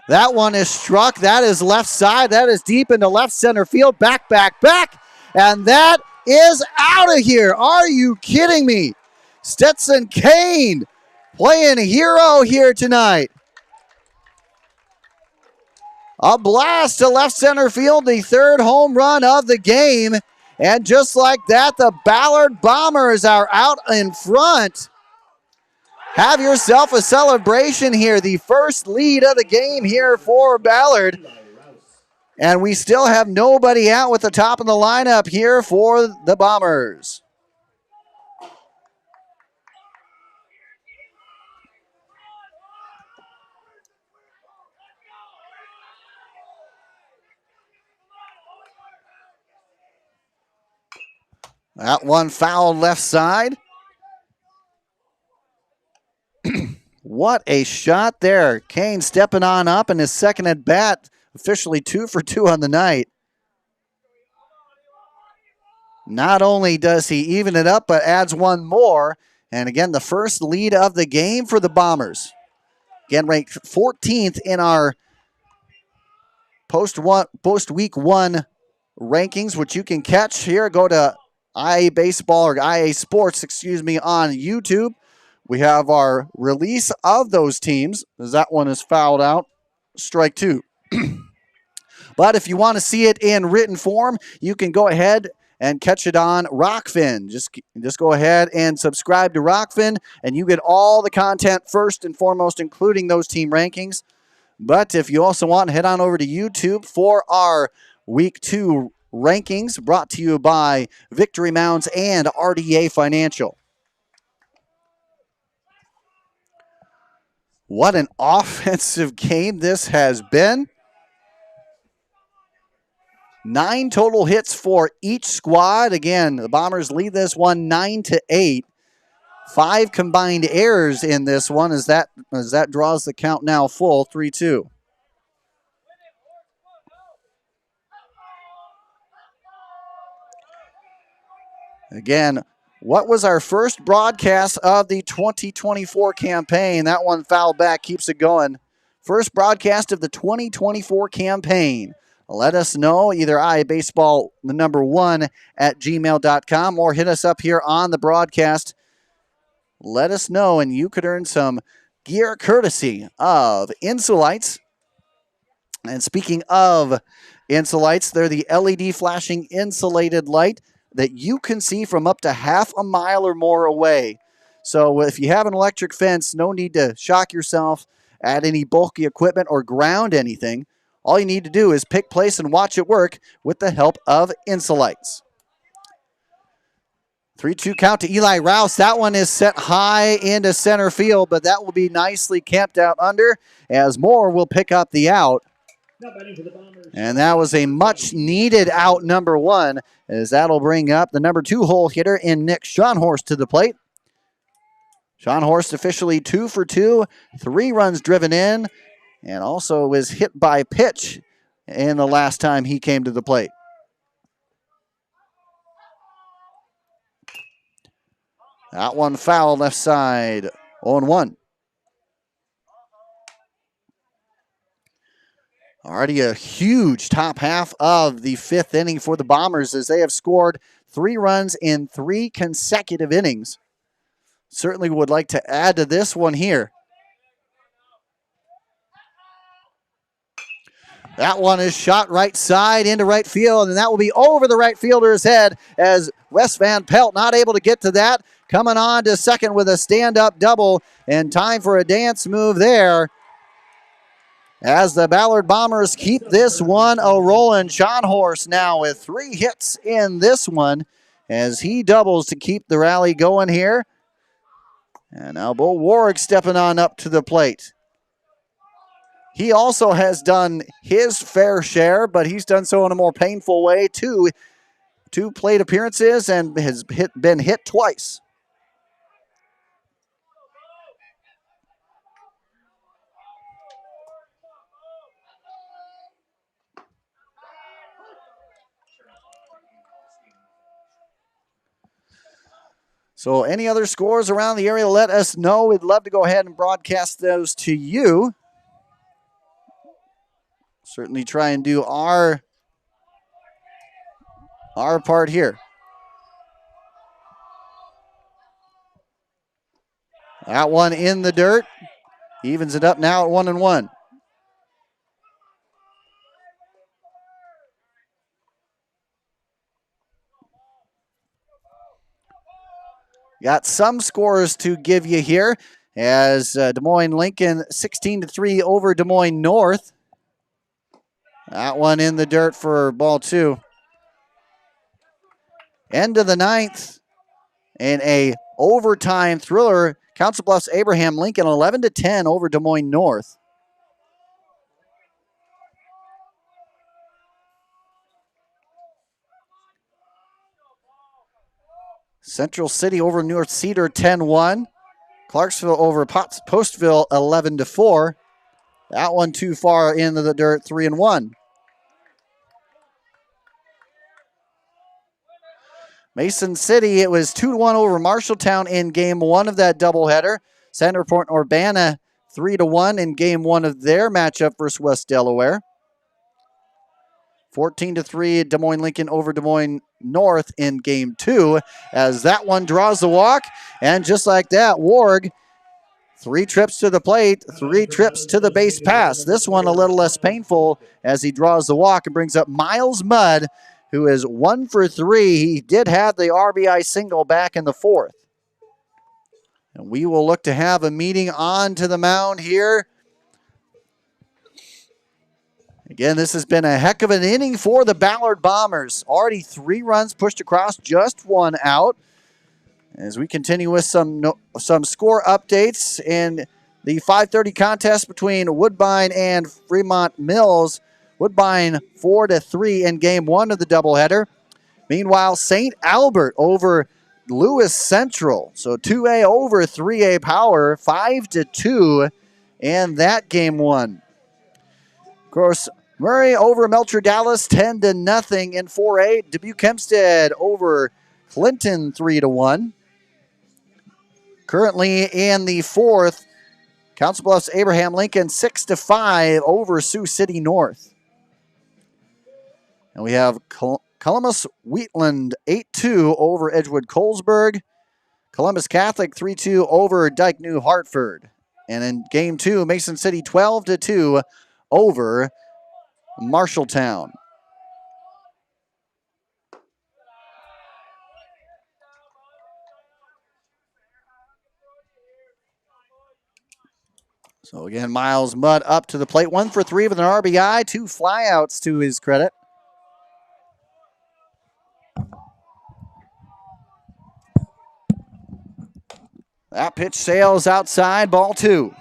S1: That one is struck. That is left side. That is deep into left center field. Back. And that is out of here. Are you kidding me? Stetson Kane playing hero here tonight. A blast to left center field, the third home run of the game. And just like that, the Ballard Bombers are out in front. Have yourself a celebration here. The first lead of the game here for Ballard. And we still have nobody out with the top of the lineup here for the Bombers. That one fouled left side. What a shot there. Kane stepping on up in his second at bat. Officially 2 for 2 on the night. Not only does he even it up, but adds one more. And again, the first lead of the game for the Bombers. Again, ranked 14th in our post-week 1 rankings, which you can catch here. Go to IAbaseball or IA Sports, on YouTube. We have our release of those teams, as that one is fouled out. Strike 2. But if you want to see it in written form, you can go ahead and catch it on Rockfin. Just go ahead and subscribe to Rockfin, and you get all the content first and foremost, including those team rankings. But if you also want, head on over to YouTube for our Week 2 rankings, brought to you by Victory Mounds and RDA Financial. What an offensive game this has been. 9 total hits for each squad. Again, the Bombers lead this one 9-8. 5 combined errors in this one as that draws the count now full 3-2. Again, what was our first broadcast of the 2024 campaign? That one fouled back, keeps it going. First broadcast of the 2024 campaign. Let us know, either IAbaseball, the number 1 at gmail.com, or hit us up here on the broadcast. Let us know, and you could earn some gear courtesy of Insulites. And speaking of Insulites, they're the LED flashing insulated light that you can see from up to half a mile or more away. So if you have an electric fence, no need to shock yourself, add any bulky equipment, or ground anything. All you need to do is pick, place, and watch it work with the help of Insulites. 3-2 count to Eli Rouse. That one is set high into center field, but that will be nicely camped out under as Moore will pick up the out. And that was a much-needed out, number 1, as that'll bring up the number 2 hole hitter in Nick Schonhorst to the plate. Schonhorst officially 2 for 2, 3 runs driven in, and also was hit by pitch in the last time he came to the plate. That one foul left side, 0-1. Already a huge top half of the 5th inning for the Bombers as they have scored 3 runs in 3 consecutive innings. Certainly would like to add to this one here. That one is shot right side into right field, and that will be over the right fielder's head as Wes Van Pelt not able to get to that. Coming on to second with a stand-up double, and time for a dance move there. As the Ballard Bombers keep this one a-rolling. Schonhorst now with 3 hits in this one as he doubles to keep the rally going here. And now Bo Warwick stepping on up to the plate. He also has done his fair share, but he's done so in a more painful way. 2 plate appearances and has been hit twice. So any other scores around the area, let us know. We'd love to go ahead and broadcast those to you. certainly try and do our part here. That one in the dirt. Evens it up now at 1-1. Got some scores to give you here as Des Moines Lincoln 16-3 over Des Moines North. That one in the dirt for ball 2. End of the 9th in a overtime thriller. Council Bluffs Abraham Lincoln 11-10 over Des Moines North. Central City over North Cedar 10-1. Clarksville over Postville 11-4. That one too far into the dirt, 3-1. Mason City, it was 2-1 over Marshalltown in game 1 of that doubleheader. Centerport Urbana 3-1 in game 1 of their matchup versus West Delaware. 14-3 Des Moines Lincoln over Des Moines North in game 2 as that one draws the walk. And just like that, Warg, 3 trips to the plate, 3 trips to the base pass. This one a little less painful as he draws the walk and brings up Miles Mudd, who is 1 for 3. He did have the RBI single back in the 4th. And we will look to have a meeting on to the mound here. Again, this has been a heck of an inning for the Ballard Bombers. Already 3 runs pushed across, just 1 out. As we continue with some score updates in the 5:30 contest between Woodbine and Fremont Mills. Woodbine 4-3 in game 1 of the doubleheader. Meanwhile, St. Albert over Lewis Central. So 2A over 3A Power, 5-2 in that game 1. Of course, Murray over Melcher Dallas, 10-0 in 4A. Dubuque Hempstead over Clinton, 3-1. Currently in the 4th, Council Bluffs Abraham Lincoln 6-5 over Sioux City North. And we have Columbus Wheatland 8-2 over Edgewood Colesburg. Columbus Catholic 3-2 over Dyke New Hartford. And in game 2, Mason City 12-2 over Marshalltown. So again, Miles Mudd up to the plate. 1 for 3 with an RBI, 2 flyouts to his credit. That pitch sails outside, ball 2.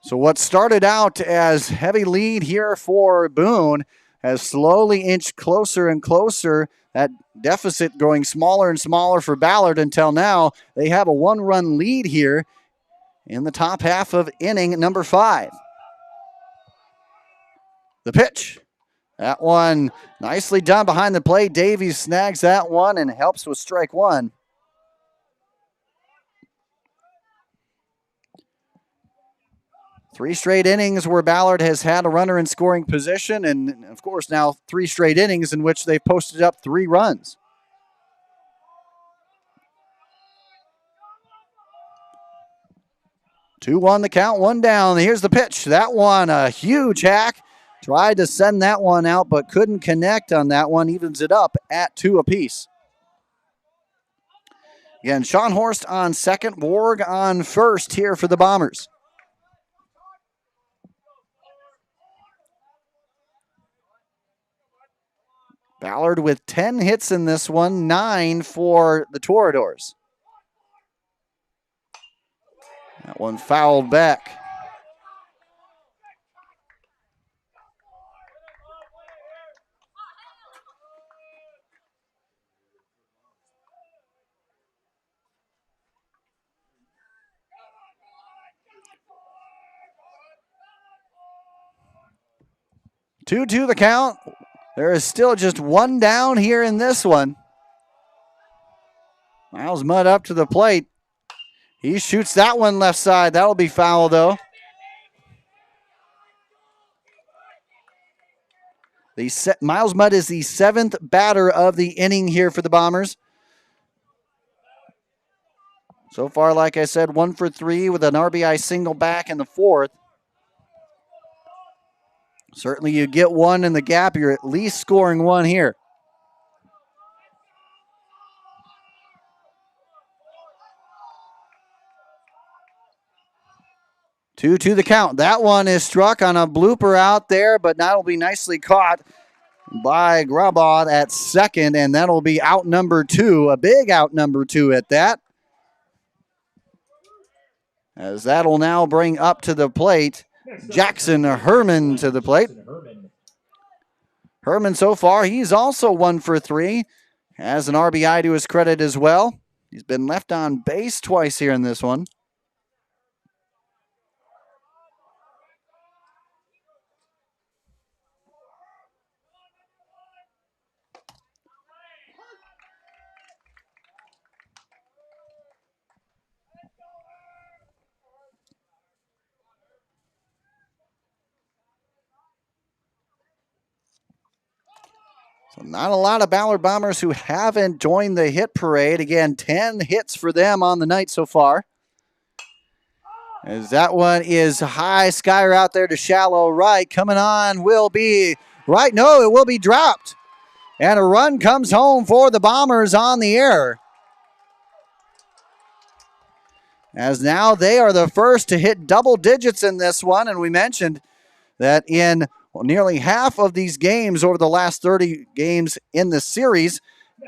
S1: So what started out as heavy lead here for Boone has slowly inched closer and closer. That deficit growing smaller and smaller for Ballard until now they have a 1-run lead here in the top half of inning number 5. The pitch. That one nicely done behind the plate. Davies snags that one and helps with strike 1. Three straight innings where Ballard has had a runner in scoring position, and of course now 3 straight innings in which they've posted up 3 runs. Two on the count, 1 down. Here's the pitch. That one, a huge hack. Tried to send that one out, but couldn't connect on that one. Evens it up at 2 apiece. Again, Sean Horst on second, Borg on first here for the Bombers. Ballard with 10 hits in this one, 9 for the Toreadors. That one fouled back. Two to the count. There is still just 1 down here in this one. Miles Mudd up to the plate. He shoots that one left side. That'll be foul, though. Miles Mudd is the 7th batter of the inning here for the Bombers. So far, like I said, 1 for 3 with an RBI single back in the 4th. Certainly you get one in the gap, you're at least scoring one here. 2-2 the count. That one is struck on a blooper out there, but that'll be nicely caught by Grabod at second, and that'll be out number 2, a big out number 2 at that. As that'll now bring up to the plate Jackson Herman to the plate. Herman so far, he's also 1 for 3. Has an RBI to his credit as well. He's been left on base twice here in this one. So not a lot of Ballard Bombers who haven't joined the hit parade. Again, 10 hits for them on the night so far. As that one is high, Skyer out there to shallow right. Coming on will be right. No, it will be dropped. And a run comes home for the Bombers on the air. As now they are the first to hit double digits in this one. And we mentioned that in nearly half of these games over the last 30 games in the series,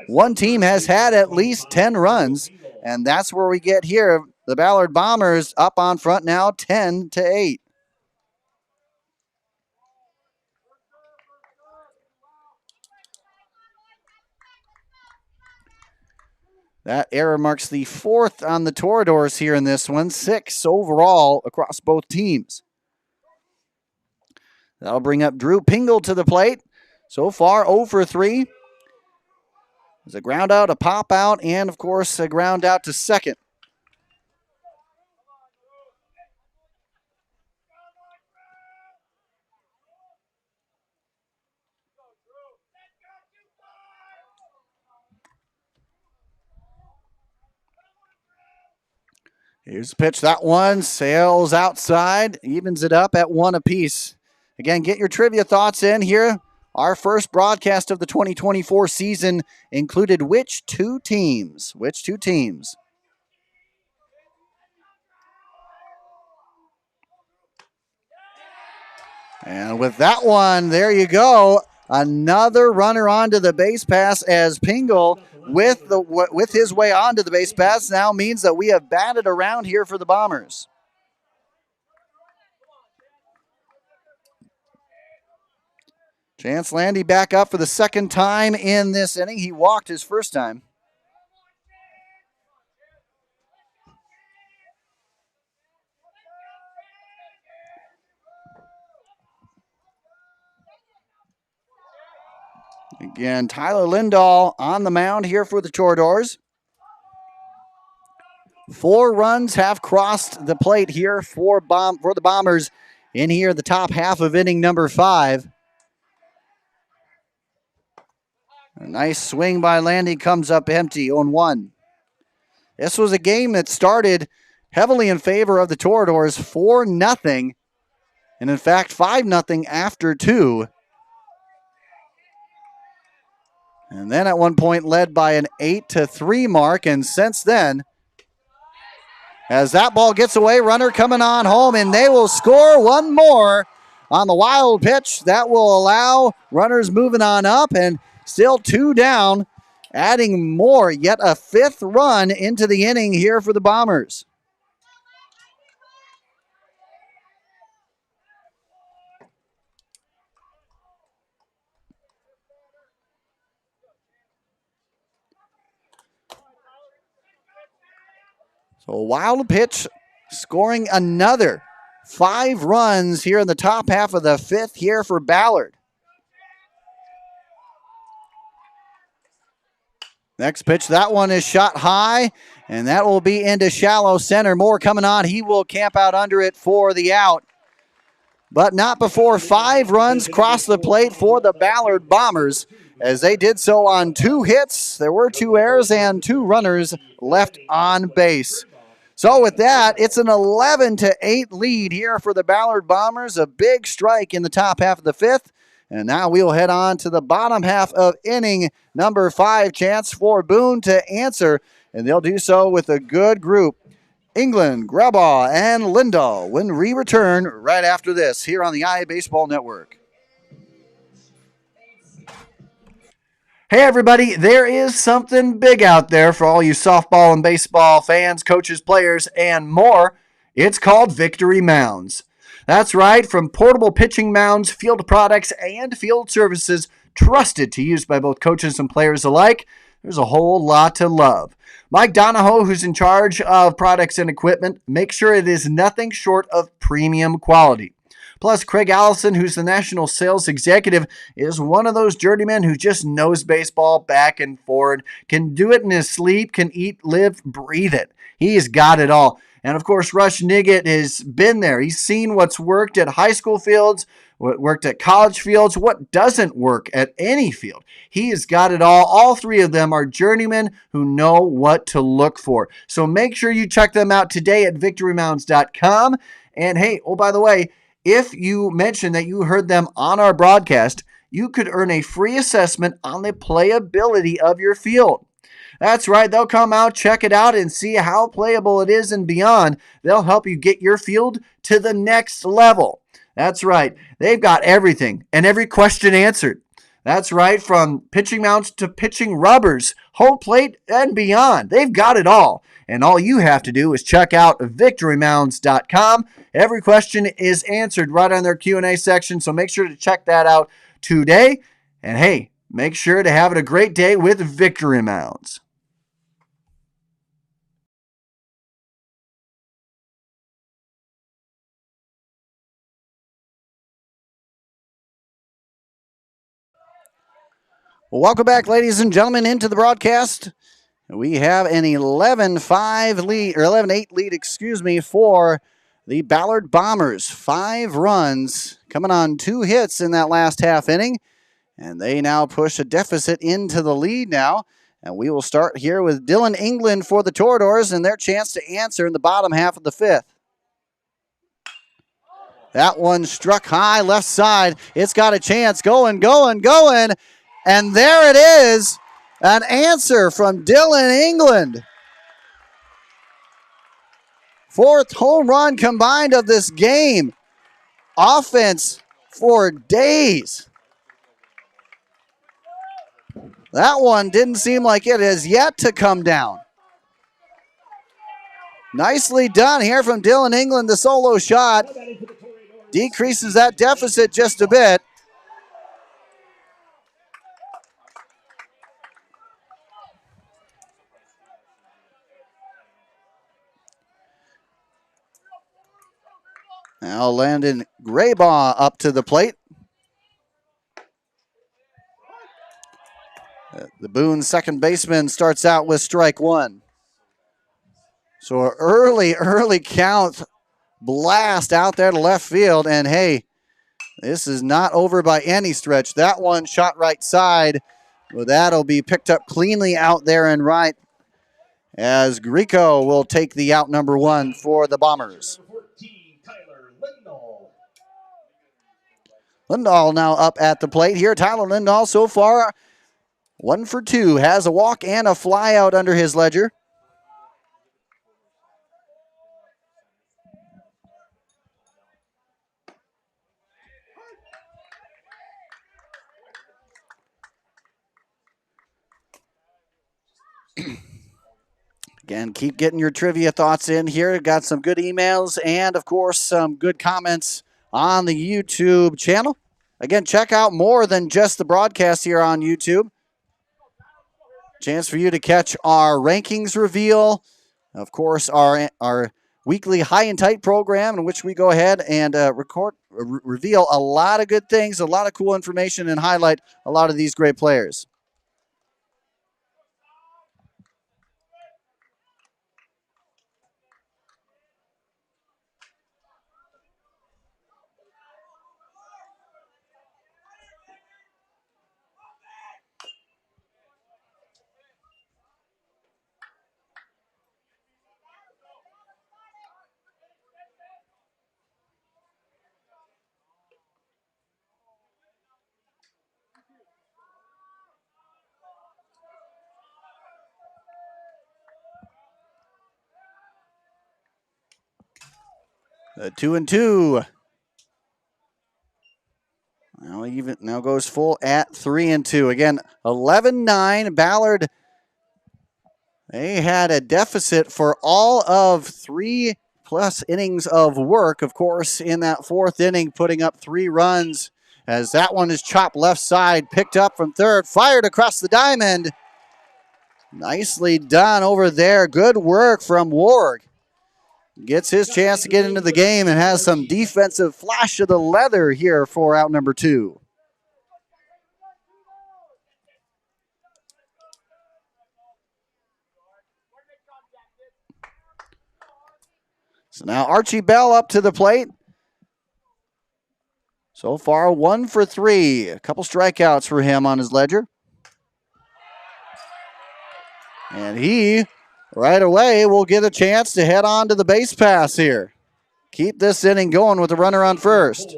S1: one team has had at least 10 runs. And that's where we get here. The Ballard Bombers up on front now, 10-8. That error marks the 4th on the Toradors here in this one, 6 overall across both teams. That'll bring up Drew Pingle to the plate. So far, 0 for 3. There's a ground out, a pop out, and of course, a ground out to second. Here's the pitch. That one sails outside, evens it up at 1 apiece. Again, get your trivia thoughts in here. Our first broadcast of the 2024 season included which two teams? Which two teams? And with that one, there you go. Another runner onto the base pass as Pingle with his way onto the base pass now means that we have batted around here for the Bombers. Chance Landy back up for the second time in this inning. He walked his first time. Again, Tyler Lindahl on the mound here for the Toradors. 4 runs have crossed the plate here for the Bombers in here, the top half of inning number 5. A nice swing by Landy comes up empty on 1. This was a game that started heavily in favor of the Toradors, 4-0, and in fact 5-0 after 2. And then at one point led by an 8-3 mark, and since then, as that ball gets away, runner coming on home, and they will score one more on the wild pitch. That will allow runners moving on up, and still 2 down, adding more, yet a 5th run into the inning here for the Bombers. So a wild pitch, scoring another 5 runs here in the top half of the 5th here for Ballard. Next pitch, that one is shot high, and that will be into shallow center. Moore coming on. He will camp out under it for the out. but not before 5 runs crossed the plate for the Ballard Bombers. As they did so on 2 hits, there were 2 errors and 2 runners left on base. So with that, it's an 11-8 lead here for the Ballard Bombers. A big strike in the top half of the 5th. And now we'll head on to the bottom half of inning number 5. Chance for Boone to answer, and they'll do so with a good group. England, Grabaugh, and Lindahl when we return right after this here on the IAbaseball Network. Hey everybody, there is something big out there for all you softball and baseball fans, coaches, players, and more. It's called Victory Mounds. That's right, from portable pitching mounds, field products, and field services trusted to use by both coaches and players alike, there's a whole lot to love. Mike Donahoe, who's in charge of products and equipment, makes sure it is nothing short of premium quality. Plus, Craig Allison, who's the national sales executive, is one of those journeymen who just knows baseball back and forward, can do it in his sleep, can eat, live, breathe it. He's got it all. And of course, Rush Niggett has been there. He's seen what's worked at high school fields, what worked at college fields, what doesn't work at any field. He has got it all. All 3 of them are journeymen who know what to look for. So make sure you check them out today at victorymounds.com. And hey, oh, by the way, if you mention that you heard them on our broadcast, you could earn a free assessment on the playability of your field. That's right, they'll come out, check it out, and see how playable it is and beyond. They'll help you get your field to the next level. That's right, they've got everything and every question answered. That's right, from pitching mounts to pitching rubbers, home plate, and beyond. They've got it all. And all you have to do is check out victorymounds.com. Every question is answered right on their Q&A section, so make sure to check that out today. And hey, make sure to have a great day with Victory Mounds. Well, welcome back, ladies and gentlemen, into the broadcast. We have an 11-5 lead, or 11-8 lead, for the Ballard Bombers. 5 runs coming on 2 hits in that last half inning. And they now push a deficit into the lead now. And we will start here with Dylan England for the Toreadors and their chance to answer in the bottom half of the 5th. That one struck high left side. It's got a chance. Going. And there it is. An answer from Dylan England. 4th home run combined of this game. Offense for days. That one didn't seem like it has yet to come down. Nicely done here from Dylan England. The solo shot decreases that deficit just a bit. Now Landon Grabaugh up to the plate. The Boone second baseman starts out with strike 1. So an early count blast out there to left field. And hey, this is not over by any stretch. That one shot right side. Well, that'll be picked up cleanly out there and right as Grieco will take the out number 1 for the Bombers. Lindahl now up at the plate here. Tyler Lindahl so far 1 for 2. Has a walk and a fly out under his ledger. Again, keep getting your trivia thoughts in here. Got some good emails and, of course, some good comments on the YouTube channel. Again, check out more than just the broadcast here on YouTube. Chance for you to catch our rankings reveal. Of course, our weekly high and tight program in which we go ahead and reveal a lot of good things, a lot of cool information, and highlight a lot of these great players. The 2-2. Now goes full at 3-2. Again, 11-9. Ballard, they had a deficit for all of 3+ innings of work. Of course, in that fourth inning, putting up 3 runs as that one is chopped left side, picked up from third, fired across the diamond. Nicely done over there. Good work from Ward. Gets his chance to get into the game and has some defensive flash of the leather here for out number 2. So now Archie Bell up to the plate. So far, 1 for 3. A couple strikeouts for him on his ledger. And he, right away, will get a chance to head on to the base pass here. Keep this inning going with the runner on first.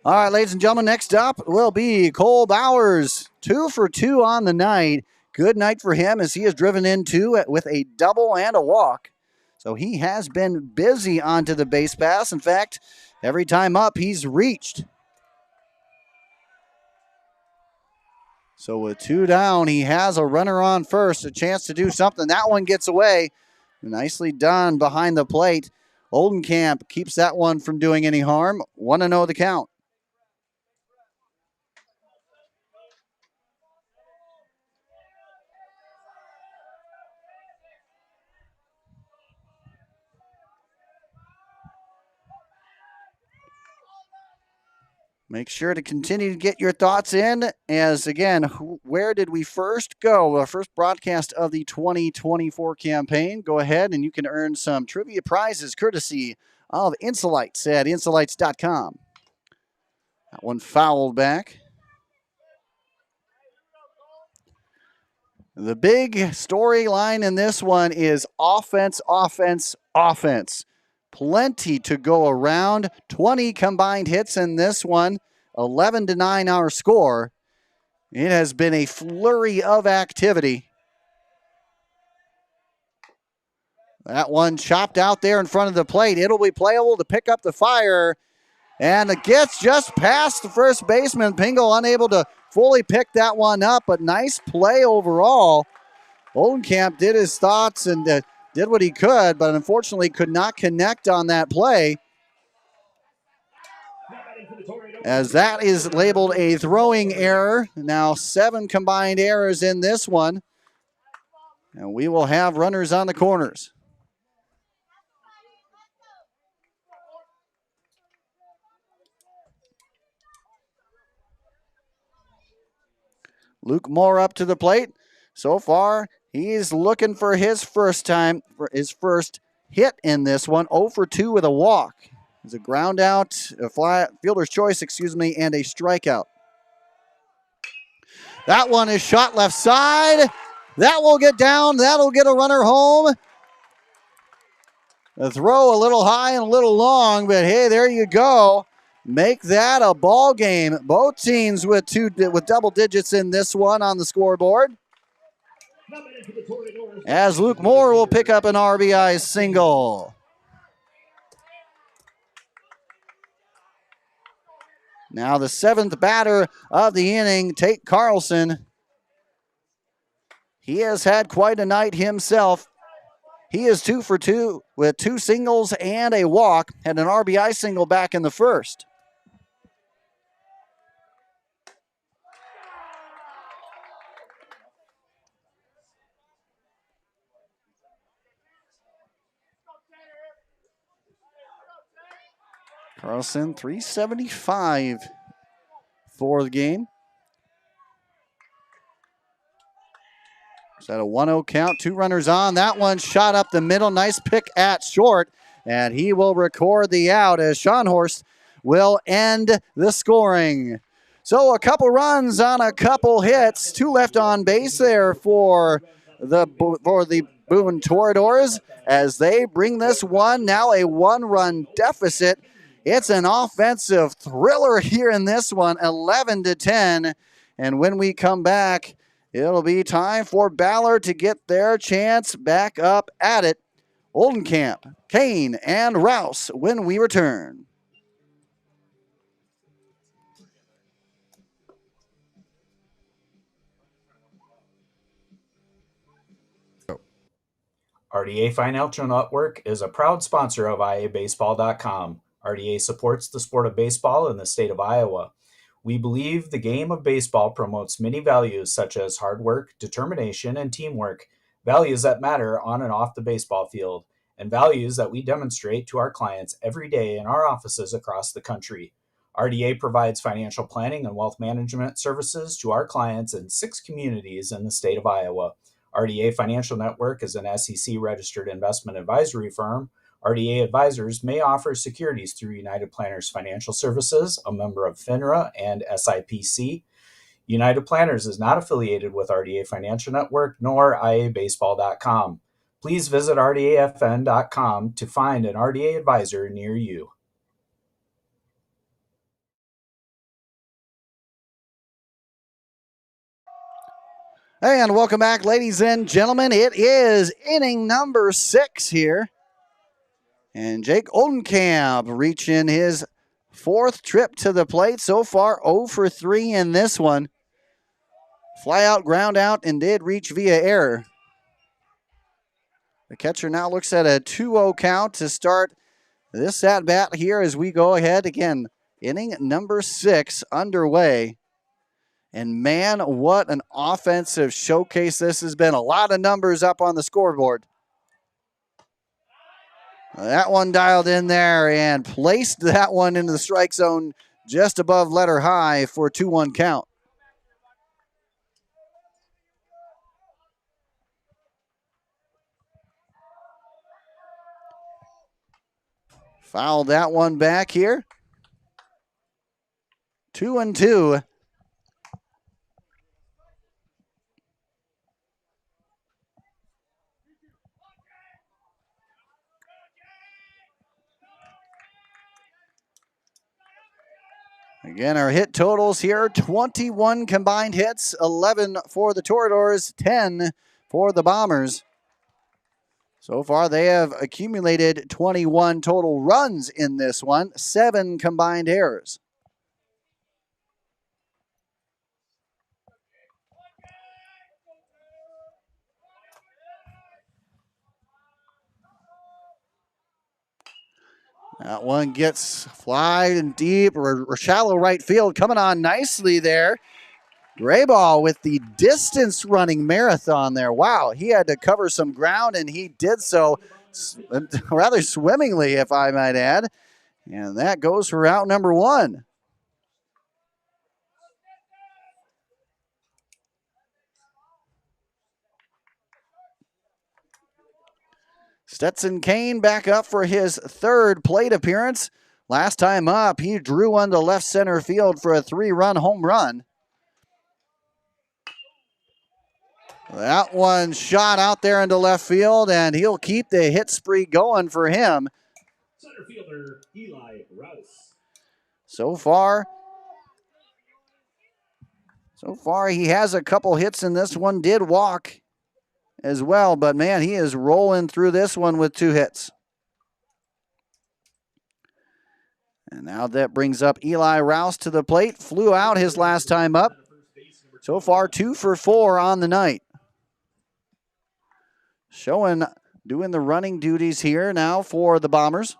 S1: All right, ladies and gentlemen, next up will be Cole Bowers. 2 for 2 on the night. Good night for him as he is driven in 2 with a double and a walk. So he has been busy onto the base pass. In fact, every time up, he's reached. So with 2 down, he has a runner on first, a chance to do something. That one gets away. Nicely done behind the plate. Oldenkamp keeps that one from doing any harm. 1-0 the count. Make sure to continue to get your thoughts in as, again, where did we first go? Our first broadcast of the 2024 campaign. Go ahead and you can earn some trivia prizes courtesy of Insolites at insolites.com. That one fouled back. The big storyline in this one is offense, offense, offense. Plenty to go around. 20 combined hits in this one. 11-9 our score. It has been a flurry of activity. That one chopped out there in front of the plate. It'll be playable to pick up the fire. And it gets just past the first baseman. Pingle unable to fully pick that one up, but nice play overall. Oldenkamp did his thoughts and did what he could, but unfortunately could not connect on that play, as that is labeled a throwing error. Now 7 combined errors in this one, and we will have runners on the corners. Luke Moore up to the plate. So far, he's looking for his first hit in this one. 0 for 2 with a walk. It's a ground out, a fielder's choice, and a strikeout. That one is shot left side. That will get down. That'll get a runner home. The throw a little high and a little long, but hey, there you go. Make that a ball game. Both teams with double digits in this one on the scoreboard. As Luke Moore will pick up an RBI single. Now the 7th batter of the inning, Tate Carlson. He has had quite a night himself. He is 2 for 2 with 2 singles and a walk. Had an RBI single back in the first. Carlson, 375 for the game. Is that a 1-0 count? 2 runners on. That one shot up the middle. Nice pick at short. And he will record the out as Schonhorst will end the scoring. So a couple runs on a couple hits. 2 left on base there for the Boone Toreadors as they bring this one now a 1-run deficit. It's an offensive thriller here in this one, 11-10. And when we come back, it'll be time for Ballard to get their chance back up at it. Oldenkamp, Kane, and Rouse when we return.
S2: RDA Financial Network is a proud sponsor of IAbaseball.com. RDA supports the sport of baseball in the state of Iowa. We believe the game of baseball promotes many values such as hard work, determination, and teamwork, values that matter on and off the baseball field, and values that we demonstrate to our clients every day in our offices across the country. RDA provides financial planning and wealth management services to our clients in 6 communities in the state of Iowa. RDA Financial Network is an SEC-registered investment advisory firm. RDA advisors may offer securities through United Planners Financial Services, a member of FINRA and SIPC. United Planners is not affiliated with RDA Financial Network nor IAbaseball.com. Please visit RDAFN.com to find an RDA advisor near you.
S1: And welcome back, ladies and gentlemen. It is inning number 6 here. And Jake Oldenkamp reaching his 4th trip to the plate. So far, 0 for 3 in this one. Fly out, ground out, and did reach via error. The catcher now looks at a 2-0 count to start this at-bat here as we go ahead. Again, inning number 6 underway. And man, what an offensive showcase this has been. A lot of numbers up on the scoreboard. That one dialed in there and placed that one into the strike zone just above letter high for a 2-1 count. Fouled that one back here. 2-2. Again, our hit totals here, 21 combined hits, 11 for the Toreadors, 10 for the Bombers. So far, they have accumulated 21 total runs in this one, 7 combined errors. That one gets flied and deep or shallow right field. Coming on nicely there. Grayball with the distance running marathon there. Wow, he had to cover some ground, and he did so rather swimmingly, if I might add. And that goes for out number 1. Stetson Kane back up for his 3rd plate appearance. Last time up, he drew one to left center field for a 3-run home run. That one shot out there into left field, and he'll keep the hit spree going for him.
S3: Center fielder Eli Rouse.
S1: So far, he has a couple hits in this one. Did walk as well, but man, he is rolling through this one with 2 hits. And now that brings up Eli Rouse to the plate. Flew out his last time up. So far, 2 for 4 on the night. Doing the running duties here now for the Bombers.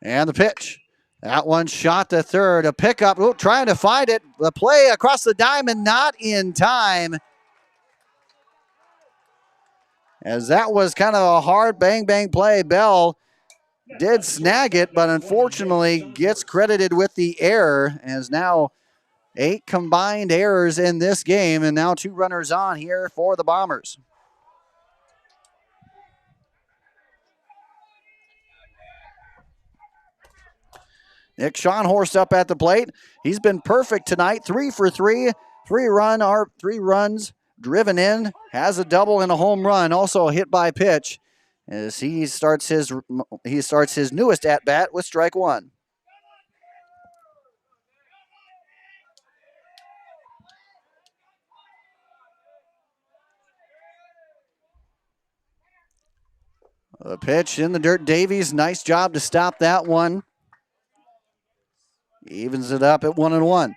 S1: And the pitch. That one shot to third. A pickup. Oh, trying to find it. The play across the diamond, not in time. as that was kind of a hard bang play. Bell did snag it, but unfortunately gets credited with the error, as now 8 combined errors in this game, and now 2 runners on here for the Bombers. Nick Schonhorst up at the plate. He's been perfect tonight, 3 for 3, 3 runs driven in, has a double and a home run, also a hit by pitch, as he starts his newest at bat with strike 1. A pitch in the dirt. Davies, nice job to stop that one. Evens it up at 1-1.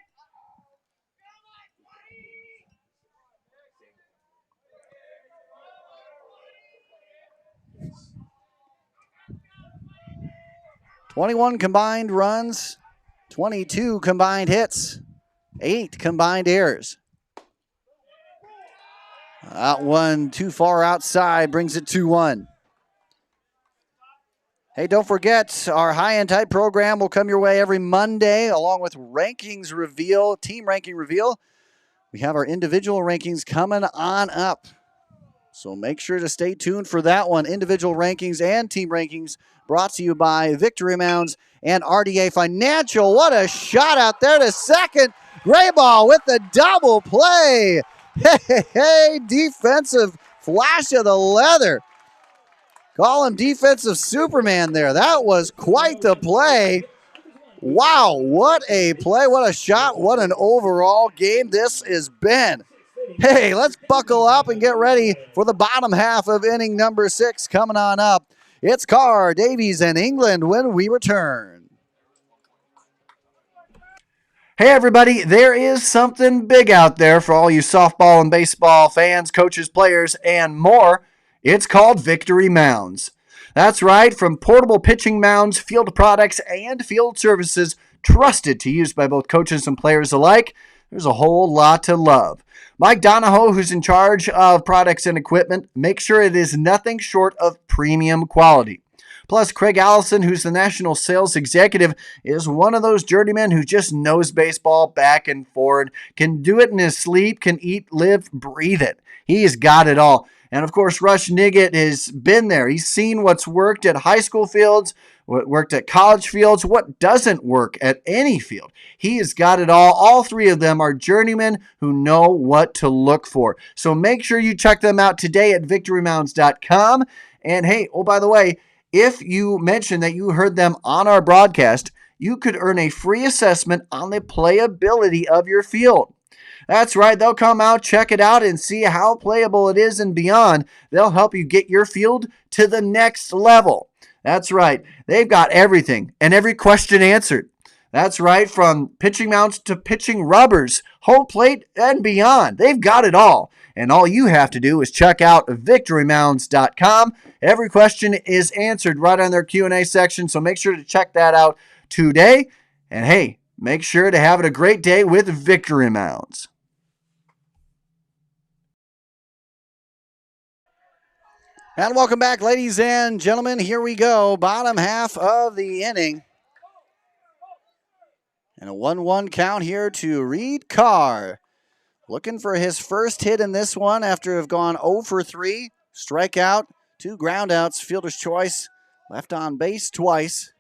S1: "21 combined runs, 22 combined hits, 8 combined errors." That one too far outside, brings it 2-1. Hey, don't forget, our high-end type program will come your way every Monday, along with rankings reveal, team ranking reveal. We have our individual rankings coming on up, so make sure to stay tuned for that one. Individual rankings and team rankings brought to you by Victory Mounds and RDA Financial. What a shot out there to second. Grayball with the double play. Hey, defensive flash of the leather. Call him defensive Superman there. That was quite the play. Wow, what a play, what a shot, what an overall game this has been. Hey, let's buckle up and get ready for the bottom half of inning number 6 coming on up. It's Carr, Davies, and England when we return. Hey everybody, there is something big out there for all you softball and baseball fans, coaches, players, and more. It's called Victory Mounds. That's right, from portable pitching mounds, field products, and field services trusted to use by both coaches and players alike, there's a whole lot to love. Mike Donahoe, who's in charge of products and equipment, makes sure it is nothing short of premium quality. Plus, Craig Allison, who's the national sales executive, is one of those journeymen who just knows baseball back and forward, can do it in his sleep, can eat, live, breathe it. He's got it all. And of course, Rush Niggett has been there. He's seen what's worked at high school fields, what worked at college fields, what doesn't work at any field. He has got it all. All 3 of them are journeymen who know what to look for. So make sure you check them out today at victorymounds.com. And hey, oh, by the way, if you mention that you heard them on our broadcast, you could earn a free assessment on the playability of your field. That's right, they'll come out, check it out, and see how playable it is and beyond. They'll help you get your field to the next level. That's right, they've got everything and every question answered. That's right, from pitching mounts to pitching rubbers, home plate, and beyond. They've got it all. And all you have to do is check out victorymounds.com. Every question is answered right on their Q&A section, so make sure to check that out today. And hey, make sure to have a great day with Victory Mounds. And welcome back, ladies and gentlemen. Here we go, bottom half of the inning. And a 1-1 count here to Reed Carr. Looking for his first hit in this one after have gone 0 for 3. Strikeout, 2 groundouts, fielder's choice, left on base twice.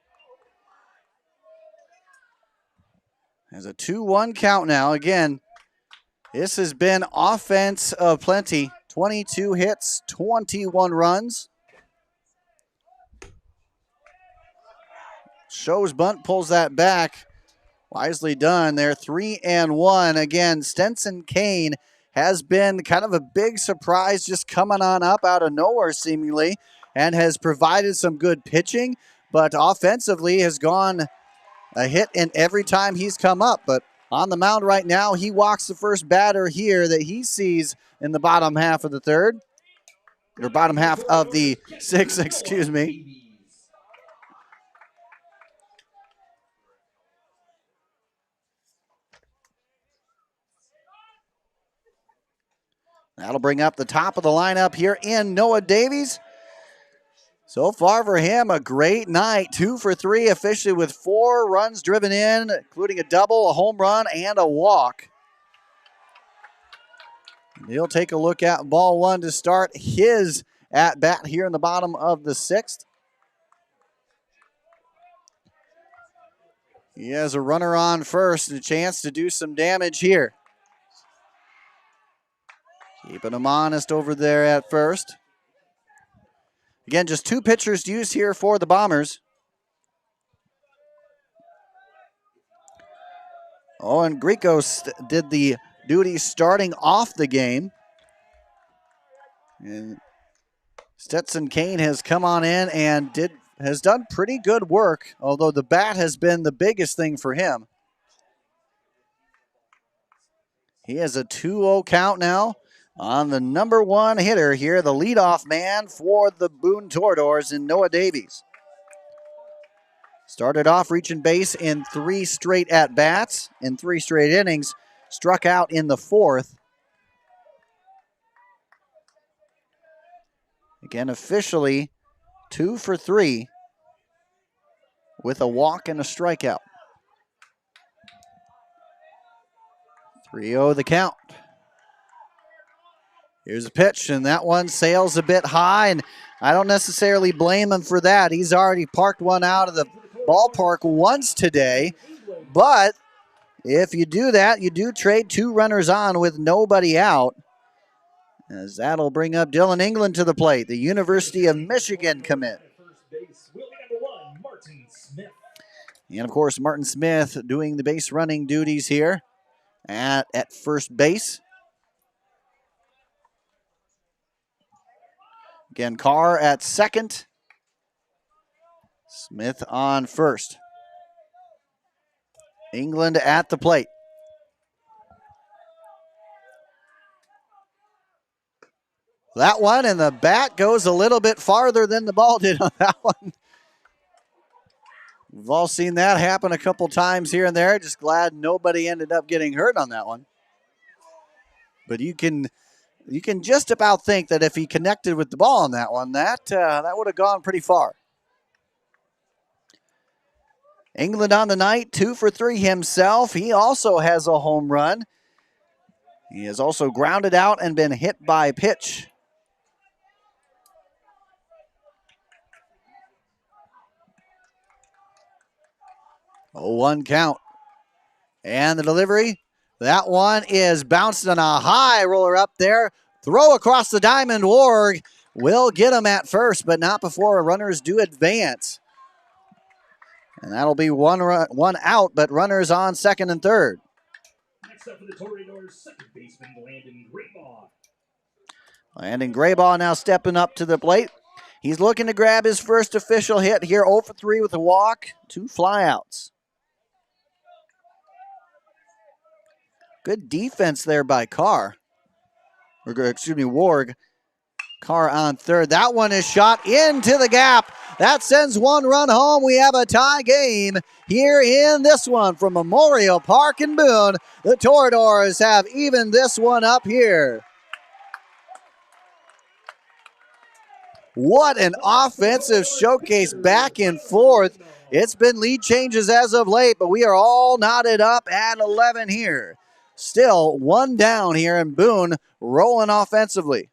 S1: There's a 2-1 count now. Again, this has been offense of plenty. 22 hits, 21 runs. Shows bunt, pulls that back. Wisely done there, 3-1. Again, Stenson Kane has been kind of a big surprise, just coming on up out of nowhere seemingly, and has provided some good pitching, but offensively has gone a hit in every time he's come up. But on the mound right now, he walks the first batter here that he sees in the bottom half of the third, or bottom half of the 6th, excuse me. That'll bring up the top of the lineup here in Noah Davies. So far for him, a great night. 2 for 3 officially with 4 runs driven in, including a double, a home run, and a walk. He'll take a look at ball 1 to start his at-bat here in the bottom of the 6th. He has a runner on first and a chance to do some damage here. Keeping him honest over there at first. Again, just 2 pitchers used here for the Bombers. Owen Greco did the duty starting off the game. And Stetson Kane has come on in and has done pretty good work, although the bat has been the biggest thing for him. He has a 2-0 count now on the number 1 hitter here, the leadoff man for the Boone Toradors in Noah Davies. Started off reaching base in 3 straight at-bats, in 3 straight innings, struck out in the 4th. Again, officially 2 for 3 with a walk and a strikeout. 3-0 the count. Here's a pitch, and that one sails a bit high, and I don't necessarily blame him for that. He's already parked one out of the ballpark once today, but if you do that, you do trade 2 runners on with nobody out, as that'll bring up Dylan England to the plate, the University of Michigan commit. And, of course, Martin Smith doing the base running duties here at first base. Again, Carr at second. Smith on first. England at the plate. That one, and the bat goes a little bit farther than the ball did on that one. We've all seen that happen a couple times here and there. Just glad nobody ended up getting hurt on that one. But you can just about think that if he connected with the ball on that one, that would have gone pretty far. England on the night, 2 for 3 himself. He also has a home run. He has also grounded out and been hit by a pitch. Oh, 1 count. And the delivery. That one is bounced on a high roller up there. Throw across the diamond. Warg will get him at first, but not before runners do advance. And that'll be one out, but runners on second and third.
S3: Next up for the Toradors, second baseman Landon Graybaugh.
S1: Landon Graybaugh now stepping up to the plate. He's looking to grab his first official hit here, 0 for 3 with a walk, 2 flyouts. Good defense there by Warg. Carr on third. That one is shot into the gap. That sends 1 run home. We have a tie game here in this one from Memorial Park in Boone. The Toradors have evened this one up here. What an offensive showcase back and forth. It's been lead changes as of late, but we are all knotted up at 11 here. Still 1 down here, and Boone rolling offensively.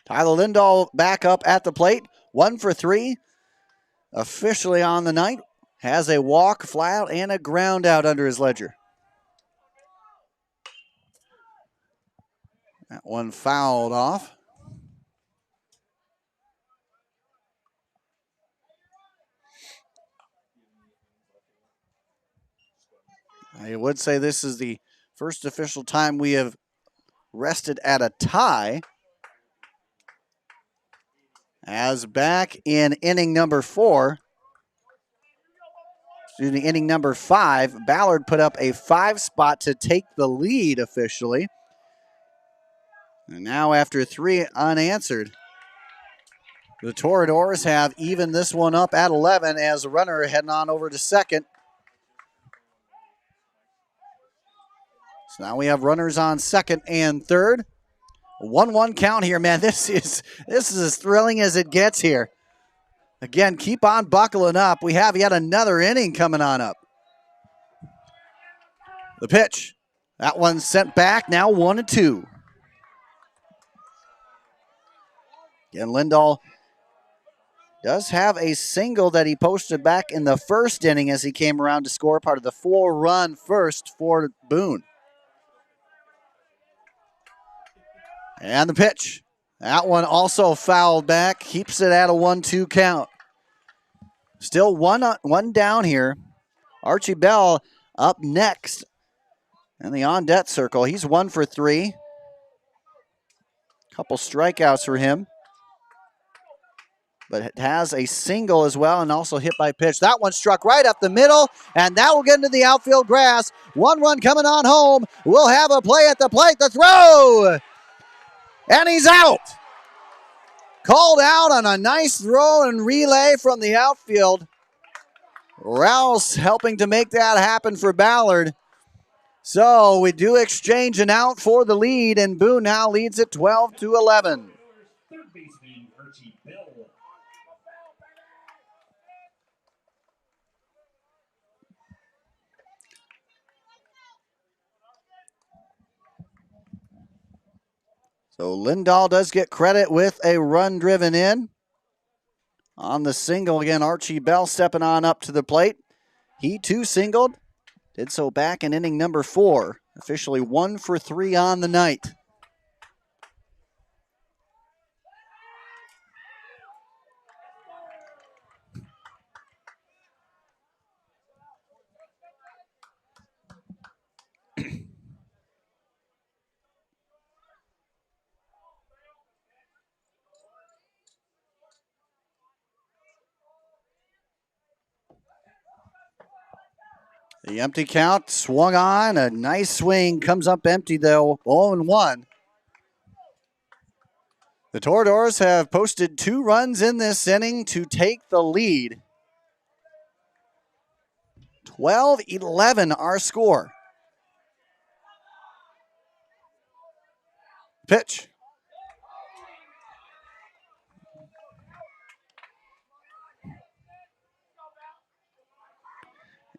S1: Tyler Lindahl back up at the plate. 1 for 3. Officially on the night. Has a walk, fly out, and a ground out under his ledger. That one fouled off. I would say this is the first official time we have rested at a tie. As back in inning number 5, Ballard put up a 5 spot to take the lead officially. And now after 3 unanswered, The Toreadors have evened this one up at 11 as the runner heading on over to second. So now we have runners on second and third. 1-1 count here, man. This is as thrilling as it gets here. Again, keep on buckling up. We have yet another inning coming on up. The pitch. That one's sent back. Now 1-2. Again, Lindahl does have a single that he posted back in the first inning as he came around to score part of the 4-run first for Boone. And the pitch. That one also fouled back. Keeps it at a 1-2 count. Still one down here. Archie Bell up next in the on-deck circle. He's 1 for 3. Couple strikeouts for him. But it has a single as well and also hit by pitch. That one struck right up the middle, and that will get into the outfield grass. 1-1 coming on home. We'll have a play at the plate. The throw! And he's out. Called out on a nice throw and relay from the outfield. Rouse helping to make that happen for Ballard. So we do exchange an out for the lead, and Boone now leads it 12-11.
S3: Third baseman Archie Bell.
S1: So Lindahl does get credit with a run driven in. On the single, again, Archie Bell stepping on up to the plate. He too singled. Did so back in inning number 4. Officially 1 for 3 on the night. The empty count swung on. A nice swing comes up empty, though. 0-1. The Toreadors have posted 2 runs in this inning to take the lead. 12-11 our score. Pitch.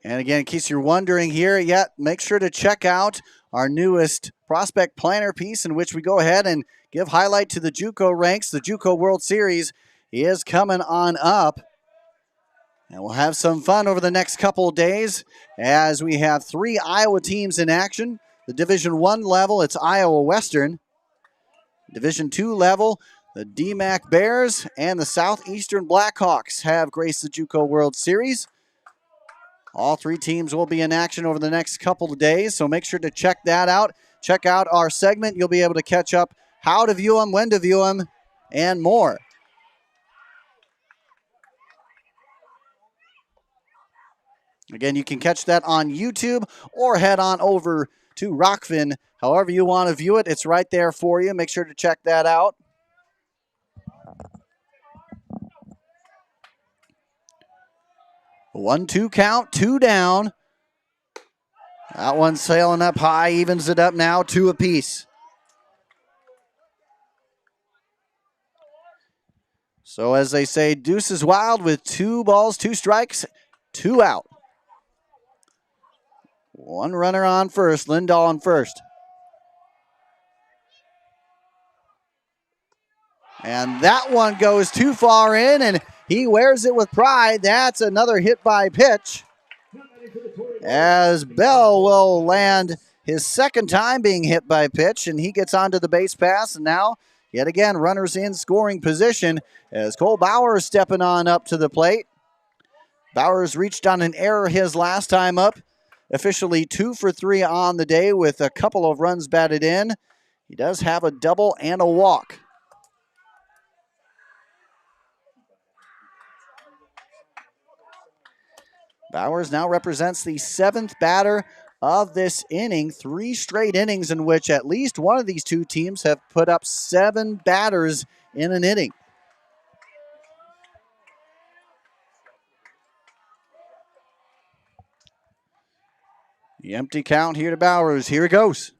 S1: And again, in case you're wondering here, make sure to check out our newest prospect planner piece in which we go ahead and give highlight to the JUCO ranks. The JUCO World Series is coming on up. And we'll have some fun over the next couple of days as we have 3 Iowa teams in action. The Division I level, it's Iowa Western. Division II level, the DMAC Bears and the Southeastern Blackhawks have graced the JUCO World Series. All 3 teams will be in action over the next couple of days, so make sure to check that out. Check out our segment. You'll be able to catch up how to view them, when to view them, and more. Again, you can catch that on YouTube or head on over to Rockfin. However you want to view it, it's right there for you. Make sure to check that out. One, 2 count, 2 down. That one sailing up high, evens it up now, 2 apiece. So as they say, deuce is wild with 2 balls, 2 strikes, 2 out. 1 runner on first, Lindahl on first. And that one goes too far in, and he wears it with pride. That's another hit by pitch, as Bell will land his second time being hit by pitch, and he gets onto the base pass. And now, yet again, runners in scoring position as Cole Bowers stepping on up to the plate. Bowers reached on an error his last time up. Officially 2 for 3 on the day with a couple of runs batted in. He does have a double and a walk. Bowers now represents the 7th batter of this inning. 3 straight innings in which at least one of these 2 teams have put up 7 batters in an inning. The empty count here to Bowers. Here it goes.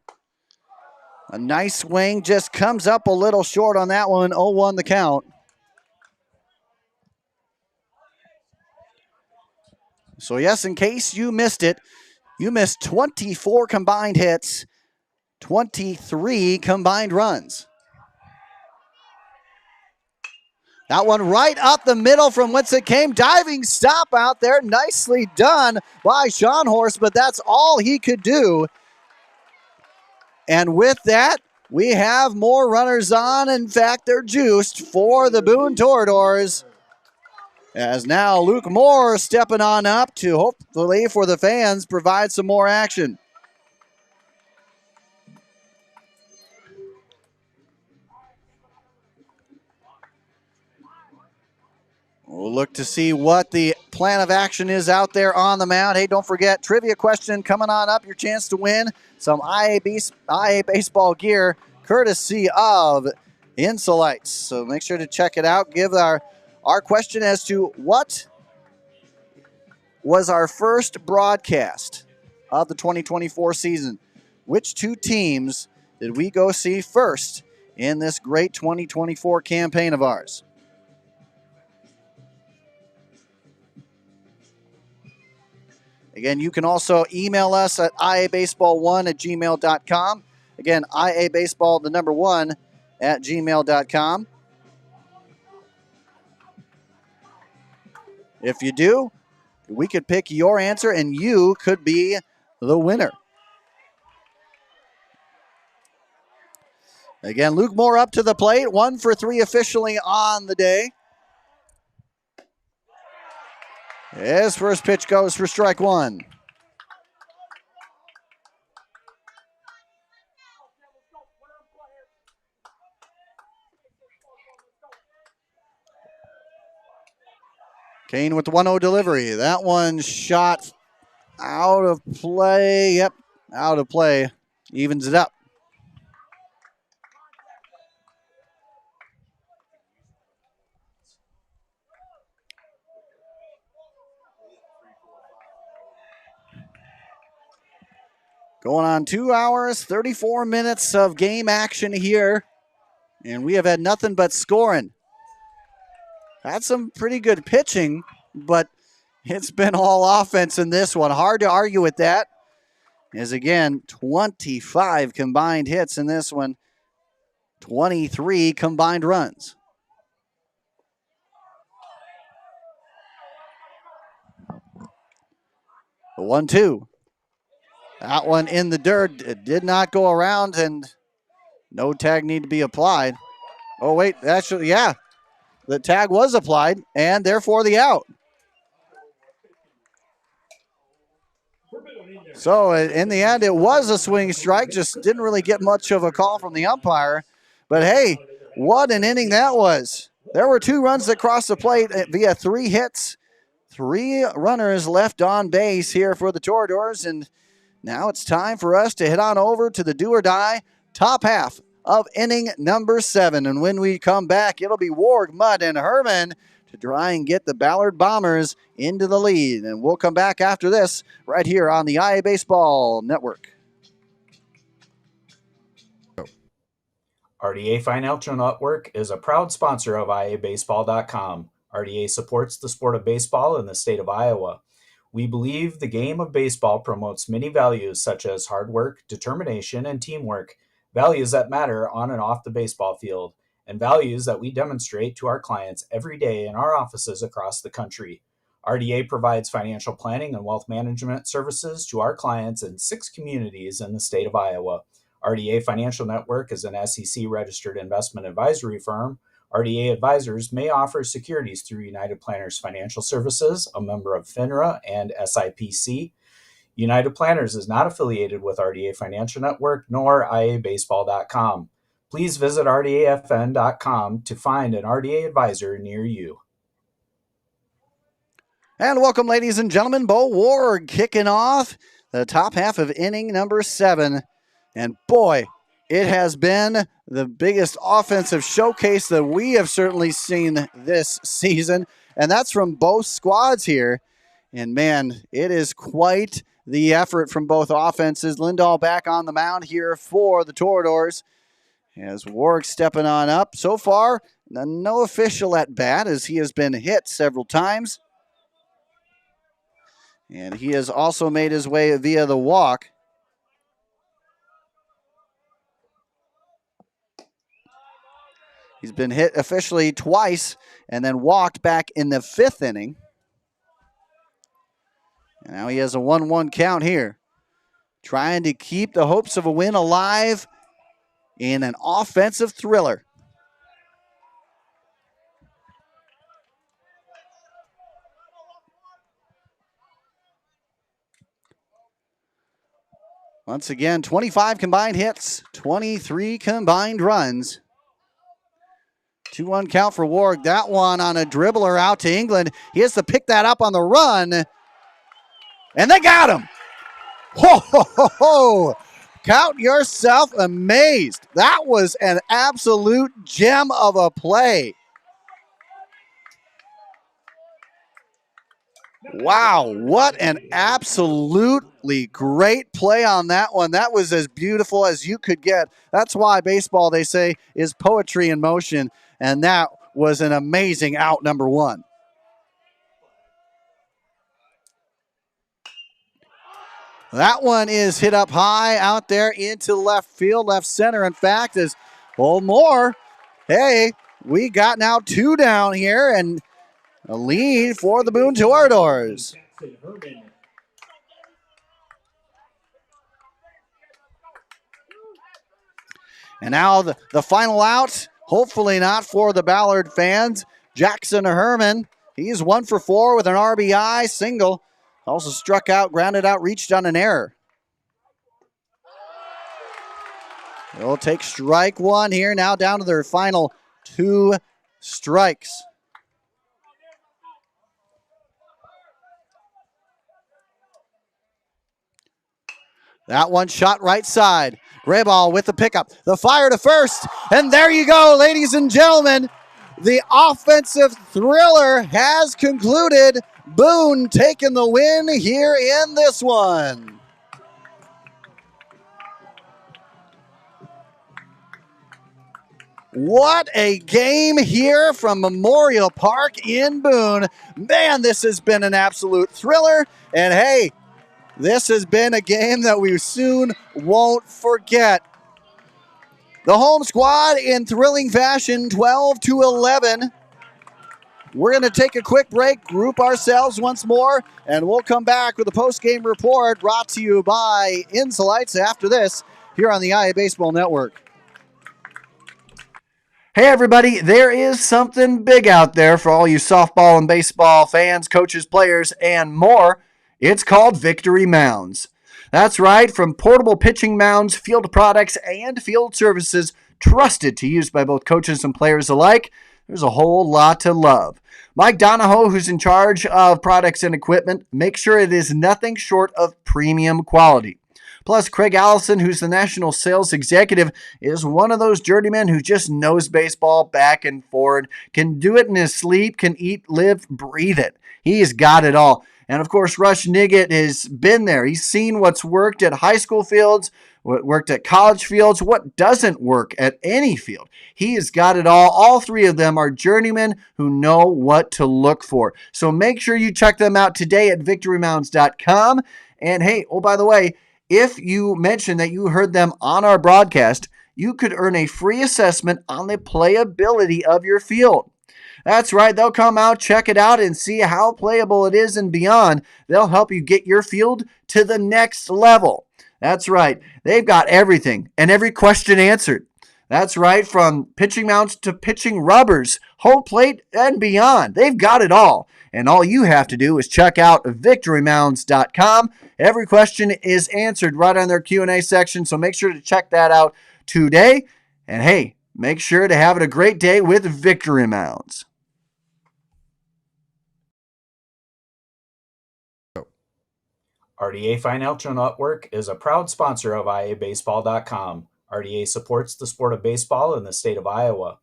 S1: A nice swing, just comes up a little short on that one. 0-1 the count. So yes, in case you missed it, you missed 24 combined hits, 23 combined runs. That one right up the middle from whence it came. Diving stop out there. Nicely done by Sean Horst, but that's all he could do. And with that, we have more runners on. In fact, they're juiced for the Boone Toreadors. As now Luke Moore stepping on up to hopefully for the fans provide some more action. We'll look to see what the plan of action is out there on the mound. Hey, don't forget, trivia question coming on up. Your chance to win some IA Baseball gear courtesy of Insolites. So make sure to check it out. Give our question as to what was our first broadcast of the 2024 season. Which two teams did we go see first in this great 2024 campaign of ours? Again, you can also email us at iabaseball1@gmail.com. Again, iabaseball1@gmail.com. If you do, we could pick your answer and you could be the winner. Again, Luke Moore up to the plate. 1 for 3 officially on the day. His first pitch goes for strike one. Kane with the 1-0 delivery. That one shot out of play. Yep, out of play. Evens it up. Going on 2 hours, 34 minutes of game action here. And we have had nothing but scoring. Had some pretty good pitching, but it's been all offense in this one. Hard to argue with that. As again, 25 combined hits in this one, 23 combined runs. The 1-2. That one in the dirt. It did not go around, and no tag need to be applied. Oh, wait, actually, yeah. The tag was applied, and therefore the out. So in the end, it was a swing strike. Just didn't really get much of a call from the umpire. But hey, what an inning that was. There were 2 runs that crossed the plate via 3 hits. 3 runners left on base here for the Toreadors, and now it's time for us to head on over to the do or die top half of inning number 7. And when we come back, it'll be Warg, Mudd, and Herman to try and get the Ballard Bombers into the lead. And we'll come back after this right here on the IA Baseball Network.
S2: RDA Financial Network is a proud sponsor of IAbaseball.com. RDA supports the sport of baseball in the state of Iowa. We believe the game of baseball promotes many values such as hard work, determination, and teamwork, values that matter on and off the baseball field, and values that we demonstrate to our clients every day in our offices across the country. RDA provides financial planning and wealth management services to our clients in 6 communities in the state of Iowa. RDA Financial Network is an SEC-registered investment advisory firm. RDA advisors may offer securities through United Planners Financial Services, a member of FINRA and SIPC. United Planners is not affiliated with RDA Financial Network nor IAbaseball.com. Please visit RDAFN.com to find an RDA advisor near you.
S1: And welcome, ladies and gentlemen. Bo Warg kicking off the top half of inning number 7. And boy, it has been the biggest offensive showcase that we have certainly seen this season. And that's from both squads here. And man, it is quite the effort from both offenses. Lindahl back on the mound here for the Toreadors. As Warwick stepping on up. So far, no official at bat as he has been hit several times. And he has also made his way via the walk. He's been hit officially twice and then walked back in the 5th inning. And now he has a 1-1 count here. Trying to keep the hopes of a win alive in an offensive thriller. Once again, 25 combined hits, 23 combined runs. 2-1 count for Warwick. That one on a dribbler out to England. He has to pick that up on the run. And they got him. Ho, ho, ho, ho. Count yourself amazed. That was an absolute gem of a play. Wow, what an absolutely great play on that one. That was as beautiful as you could get. That's why baseball, they say, is poetry in motion. And that was an amazing out, number one. That one is hit up high out there into left field, left center. In fact, is Moore. Hey, we got now 2 down here and a lead for the Boone Toreadors. And now the final out, hopefully not for the Ballard fans. Jackson Herman, he's 1 for 4 with an RBI single. Also struck out, grounded out, reached on an error. They'll take strike 1 here, now down to their final 2 strikes. That one shot right side. Grayball with the pickup. The fire to first. And there you go, ladies and gentlemen. The offensive thriller has concluded. Boone taking the win here in this one. What a game here from Memorial Park in Boone. Man, this has been an absolute thriller. And hey, this has been a game that we soon won't forget. The home squad in thrilling fashion, 12-11. We're going to take a quick break, group ourselves once more, and we'll come back with a post-game report brought to you by Insolites after this here on the IAbaseball Network. Hey everybody, there is something big out there for all you softball and baseball fans, coaches, players, and more. It's called Victory Mounds. That's right, from portable pitching mounds, field products, and field services trusted to use by both coaches and players alike, there's a whole lot to love. Mike Donahoe, who's in charge of products and equipment, makes sure it is nothing short of premium quality. Plus, Craig Allison, who's the national sales executive, is one of those journeymen who just knows baseball back and forward, can do it in his sleep, can eat, live, breathe it. He's got it all. And of course, Rush Niggett has been there. He's seen what's worked at high school fields, what worked at college fields, what doesn't work at any field. He has got it all. All 3 of them are journeymen who know what to look for. So make sure you check them out today at victorymounds.com. And hey, oh, by the way, if you mention that you heard them on our broadcast, you could earn a free assessment on the playability of your field. That's right, they'll come out, check it out, and see how playable it is and beyond. They'll help you get your field to the next level. That's right, they've got everything and every question answered. That's right, from pitching mounts to pitching rubbers, home plate, and beyond. They've got it all. And all you have to do is check out victorymounds.com. Every question is answered right on their Q&A section, so make sure to check that out today. And hey, make sure to have it a great day with Victory Mounds.
S2: RDA Financial Network is a proud sponsor of IAbaseball.com. RDA supports the sport of baseball in the state of Iowa.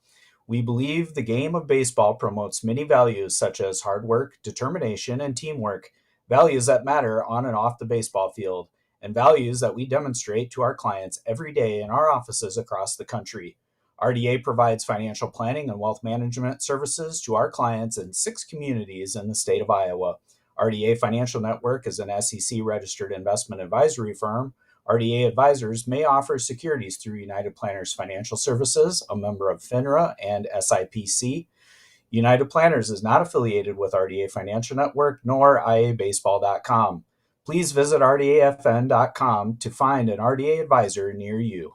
S2: We believe the game of baseball promotes many values such as hard work, determination, and teamwork. values that matter on and off the baseball field, and values that we demonstrate to our clients every day in our offices across the country. RDA provides financial planning and wealth management services to our clients in 6 communities in the state of Iowa. RDA Financial Network is an SEC-registered investment advisory firm. RDA advisors may offer securities through United Planners Financial Services, a member of FINRA and SIPC. United Planners is not affiliated with RDA Financial Network nor IAbaseball.com. Please visit rdafn.com to find an RDA advisor near you.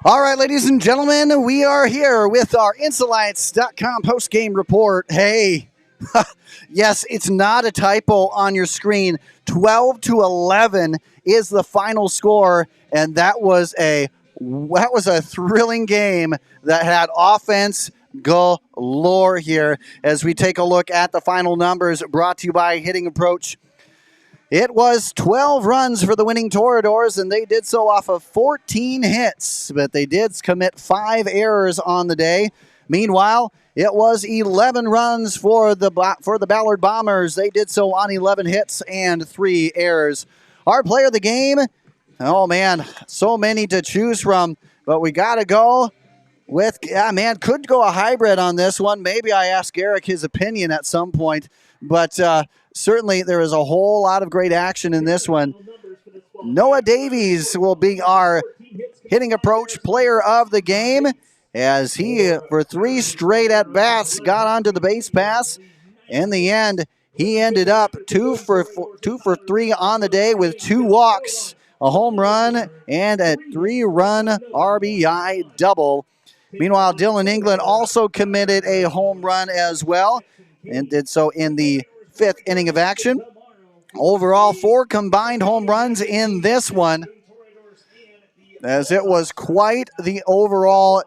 S1: All right, ladies and gentlemen, we are here with our Insulites.com post-game report. Hey, yes, it's not a typo on your screen. 12-11 is the final score, and that was a thrilling game that had offense galore here. As we take a look at the final numbers, brought to you by Hitting Approach. It was 12 runs for the winning Toreadors, and they did so off of 14 hits, but they did commit 5 errors on the day. Meanwhile, it was 11 runs for the Ballard Bombers. They did so on 11 hits and 3 errors. Our player of the game, oh man, so many to choose from, but we got to go with, could go a hybrid on this one. Maybe I ask Eric his opinion at some point, but certainly there is a whole lot of great action in this one. Noah Davies will be our Hitting Approach player of the game, as he, for 3 straight at-bats, got onto the base pass. In the end, he ended up 2 for 3 on the day with 2 walks, a home run, and a 3-run RBI double. Meanwhile, Dylan England also committed a home run as well, and did so in the 5th inning of action. Overall, 4 combined home runs in this one, as it was quite the overall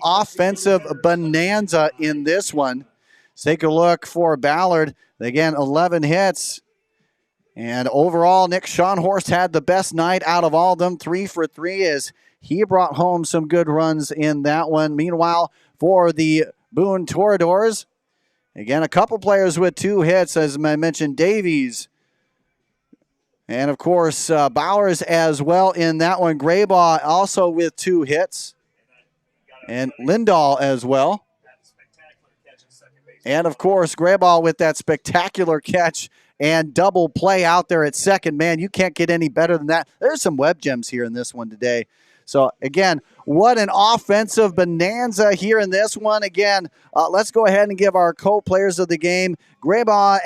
S1: offensive bonanza in this one. Let's take a look for Ballard. Again, 11 hits. And overall, Nick Schonhorst had the best night out of all of them, 3 for 3, as he brought home some good runs in that one. Meanwhile, for the Boone Toreadors, again, a couple players with 2 hits, as I mentioned, Davies. And, of course, Bowers as well in that one. Graybaugh also with 2 hits. And Lindahl as well. And, of course, Graybaugh with that spectacular catch and double play out there at second. Man, you can't get any better than that. There's some web gems here in this one today. So, again, what an offensive bonanza here in this one. Again, let's go ahead and give our co-players of the game, Graybaugh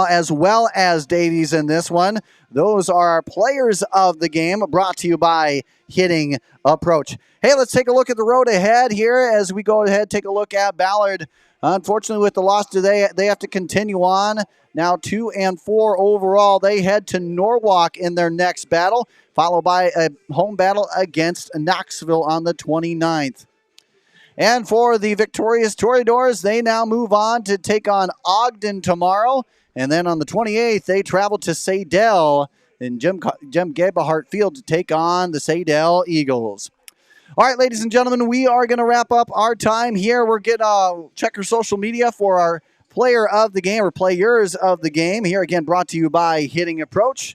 S1: as well as Davies in this one. Those are our players of the game, brought to you by Hitting Approach. Hey, let's take a look at the road ahead here as we go ahead and take a look at Ballard. Unfortunately, with the loss today, they have to continue on. Now 2-4 overall. They head to Norwalk in their next battle, followed by a home battle against Knoxville on the 29th. And for the victorious Toreadors, they now move on to take on Ogden tomorrow. And then on the 28th, they travel to Sadell in Jim Gebhart Field to take on the Sadell Eagles. All right, ladies and gentlemen, we are going to wrap up our time here. We're going to check our social media for our player of the game or players of the game. Here again, brought to you by Hitting Approach.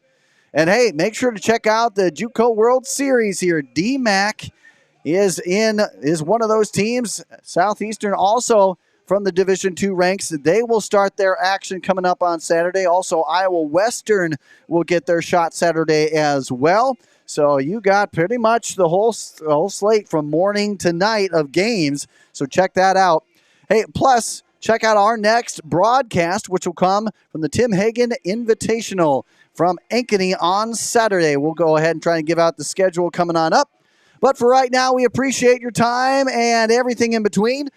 S1: And hey, make sure to check out the JUCO World Series here. DMAC is one of those teams. Southeastern also from the Division II ranks. They will start their action coming up on Saturday. Also, Iowa Western will get their shot Saturday as well. So you got pretty much the whole slate from morning to night of games. So check that out. Hey, plus, check out our next broadcast, which will come from the Tim Hagen Invitational from Ankeny on Saturday. We'll go ahead and try and give out the schedule coming on up. But for right now, we appreciate your time and everything in between.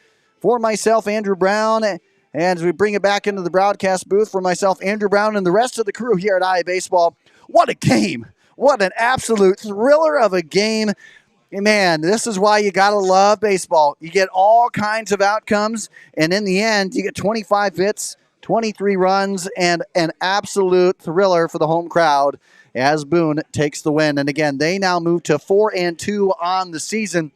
S1: For myself, Andrew Brown, and as we bring it back into the broadcast booth, for myself, Andrew Brown, and the rest of the crew here at IAbaseball, what a game. What an absolute thriller of a game. Man, this is why you got to love baseball. You get all kinds of outcomes, and in the end, you get 25 hits, 23 runs, and an absolute thriller for the home crowd as Boone takes the win. And again, they now move to 4-2 on the season,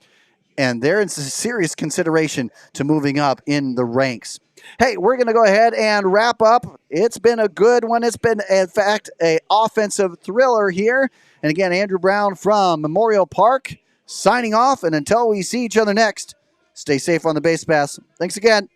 S1: and they're in serious consideration to moving up in the ranks. Hey, we're going to go ahead and wrap up. It's been a good one. It's been, in fact, an offensive thriller here. And again, Andrew Brown from Memorial Park signing off. And until we see each other next, stay safe on the base pass. Thanks again.